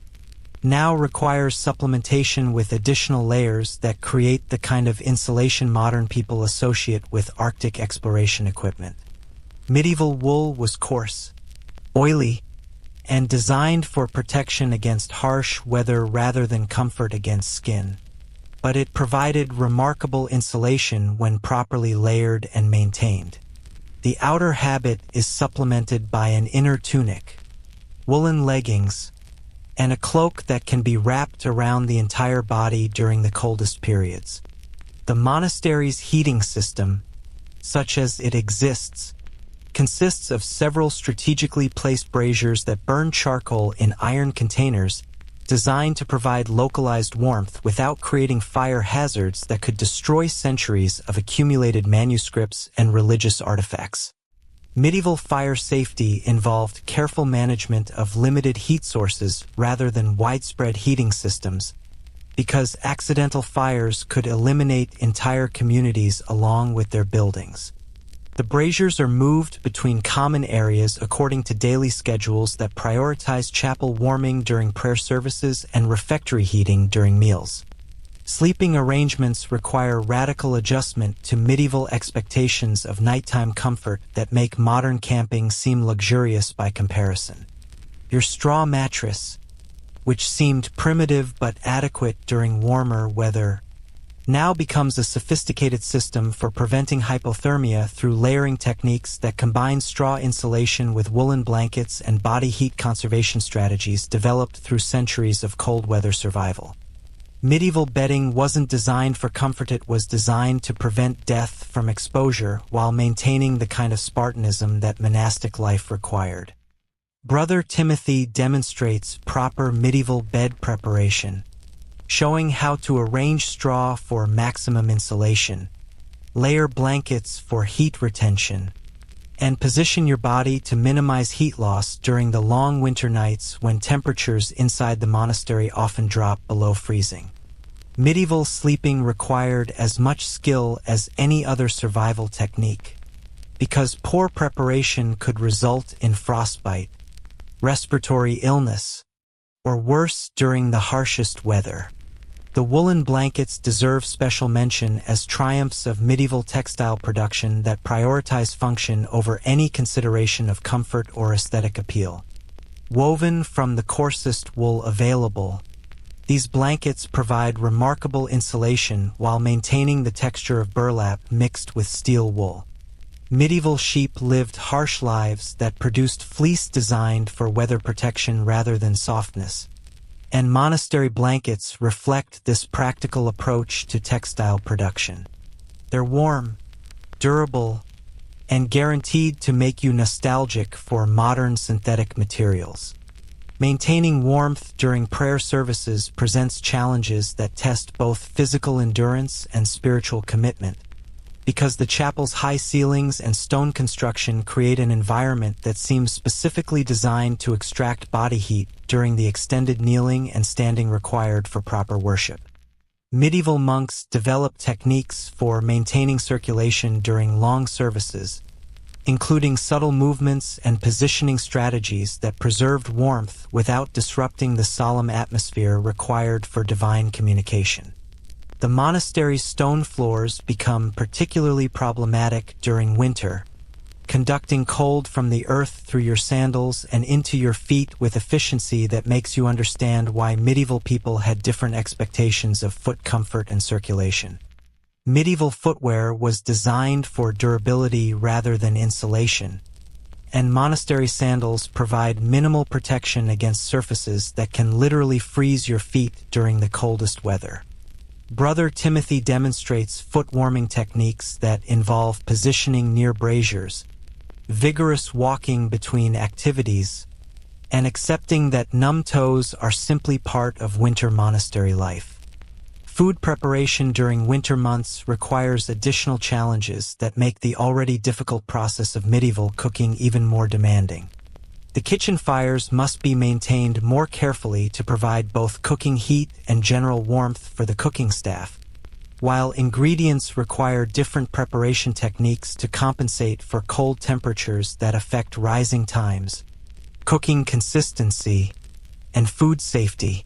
now requires supplementation with additional layers that create the kind of insulation modern people associate with Arctic exploration equipment. Medieval wool was coarse, oily, and designed for protection against harsh weather rather than comfort against skin, but it provided remarkable insulation when properly layered and maintained. The outer habit is supplemented by an inner tunic, woolen leggings, and a cloak that can be wrapped around the entire body during the coldest periods. The monastery's heating system, such as it exists, consists of several strategically placed braziers that burn charcoal in iron containers designed to provide localized warmth without creating fire hazards that could destroy centuries of accumulated manuscripts and religious artifacts. Medieval fire safety involved careful management of limited heat sources rather than widespread heating systems, because accidental fires could eliminate entire communities along with their buildings. The braziers are moved between common areas according to daily schedules that prioritize chapel warming during prayer services and refectory heating during meals. Sleeping arrangements require radical adjustment to medieval expectations of nighttime comfort that make modern camping seem luxurious by comparison. Your straw mattress, which seemed primitive but adequate during warmer weather, now becomes a sophisticated system for preventing hypothermia through layering techniques that combine straw insulation with woolen blankets and body heat conservation strategies developed through centuries of cold weather survival. Medieval bedding wasn't designed for comfort, it was designed to prevent death from exposure while maintaining the kind of Spartanism that monastic life required. Brother Timothy demonstrates proper medieval bed preparation, showing how to arrange straw for maximum insulation, layer blankets for heat retention, and position your body to minimize heat loss during the long winter nights when temperatures inside the monastery often drop below freezing. Medieval sleeping required as much skill as any other survival technique, because poor preparation could result in frostbite, respiratory illness, or worse during the harshest weather. The woolen blankets deserve special mention as triumphs of medieval textile production that prioritize function over any consideration of comfort or aesthetic appeal. Woven from the coarsest wool available, these blankets provide remarkable insulation while maintaining the texture of burlap mixed with steel wool. Medieval sheep lived harsh lives that produced fleece designed for weather protection rather than softness, and monastery blankets reflect this practical approach to textile production. They're warm, durable, and guaranteed to make you nostalgic for modern synthetic materials. Maintaining warmth during prayer services presents challenges that test both physical endurance and spiritual commitment, because the chapel's high ceilings and stone construction create an environment that seems specifically designed to extract body heat during the extended kneeling and standing required for proper worship. Medieval monks developed techniques for maintaining circulation during long services, including subtle movements and positioning strategies that preserved warmth without disrupting the solemn atmosphere required for divine communication. The monastery's stone floors become particularly problematic during winter, conducting cold from the earth through your sandals and into your feet with efficiency that makes you understand why medieval people had different expectations of foot comfort and circulation. Medieval footwear was designed for durability rather than insulation, and monastery sandals provide minimal protection against surfaces that can literally freeze your feet during the coldest weather. Brother Timothy demonstrates foot-warming techniques that involve positioning near braziers, vigorous walking between activities, and accepting that numb toes are simply part of winter monastery life. Food preparation during winter months requires additional challenges that make the already difficult process of medieval cooking even more demanding. The kitchen fires must be maintained more carefully to provide both cooking heat and general warmth for the cooking staff, while ingredients require different preparation techniques to compensate for cold temperatures that affect rising times, cooking consistency, and food safety.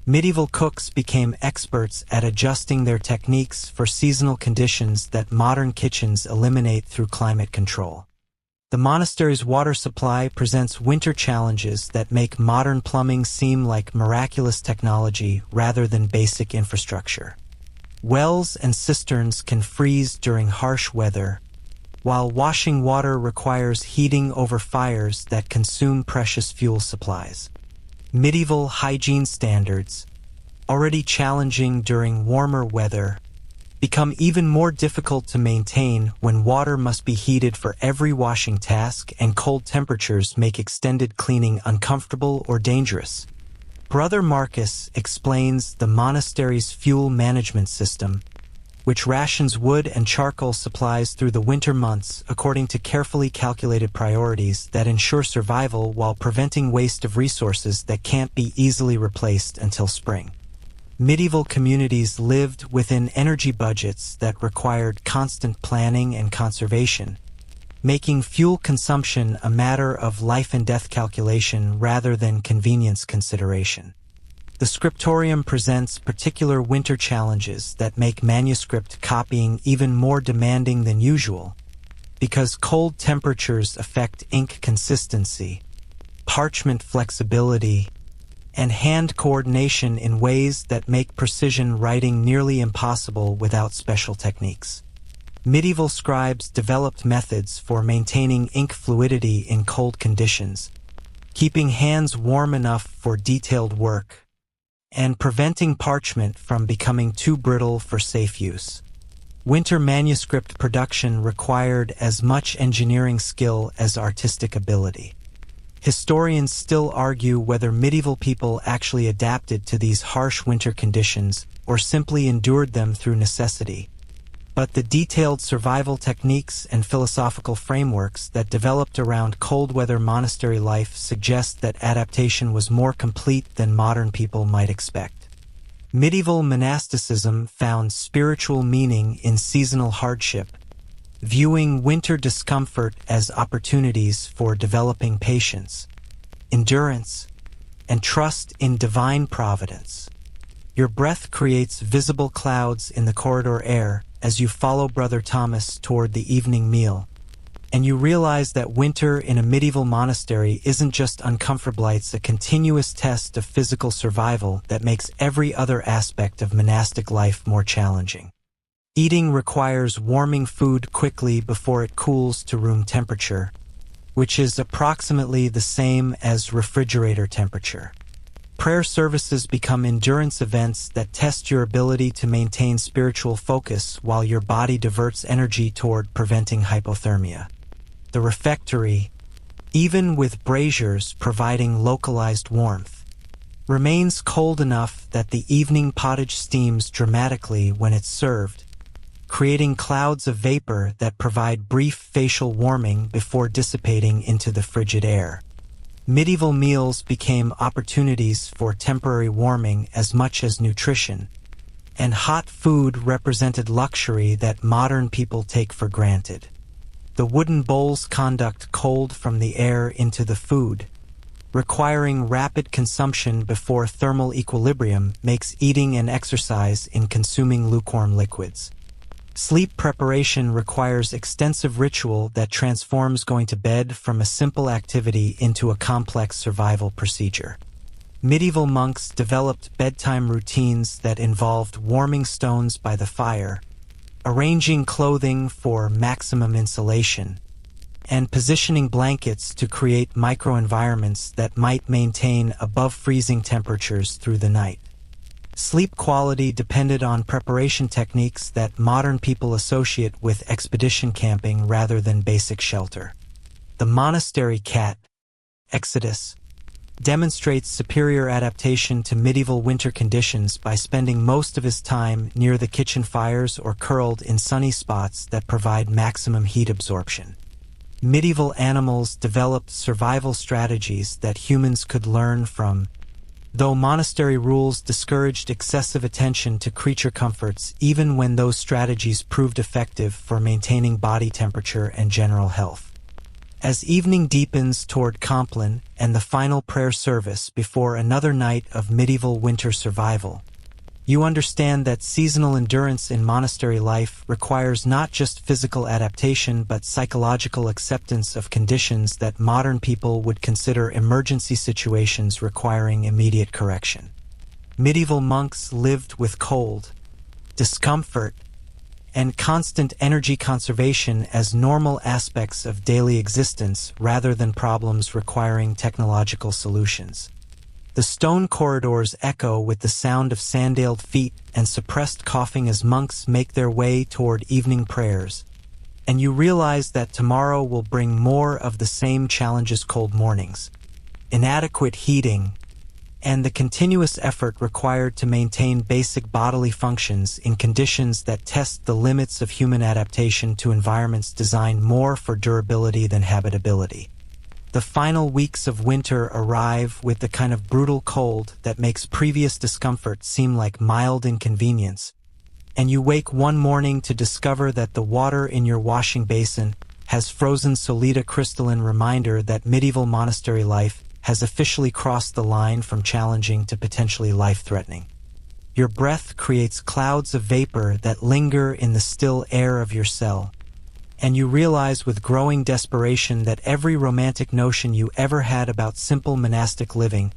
Medieval cooks became experts at adjusting their techniques for seasonal conditions that modern kitchens eliminate through climate control. The monastery's water supply presents winter challenges that make modern plumbing seem like miraculous technology rather than basic infrastructure. Wells and cisterns can freeze during harsh weather, while washing water requires heating over fires that consume precious fuel supplies. Medieval hygiene standards, already challenging during warmer weather, become even more difficult to maintain when water must be heated for every washing task and cold temperatures make extended cleaning uncomfortable or dangerous. Brother Marcus explains the monastery's fuel management system, which rations wood and charcoal supplies through the winter months according to carefully calculated priorities that ensure survival while preventing waste of resources that can't be easily replaced until spring. Medieval communities lived within energy budgets that required constant planning and conservation, making fuel consumption a matter of life and death calculation rather than convenience consideration. The scriptorium presents particular winter challenges that make manuscript copying even more demanding than usual, because cold temperatures affect ink consistency, parchment flexibility, and hand coordination in ways that make precision writing nearly impossible without special techniques. Medieval scribes developed methods for maintaining ink fluidity in cold conditions, keeping hands warm enough for detailed work, and preventing parchment from becoming too brittle for safe use. Winter manuscript production required as much engineering skill as artistic ability. Historians still argue whether medieval people actually adapted to these harsh winter conditions or simply endured them through necessity. But the detailed survival techniques and philosophical frameworks that developed around cold weather monastery life suggest that adaptation was more complete than modern people might expect. Medieval monasticism found spiritual meaning in seasonal hardship, viewing winter discomfort as opportunities for developing patience, endurance, and trust in divine providence. Your breath creates visible clouds in the corridor air as you follow Brother Thomas toward the evening meal, and you realize that winter in a medieval monastery isn't just uncomfortable, it's a continuous test of physical survival that makes every other aspect of monastic life more challenging. Eating requires warming food quickly before it cools to room temperature, which is approximately the same as refrigerator temperature. Prayer services become endurance events that test your ability to maintain spiritual focus while your body diverts energy toward preventing hypothermia. The refectory, even with braziers providing localized warmth, remains cold enough that the evening pottage steams dramatically when it's served, creating clouds of vapor that provide brief facial warming before dissipating into the frigid air. Medieval meals became opportunities for temporary warming as much as nutrition, and hot food represented luxury that modern people take for granted. The wooden bowls conduct cold from the air into the food, requiring rapid consumption before thermal equilibrium makes eating and exercise in consuming lukewarm liquids. Sleep preparation requires extensive ritual that transforms going to bed from a simple activity into a complex survival procedure. Medieval monks developed bedtime routines that involved warming stones by the fire, arranging clothing for maximum insulation, and positioning blankets to create microenvironments that might maintain above freezing temperatures through the night. Sleep quality depended on preparation techniques that modern people associate with expedition camping rather than basic shelter. The monastery cat, Exodus, demonstrates superior adaptation to medieval winter conditions by spending most of his time near the kitchen fires or curled in sunny spots that provide maximum heat absorption. Medieval animals developed survival strategies that humans could learn from, though monastery rules discouraged excessive attention to creature comforts even when those strategies proved effective for maintaining body temperature and general health. As evening deepens toward Compline and the final prayer service before another night of medieval winter survival, you understand that seasonal endurance in monastery life requires not just physical adaptation but psychological acceptance of conditions that modern people would consider emergency situations requiring immediate correction. Medieval monks lived with cold, discomfort, and constant energy conservation as normal aspects of daily existence rather than problems requiring technological solutions. The stone corridors echo with the sound of sandaled feet and suppressed coughing as monks make their way toward evening prayers, and you realize that tomorrow will bring more of the same challenges: cold mornings, inadequate heating, and the continuous effort required to maintain basic bodily functions in conditions that test the limits of human adaptation to environments designed more for durability than habitability. The final weeks of winter arrive with the kind of brutal cold that makes previous discomfort seem like mild inconvenience, and you wake one morning to discover that the water in your washing basin has frozen, solid, a crystalline reminder that medieval monastery life has officially crossed the line from challenging to potentially life-threatening. Your breath creates clouds of vapor that linger in the still air of your cell, and you realize with growing desperation that every romantic notion you ever had about simple monastic living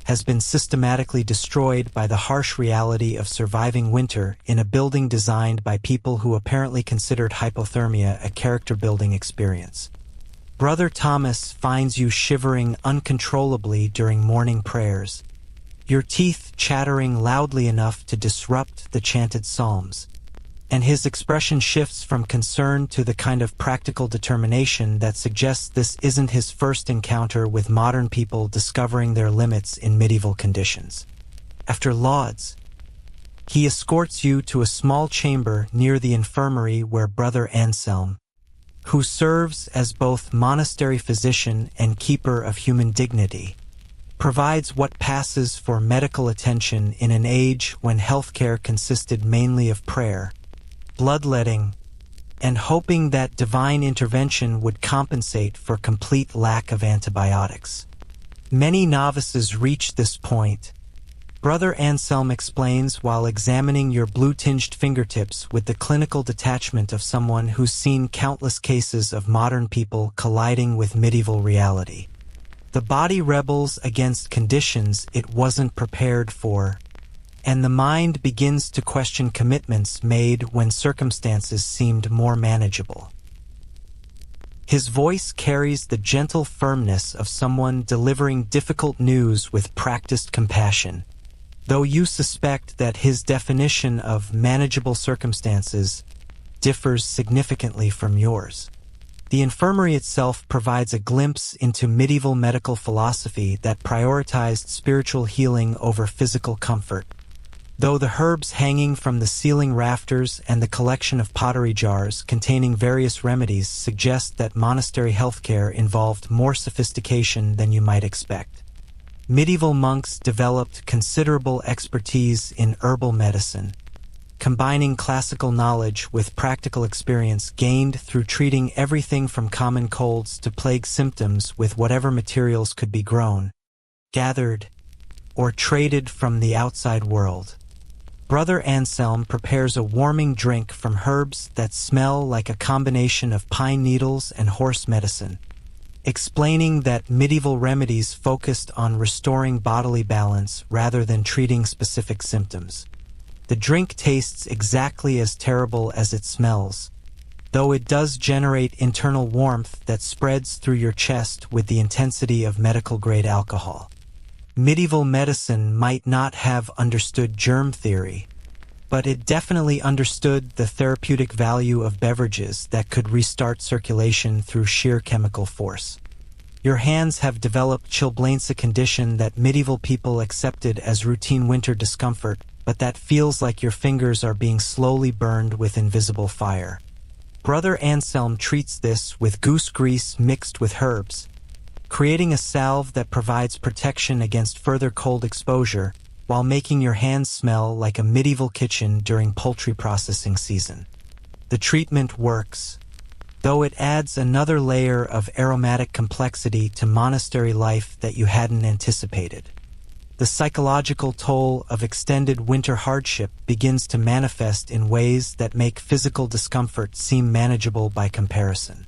has been systematically destroyed by the harsh reality of surviving winter in a building designed by people who apparently considered hypothermia a character-building experience. Brother Thomas finds you shivering uncontrollably during morning prayers, your teeth chattering loudly enough to disrupt the chanted psalms, and his expression shifts from concern to the kind of practical determination that suggests this isn't his first encounter with modern people discovering their limits in medieval conditions. After lauds, he escorts you to a small chamber near the infirmary where Brother Anselm, who serves as both monastery physician and keeper of human dignity, provides what passes for medical attention in an age when healthcare consisted mainly of prayer, bloodletting, and hoping that divine intervention would compensate for complete lack of antibiotics. Many novices reach this point. Brother Anselm explains while examining your blue-tinged fingertips with the clinical detachment of someone who's seen countless cases of modern people colliding with medieval reality. The body rebels against conditions it wasn't prepared for, and the mind begins to question commitments made when circumstances seemed more manageable. His voice carries the gentle firmness of someone delivering difficult news with practiced compassion, though you suspect that his definition of manageable circumstances differs significantly from yours. The infirmary itself provides a glimpse into medieval medical philosophy that prioritized spiritual healing over physical comfort, though the herbs hanging from the ceiling rafters and the collection of pottery jars containing various remedies suggest that monastery healthcare involved more sophistication than you might expect. Medieval monks developed considerable expertise in herbal medicine, combining classical knowledge with practical experience gained through treating everything from common colds to plague symptoms with whatever materials could be grown, gathered, or traded from the outside world. Brother Anselm prepares a warming drink from herbs that smell like a combination of pine needles and horse medicine, explaining that medieval remedies focused on restoring bodily balance rather than treating specific symptoms. The drink tastes exactly as terrible as it smells, though it does generate internal warmth that spreads through your chest with the intensity of medical-grade alcohol. Medieval medicine might not have understood germ theory, but it definitely understood the therapeutic value of beverages that could restart circulation through sheer chemical force. Your hands have developed chilblains, a condition that medieval people accepted as routine winter discomfort, but that feels like your fingers are being slowly burned with invisible fire. Brother Anselm treats this with goose grease mixed with herbs, creating a salve that provides protection against further cold exposure while making your hands smell like a medieval kitchen during poultry processing season. The treatment works, though it adds another layer of aromatic complexity to monastery life that you hadn't anticipated. The psychological toll of extended winter hardship begins to manifest in ways that make physical discomfort seem manageable by comparison.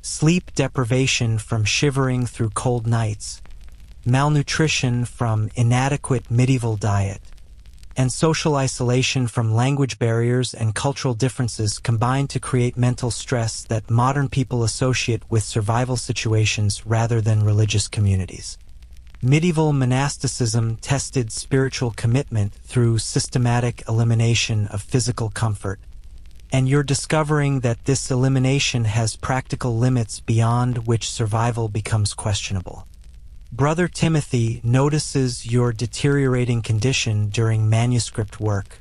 Sleep deprivation from shivering through cold nights, malnutrition from inadequate medieval diet, and social isolation from language barriers and cultural differences combine to create mental stress that modern people associate with survival situations rather than religious communities. Medieval monasticism tested spiritual commitment through systematic elimination of physical comfort, and you're discovering that this elimination has practical limits beyond which survival becomes questionable. Brother Timothy notices your deteriorating condition during manuscript work,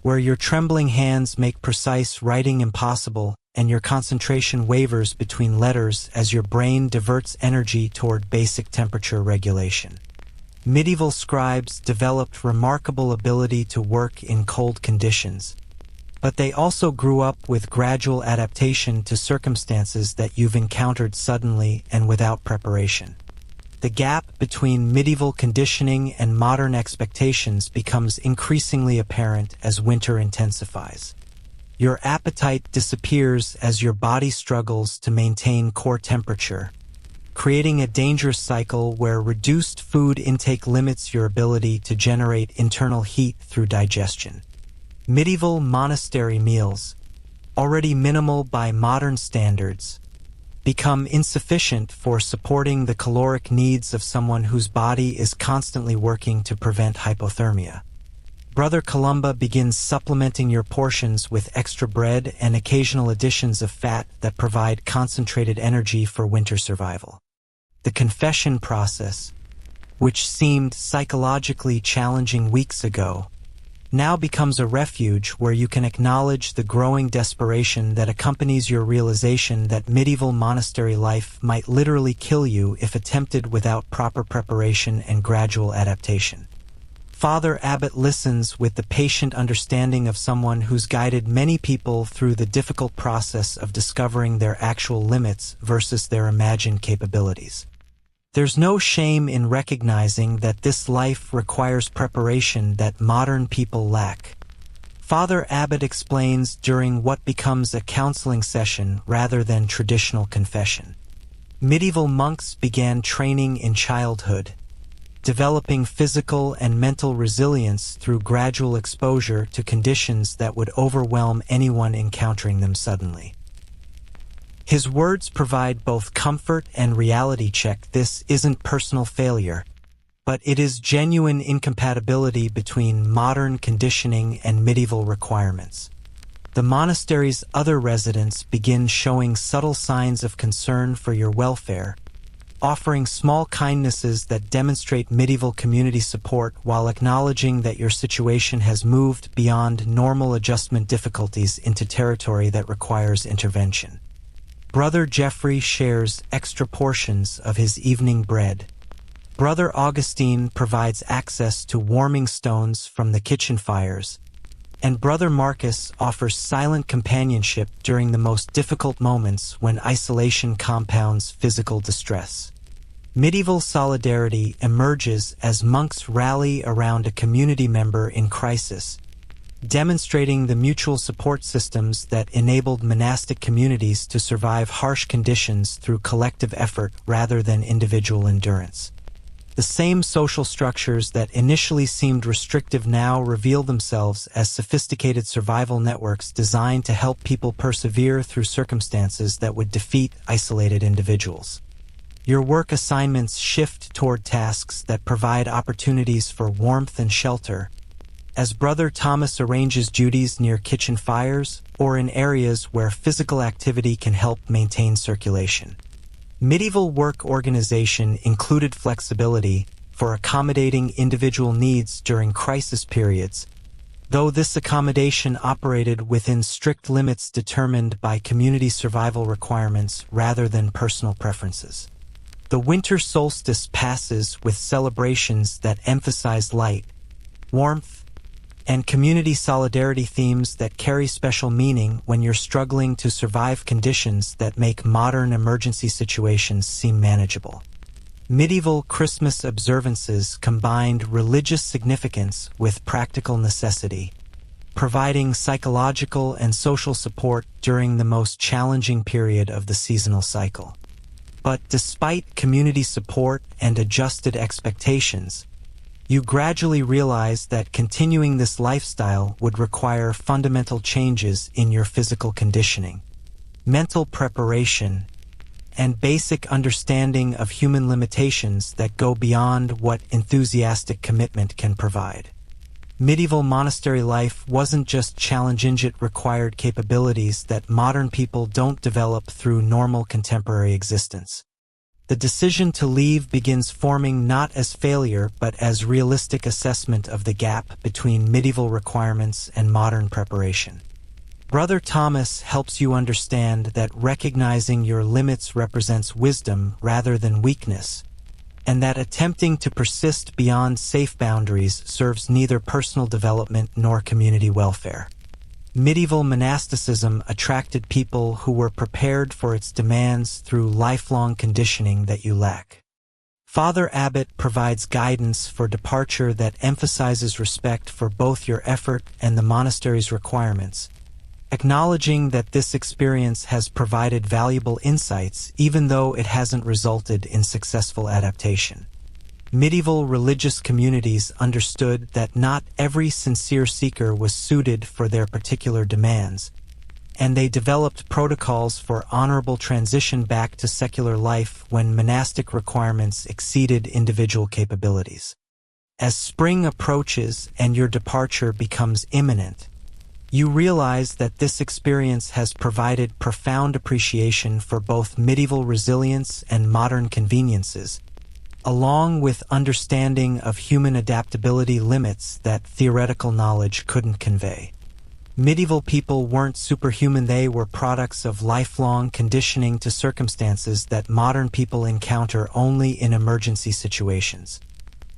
where your trembling hands make precise writing impossible and your concentration wavers between letters as your brain diverts energy toward basic temperature regulation. Medieval scribes developed remarkable ability to work in cold conditions, but they also grew up with gradual adaptation to circumstances that you've encountered suddenly and without preparation. The gap between medieval conditioning and modern expectations becomes increasingly apparent as winter intensifies. Your appetite disappears as your body struggles to maintain core temperature, creating a dangerous cycle where reduced food intake limits your ability to generate internal heat through digestion. Medieval monastery meals, already minimal by modern standards, become insufficient for supporting the caloric needs of someone whose body is constantly working to prevent hypothermia. Brother Columba begins supplementing your portions with extra bread and occasional additions of fat that provide concentrated energy for winter survival. The confession process, which seemed psychologically challenging weeks ago, now becomes a refuge where you can acknowledge the growing desperation that accompanies your realization that medieval monastery life might literally kill you if attempted without proper preparation and gradual adaptation. Father Abbot listens with the patient understanding of someone who's guided many people through the difficult process of discovering their actual limits versus their imagined capabilities. There's no shame in recognizing that this life requires preparation that modern people lack. Father Abbot explains during what becomes a counseling session rather than traditional confession. Medieval monks began training in childhood, developing physical and mental resilience through gradual exposure to conditions that would overwhelm anyone encountering them suddenly. His words provide both comfort and reality check. This isn't personal failure, but it is genuine incompatibility between modern conditioning and medieval requirements. The monastery's other residents begin showing subtle signs of concern for your welfare, offering small kindnesses that demonstrate medieval community support while acknowledging that your situation has moved beyond normal adjustment difficulties into territory that requires intervention. Brother Geoffrey shares extra portions of his evening bread. Brother Augustine provides access to warming stones from the kitchen fires, and Brother Marcus offers silent companionship during the most difficult moments when isolation compounds physical distress. Medieval solidarity emerges as monks rally around a community member in crisis, demonstrating the mutual support systems that enabled monastic communities to survive harsh conditions through collective effort rather than individual endurance. The same social structures that initially seemed restrictive now reveal themselves as sophisticated survival networks designed to help people persevere through circumstances that would defeat isolated individuals. Your work assignments shift toward tasks that provide opportunities for warmth and shelter, as Brother Thomas arranges duties near kitchen fires or in areas where physical activity can help maintain circulation. Medieval work organization included flexibility for accommodating individual needs during crisis periods, though this accommodation operated within strict limits determined by community survival requirements rather than personal preferences. The winter solstice passes with celebrations that emphasize light, warmth, and community solidarity themes that carry special meaning when you're struggling to survive conditions that make modern emergency situations seem manageable. Medieval Christmas observances combined religious significance with practical necessity, providing psychological and social support during the most challenging period of the seasonal cycle. But despite community support and adjusted expectations, You gradually realize that continuing this lifestyle would require fundamental changes in your physical conditioning, mental preparation, and basic understanding of human limitations that go beyond what enthusiastic commitment can provide. Medieval monastery life wasn't just challenging, it required capabilities that modern people don't develop through normal contemporary existence. The decision to leave begins forming not as failure but as realistic assessment of the gap between medieval requirements and modern preparation. Brother Thomas helps you understand that recognizing your limits represents wisdom rather than weakness, and that attempting to persist beyond safe boundaries serves neither personal development nor community welfare. Medieval monasticism attracted people who were prepared for its demands through lifelong conditioning that you lack. Father Abbot provides guidance for departure that emphasizes respect for both your effort and the monastery's requirements, acknowledging that this experience has provided valuable insights even though it hasn't resulted in successful adaptation. Medieval religious communities understood that not every sincere seeker was suited for their particular demands, and they developed protocols for honorable transition back to secular life when monastic requirements exceeded individual capabilities. As spring approaches and your departure becomes imminent, you realize that this experience has provided profound appreciation for both medieval resilience and modern conveniences, along with understanding of human adaptability limits that theoretical knowledge couldn't convey. Medieval people weren't superhuman, they were products of lifelong conditioning to circumstances that modern people encounter only in emergency situations.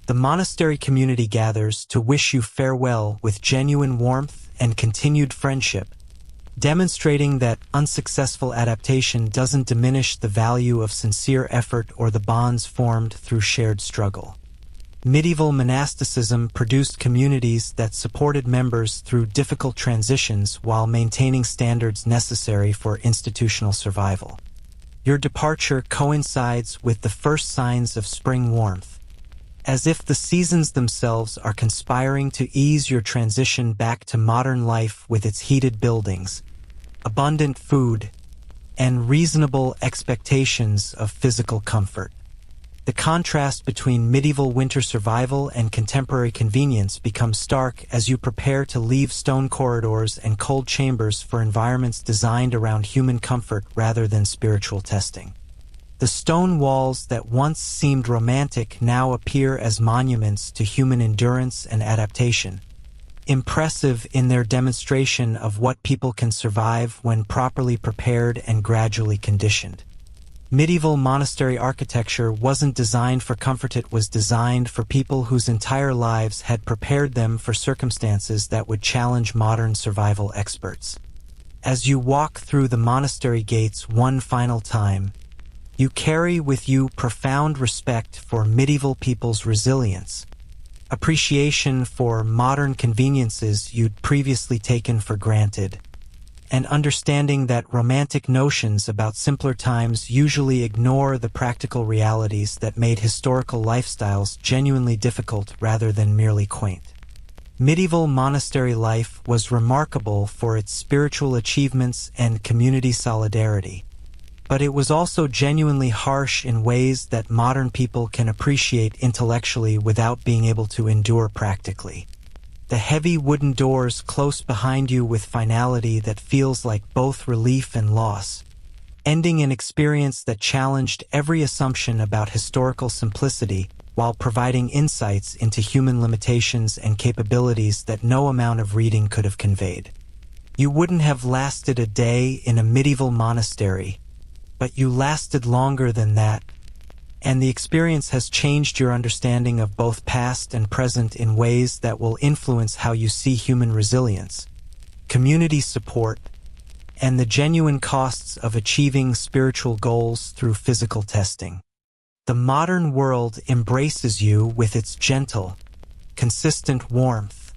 The monastery community gathers to wish you farewell with genuine warmth and continued friendship, demonstrating that unsuccessful adaptation doesn't diminish the value of sincere effort or the bonds formed through shared struggle. Medieval monasticism produced communities that supported members through difficult transitions while maintaining standards necessary for institutional survival. Your departure coincides with the first signs of spring warmth, as if the seasons themselves are conspiring to ease your transition back to modern life with its heated buildings, abundant food, and reasonable expectations of physical comfort. The contrast between medieval winter survival and contemporary convenience becomes stark as you prepare to leave stone corridors and cold chambers for environments designed around human comfort rather than spiritual testing. The stone walls that once seemed romantic now appear as monuments to human endurance and adaptation, impressive in their demonstration of what people can survive when properly prepared and gradually conditioned. Medieval monastery architecture wasn't designed for comfort, it was designed for people whose entire lives had prepared them for circumstances that would challenge modern survival experts. As you walk through the monastery gates one final time, you carry with you profound respect for medieval people's resilience, appreciation for modern conveniences you'd previously taken for granted, and understanding that romantic notions about simpler times usually ignore the practical realities that made historical lifestyles genuinely difficult rather than merely quaint. Medieval monastery life was remarkable for its spiritual achievements and community solidarity, but it was also genuinely harsh in ways that modern people can appreciate intellectually without being able to endure practically. The heavy wooden doors close behind you with finality that feels like both relief and loss, ending an experience that challenged every assumption about historical simplicity while providing insights into human limitations and capabilities that no amount of reading could have conveyed. You wouldn't have lasted a day in a medieval monastery, but you lasted longer than that, and the experience has changed your understanding of both past and present in ways that will influence how you see human resilience, community support, and the genuine costs of achieving spiritual goals through physical testing. The modern world embraces you with its gentle, consistent warmth,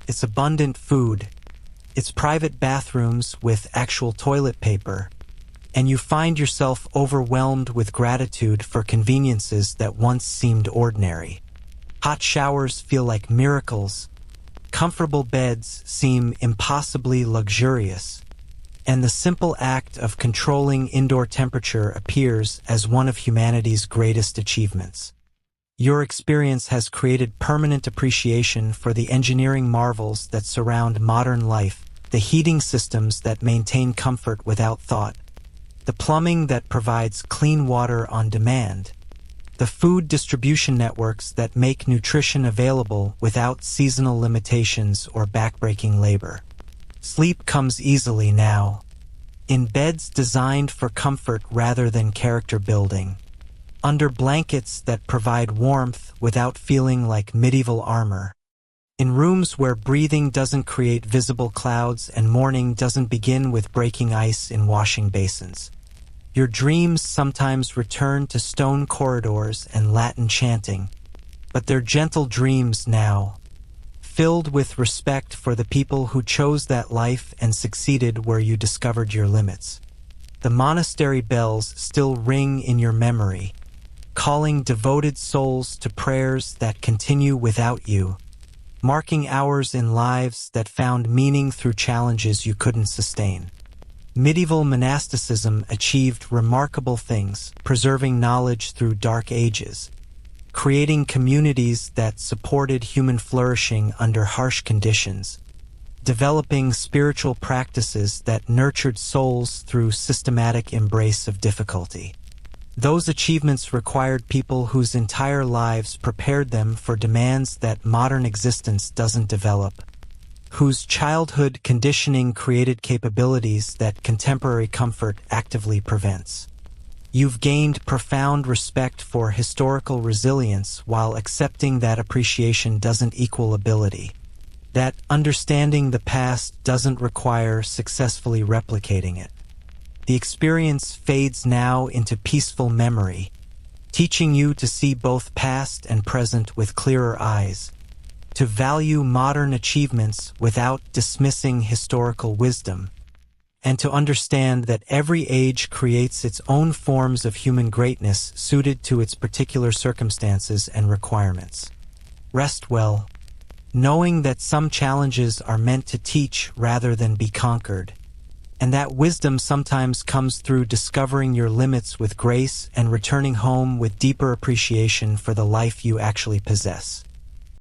its abundant food, its private bathrooms with actual toilet paper, and you find yourself overwhelmed with gratitude for conveniences that once seemed ordinary. Hot showers feel like miracles, comfortable beds seem impossibly luxurious, and the simple act of controlling indoor temperature appears as one of humanity's greatest achievements. Your experience has created permanent appreciation for the engineering marvels that surround modern life, the heating systems that maintain comfort without thought, the plumbing that provides clean water on demand, the food distribution networks that make nutrition available without seasonal limitations or backbreaking labor. Sleep comes easily now, in beds designed for comfort rather than character building, under blankets that provide warmth without feeling like medieval armor, in rooms where breathing doesn't create visible clouds and morning doesn't begin with breaking ice in washing basins. Your dreams sometimes return to stone corridors and Latin chanting, but they're gentle dreams now, filled with respect for the people who chose that life and succeeded where you discovered your limits. The monastery bells still ring in your memory, calling devoted souls to prayers that continue without you, marking hours in lives that found meaning through challenges you couldn't sustain. Medieval monasticism achieved remarkable things, preserving knowledge through dark ages, creating communities that supported human flourishing under harsh conditions, developing spiritual practices that nurtured souls through systematic embrace of difficulty. Those achievements required people whose entire lives prepared them for demands that modern existence doesn't develop, whose childhood conditioning created capabilities that contemporary comfort actively prevents. You've gained profound respect for historical resilience while accepting that appreciation doesn't equal ability, that understanding the past doesn't require successfully replicating it. The experience fades now into peaceful memory, teaching you to see both past and present with clearer eyes, to value modern achievements without dismissing historical wisdom, and to understand that every age creates its own forms of human greatness suited to its particular circumstances and requirements. Rest well, knowing that some challenges are meant to teach rather than be conquered, and that wisdom sometimes comes through discovering your limits with grace and returning home with deeper appreciation for the life you actually possess.